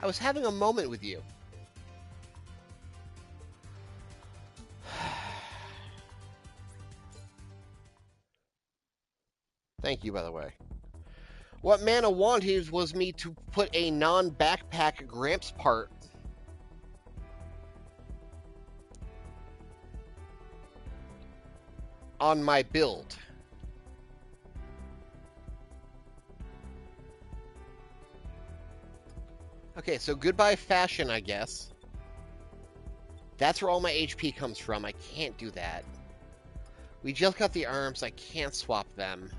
I was having a moment with you. Thank you, by the way. What Mana wanted was me to put a non-backpack Gramps part on my build. Okay, so goodbye fashion, I guess. That's where all my HP comes from. I can't do that. We just got the arms. I can't swap them.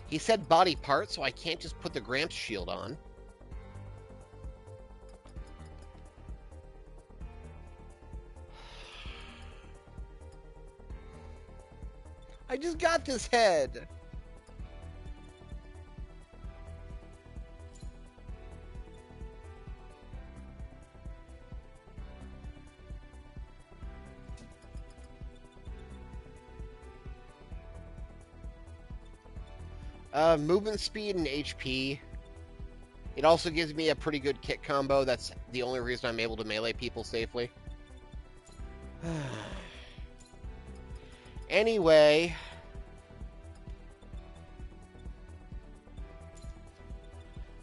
He said body part, so I can't just put the Gramps shield on. I just got this head. Movement speed and HP. It also gives me a pretty good kick combo. That's the only reason I'm able to melee people safely. Anyway.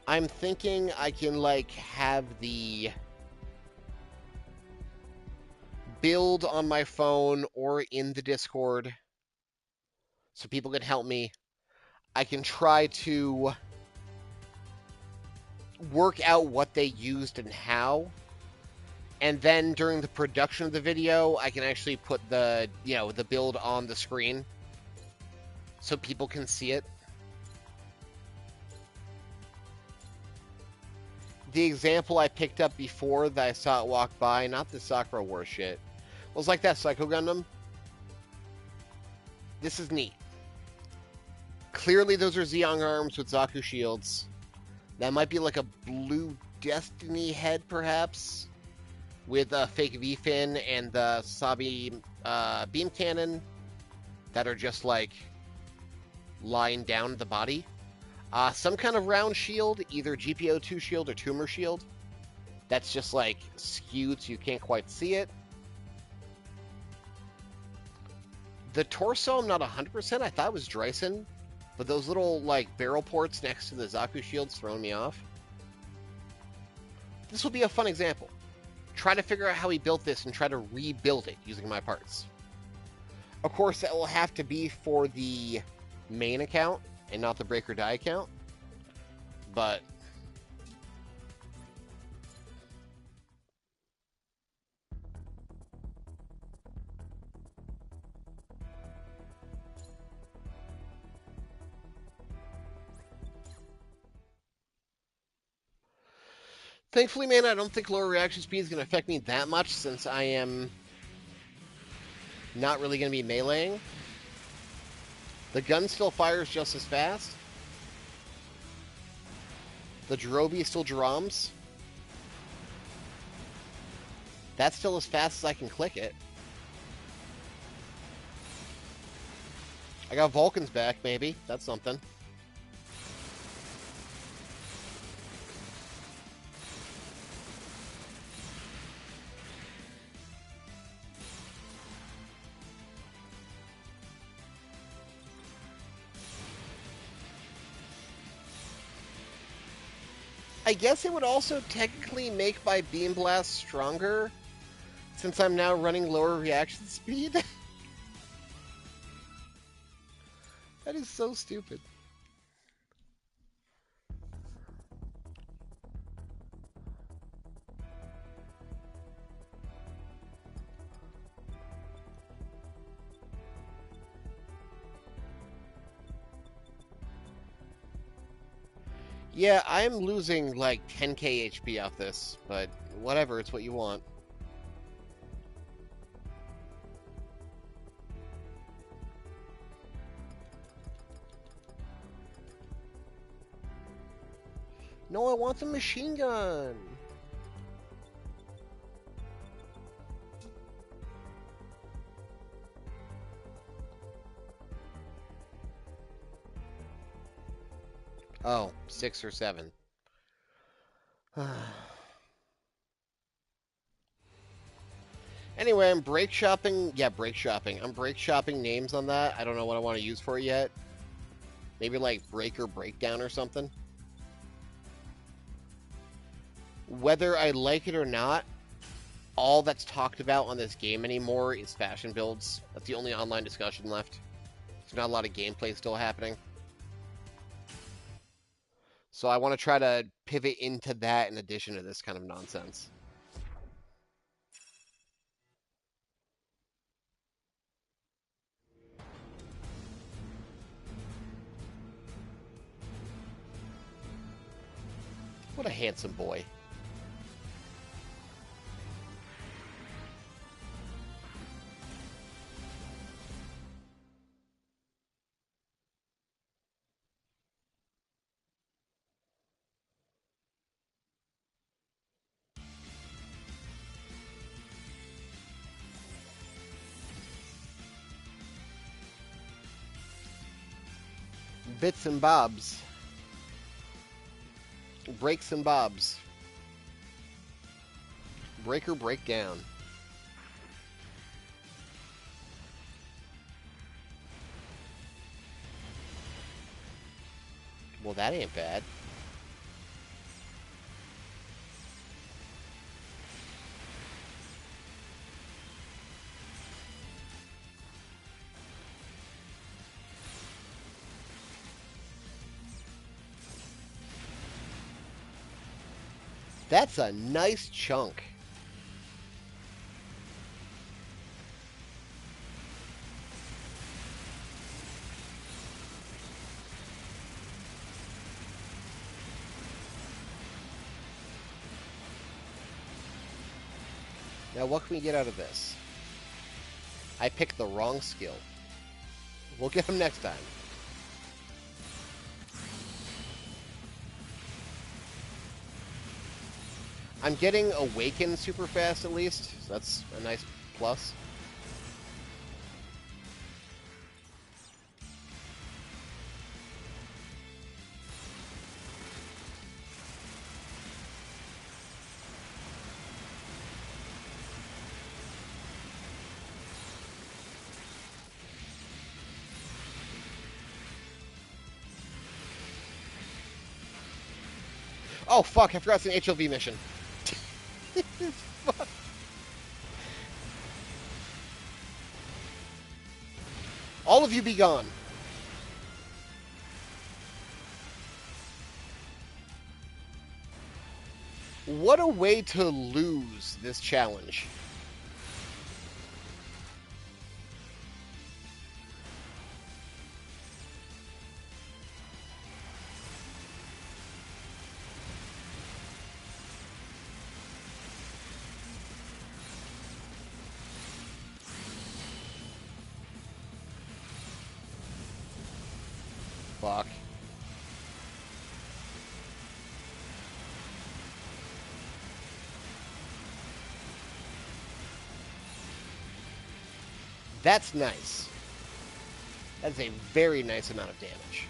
I'm thinking I can, like, have the build on my phone or in the Discord so people can help me. I can try to work out what they used and how. And then during the production of the video, I can actually put the, the build on the screen so people can see it. The example I picked up before that I saw it walk by, not the Sakura War shit, was like that Psycho Gundam. This is neat. Clearly those are Zeong arms with Zaku shields. That might be like a blue Destiny head, perhaps, with a fake V-fin and the Sabi beam cannon that are just, like, lying down the body. Some kind of round shield, either GPO2 shield or tumor shield. That's just, like, skewed so you can't quite see it. The torso, I'm not 100%. I thought it was Dreisen. But those little, like, barrel ports next to the Zaku shields throwing me off. This will be a fun example. Try to figure out how he built this and try to rebuild it using my parts. Of course, that will have to be for the main account and not the Break or Die account. But thankfully, man, I don't think lower reaction speed is going to affect me that much since I am not really going to be meleeing. The gun still fires just as fast. The Jirobi still drums. That's still as fast as I can click it. I got Vulcan's back, maybe. That's something. I guess it would also technically make my Beam Blast stronger, since I'm now running lower reaction speed. That is so stupid. Yeah, I'm losing like 10k HP off this, but whatever, it's what you want. No, I want the machine gun! Oh, 6 or 7. Anyway, I'm break shopping. Yeah, break shopping. I'm break shopping names on that. I don't know what I want to use for it yet. Maybe like breaker breakdown or something. Whether I like it or not, all that's talked about on this game anymore is fashion builds. That's the only online discussion left. There's not a lot of gameplay still happening. So I want to try to pivot into that in addition to this kind of nonsense. What a handsome boy. Bits and bobs. Breaks and bobs. Breaker breakdown. Well, that ain't bad. That's a nice chunk. Now, what can we get out of this? I picked the wrong skill. We'll get him next time. I'm getting Awaken super fast at least, so that's a nice plus. Oh fuck, I forgot it's an HLV mission. All of you be gone. What a way to lose this challenge. Fuck. That's nice. That's a very nice amount of damage.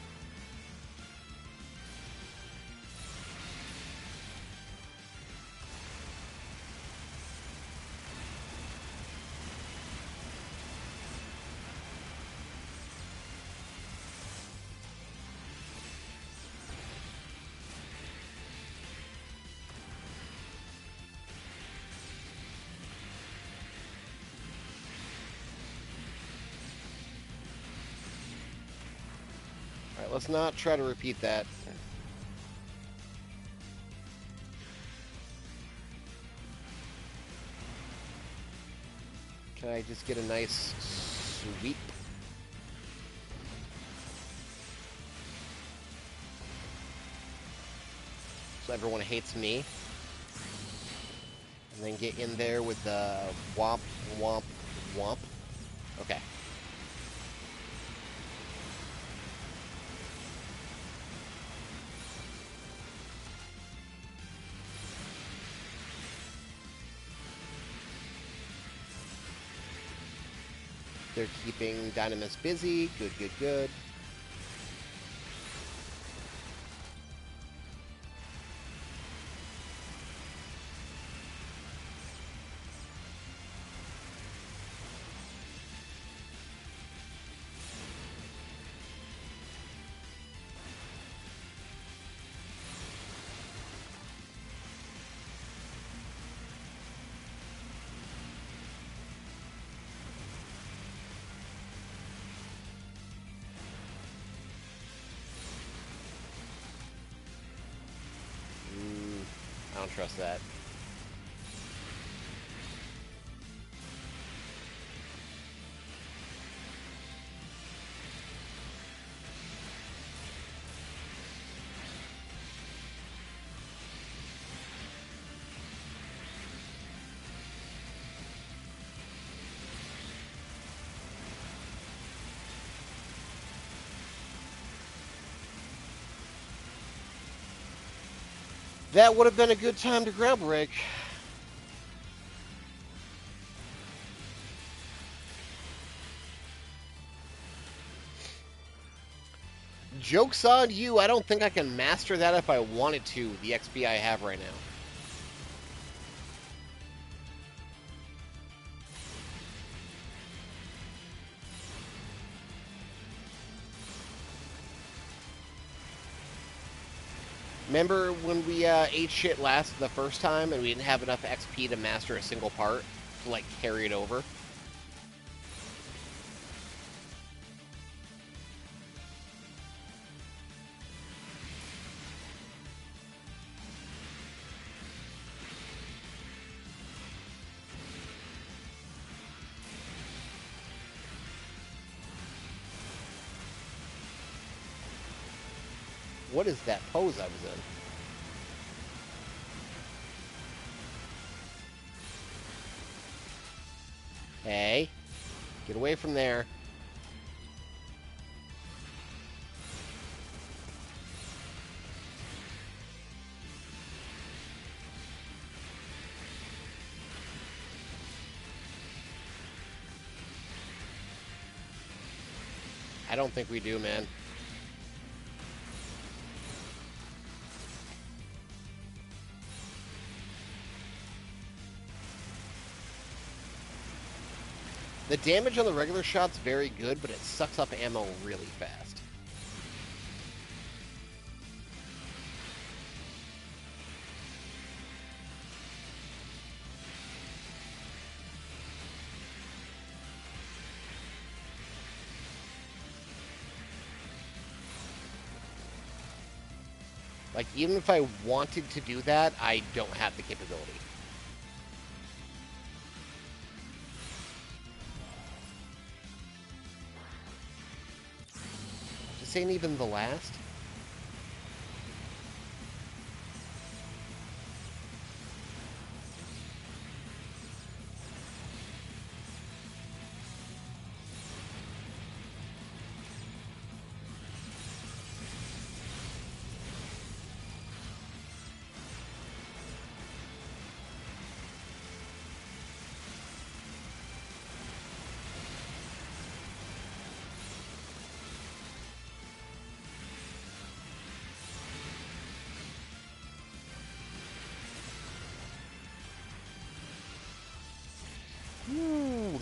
Alright, let's not try to repeat that. Can I just get a nice sweep? So everyone hates me. And then get in there with the womp, womp, womp. Okay. They're keeping Dynamis busy. Good, good, good. I don't trust that. That would have been a good time to ground break. Joke's on you. I don't think I can master that if I wanted to, the XP I have right now. Remember when we ate shit last the first time and we didn't have enough XP to master a single part to, like, carry it over? What is that pose I was in? Hey, get away from there. I don't think we do, man. The damage on the regular shot's very good, but it sucks up ammo really fast. Like, even if I wanted to do that, I don't have the capability. This ain't even the last.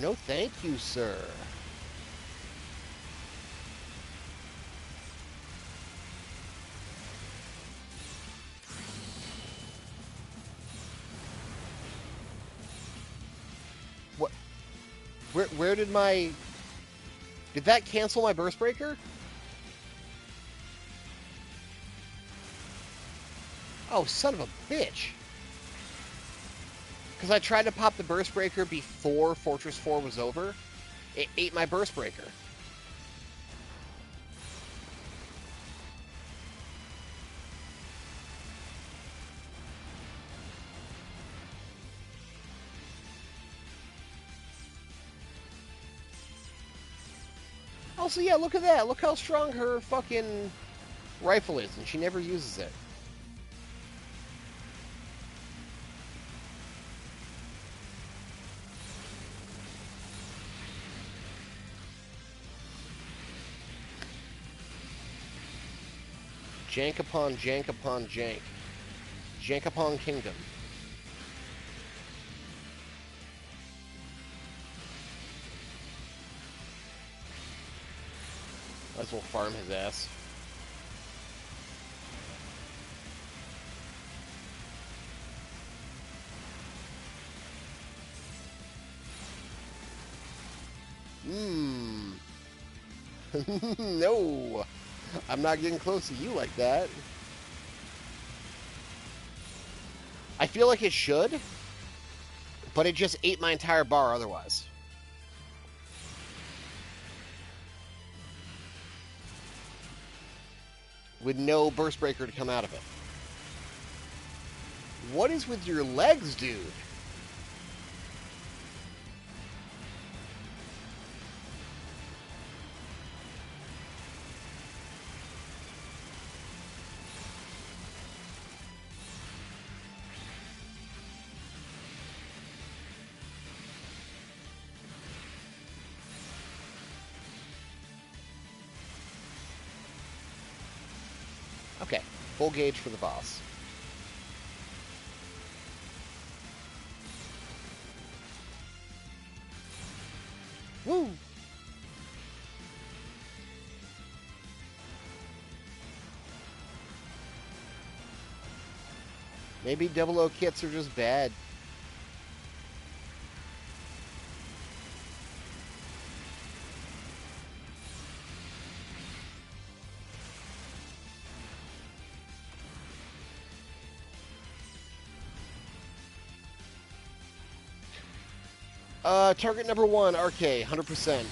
No, thank you, sir. What? Where did my... Did that cancel my burst breaker? Oh, son of a bitch. Because I tried to pop the burst breaker before Fortress 4 was over. It ate my burst breaker. Also, yeah, look at that. Look how strong her fucking rifle is, and she never uses it. Jank upon jank upon jank. Jank upon kingdom. Might as well farm his ass. No! I'm not getting close to you like that. I feel like it should, but it just ate my entire bar otherwise. With no burst breaker to come out of it. What is with your legs, dude? Okay, full gauge for the boss. Woo! Maybe 00 kits are just bad. Target number 1, RK, 100%.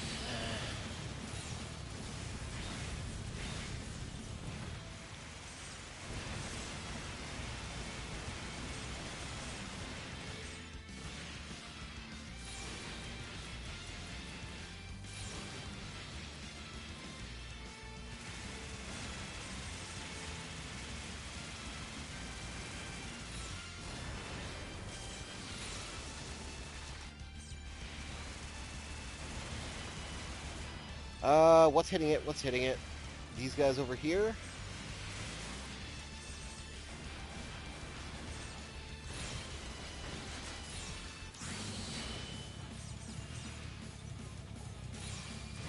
What's hitting it? What's hitting it? These guys over here?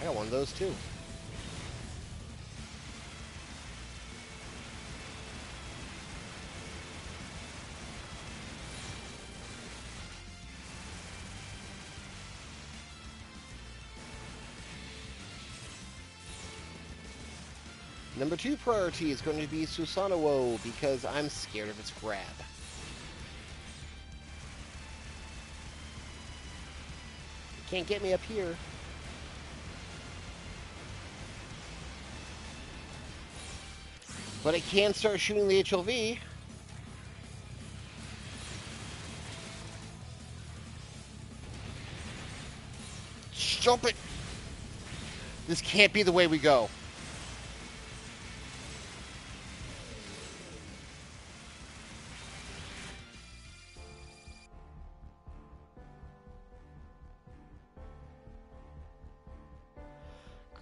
I got one of those too. Number 2 priority is going to be Susanoo because I'm scared of its grab. You can't get me up here. But I can start shooting the HLV. Stop it! This can't be the way we go.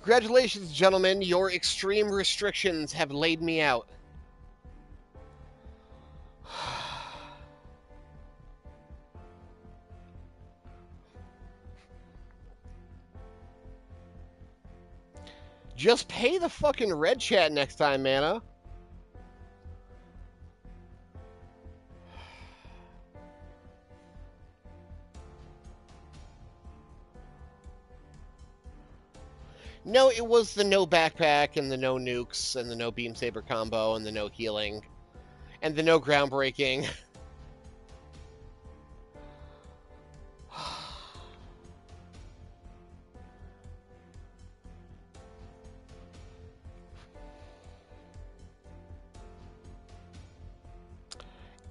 Congratulations, gentlemen. Your extreme restrictions have laid me out. Just pay the fucking red chat next time, Mana. No, it was the no backpack and the no nukes and the no beam saber combo and the no healing and the no groundbreaking.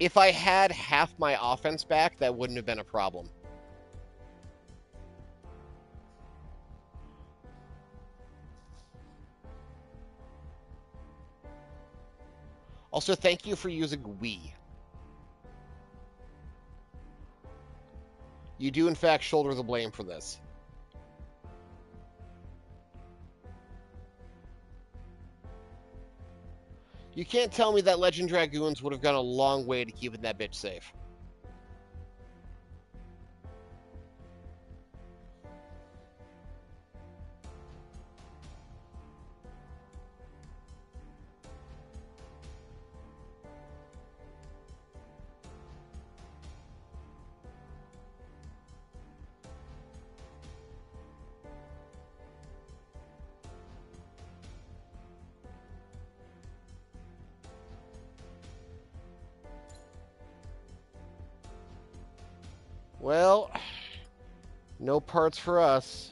If I had half my offense back, that wouldn't have been a problem. Also, thank you for using we. You do, in fact, shoulder the blame for this. You can't tell me that Legend Dragoons would have gone a long way to keeping that bitch safe. Well, no parts for us.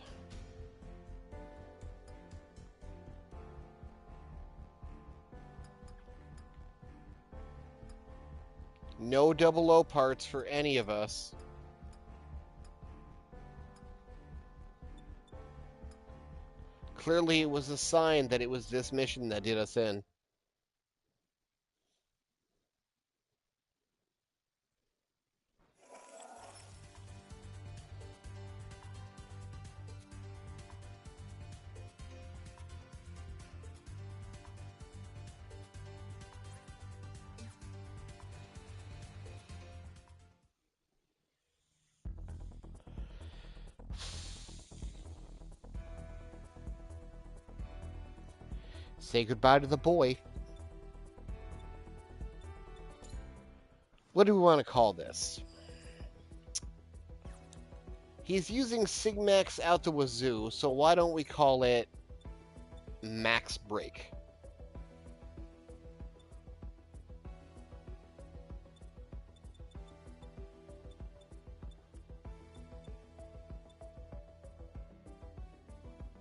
No 00 parts for any of us. Clearly, it was a sign that it was this mission that did us in. Say goodbye to the boy. What do we want to call this? He's using Sigmax out the wazoo, so why don't we call it Max Break?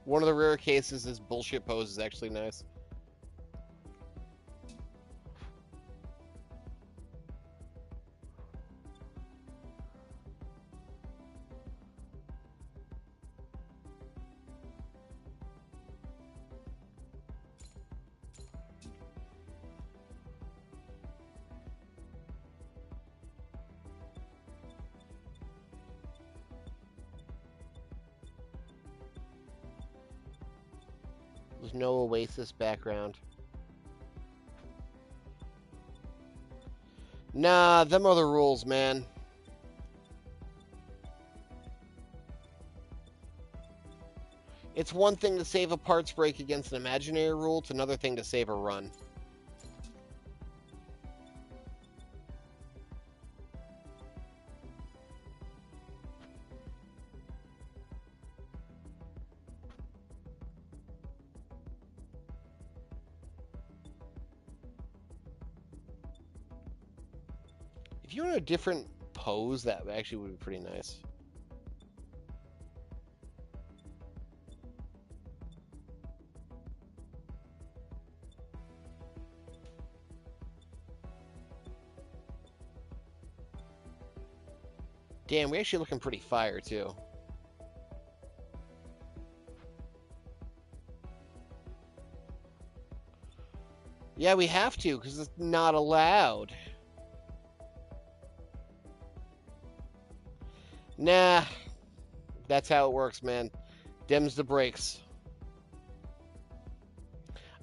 One of the rare cases this bullshit pose is actually nice. There's no Oasis background. Nah, them are the rules, man. It's one thing to save a parts break against an imaginary rule, it's another thing to save a run. If you want a different pose, that actually would be pretty nice. Damn, we're actually looking pretty fire, too. Yeah, we have to, because it's not allowed. Nah, that's how it works, man. Dims the brakes.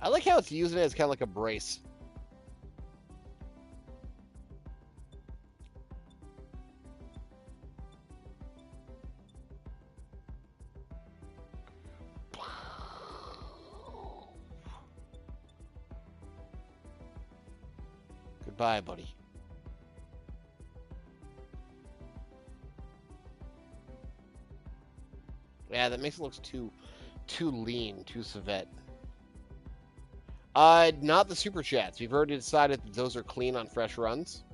I like how it's using it as kind of like a brace. Bye, buddy. Yeah, that makes it look too lean, too civet. Not the super chats. We've already decided that those are clean on fresh runs.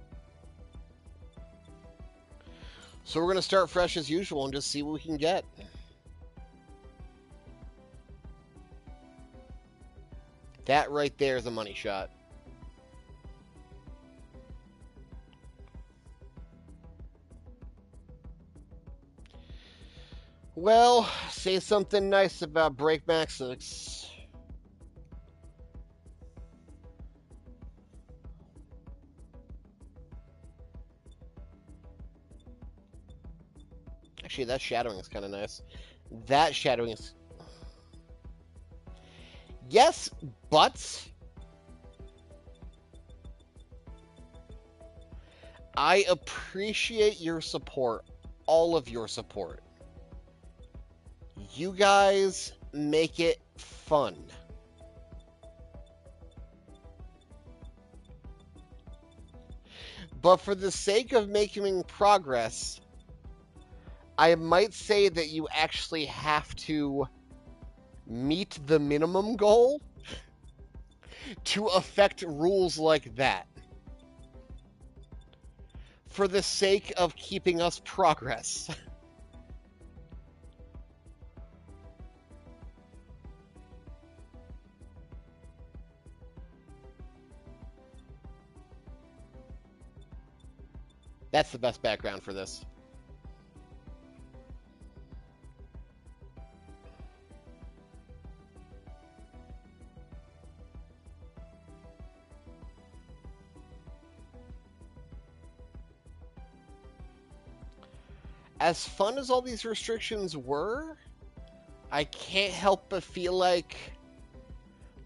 So we're gonna start fresh as usual and just see what we can get. That right there is a money shot. Well, say something nice about Breakback 6. Actually, that shadowing is kind of nice. That shadowing is... Yes, but... I appreciate your support. All of your support. You guys make it fun. But for the sake of making progress, I might say that you actually have to meet the minimum goal to affect rules like that. For the sake of keeping us progress. That's the best background for this. As fun as all these restrictions were, I can't help but feel like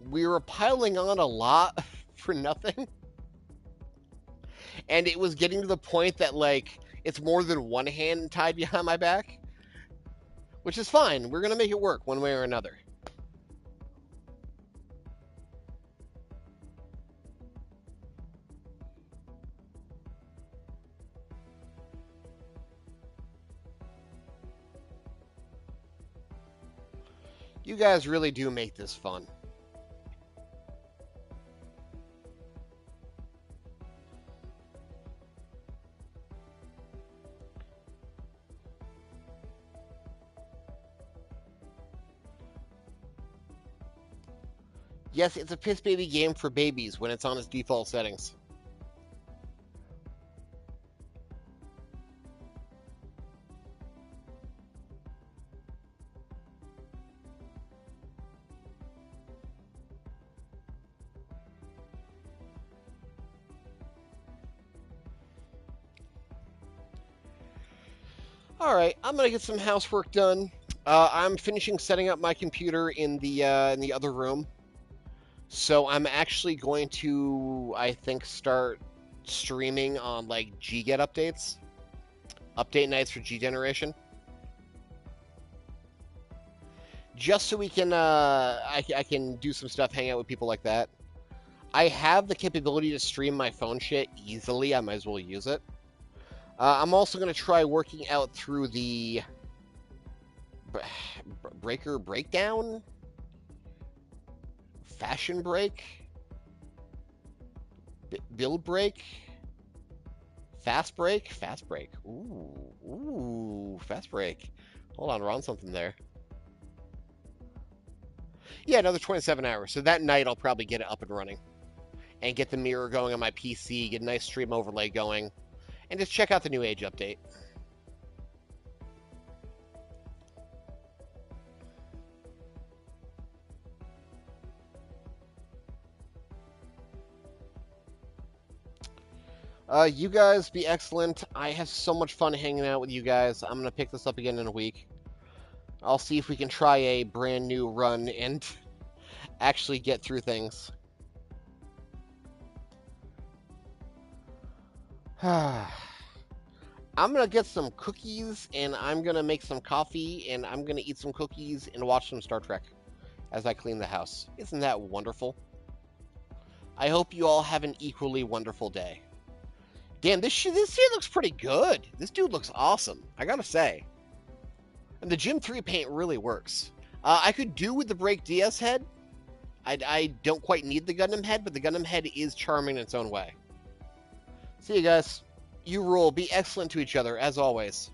we were piling on a lot for nothing. And it was getting to the point that, like, it's more than one hand tied behind my back. Which is fine. We're going to make it work one way or another. You guys really do make this fun. Yes, it's a piss baby game for babies when it's on its default settings. All right, I'm gonna get some housework done. I'm finishing setting up my computer in the other room. So I'm actually going to, I think, start streaming on, like, G-Get updates. Update nights for G-Generation. Just so we can, I can do some stuff, hang out with people like that. I have the capability to stream my phone shit easily. I might as well use it. I'm also going to try working out through the Breaker Breakdown? Fashion Break? Build Break? Fast Break? Fast Break. Ooh, Fast Break. Hold on, we're on something there. Yeah, another 27 hours. So that night I'll probably get it up and running. And get the mirror going on my PC, get a nice stream overlay going, and just check out the New Age update. You guys be excellent. I have so much fun hanging out with you guys. I'm going to pick this up again in a week. I'll see if we can try a brand new run and actually get through things. I'm going to get some cookies, and I'm going to make some coffee, and I'm going to eat some cookies and watch some Star Trek as I clean the house. Isn't that wonderful? I hope you all have an equally wonderful day. Damn, this shit looks pretty good. This dude looks awesome, I gotta say. And the Gym 3 paint really works. I could do with the Break DS head. I don't quite need the Gundam head, but the Gundam head is charming in its own way. See you guys. You rule. Be excellent to each other, as always.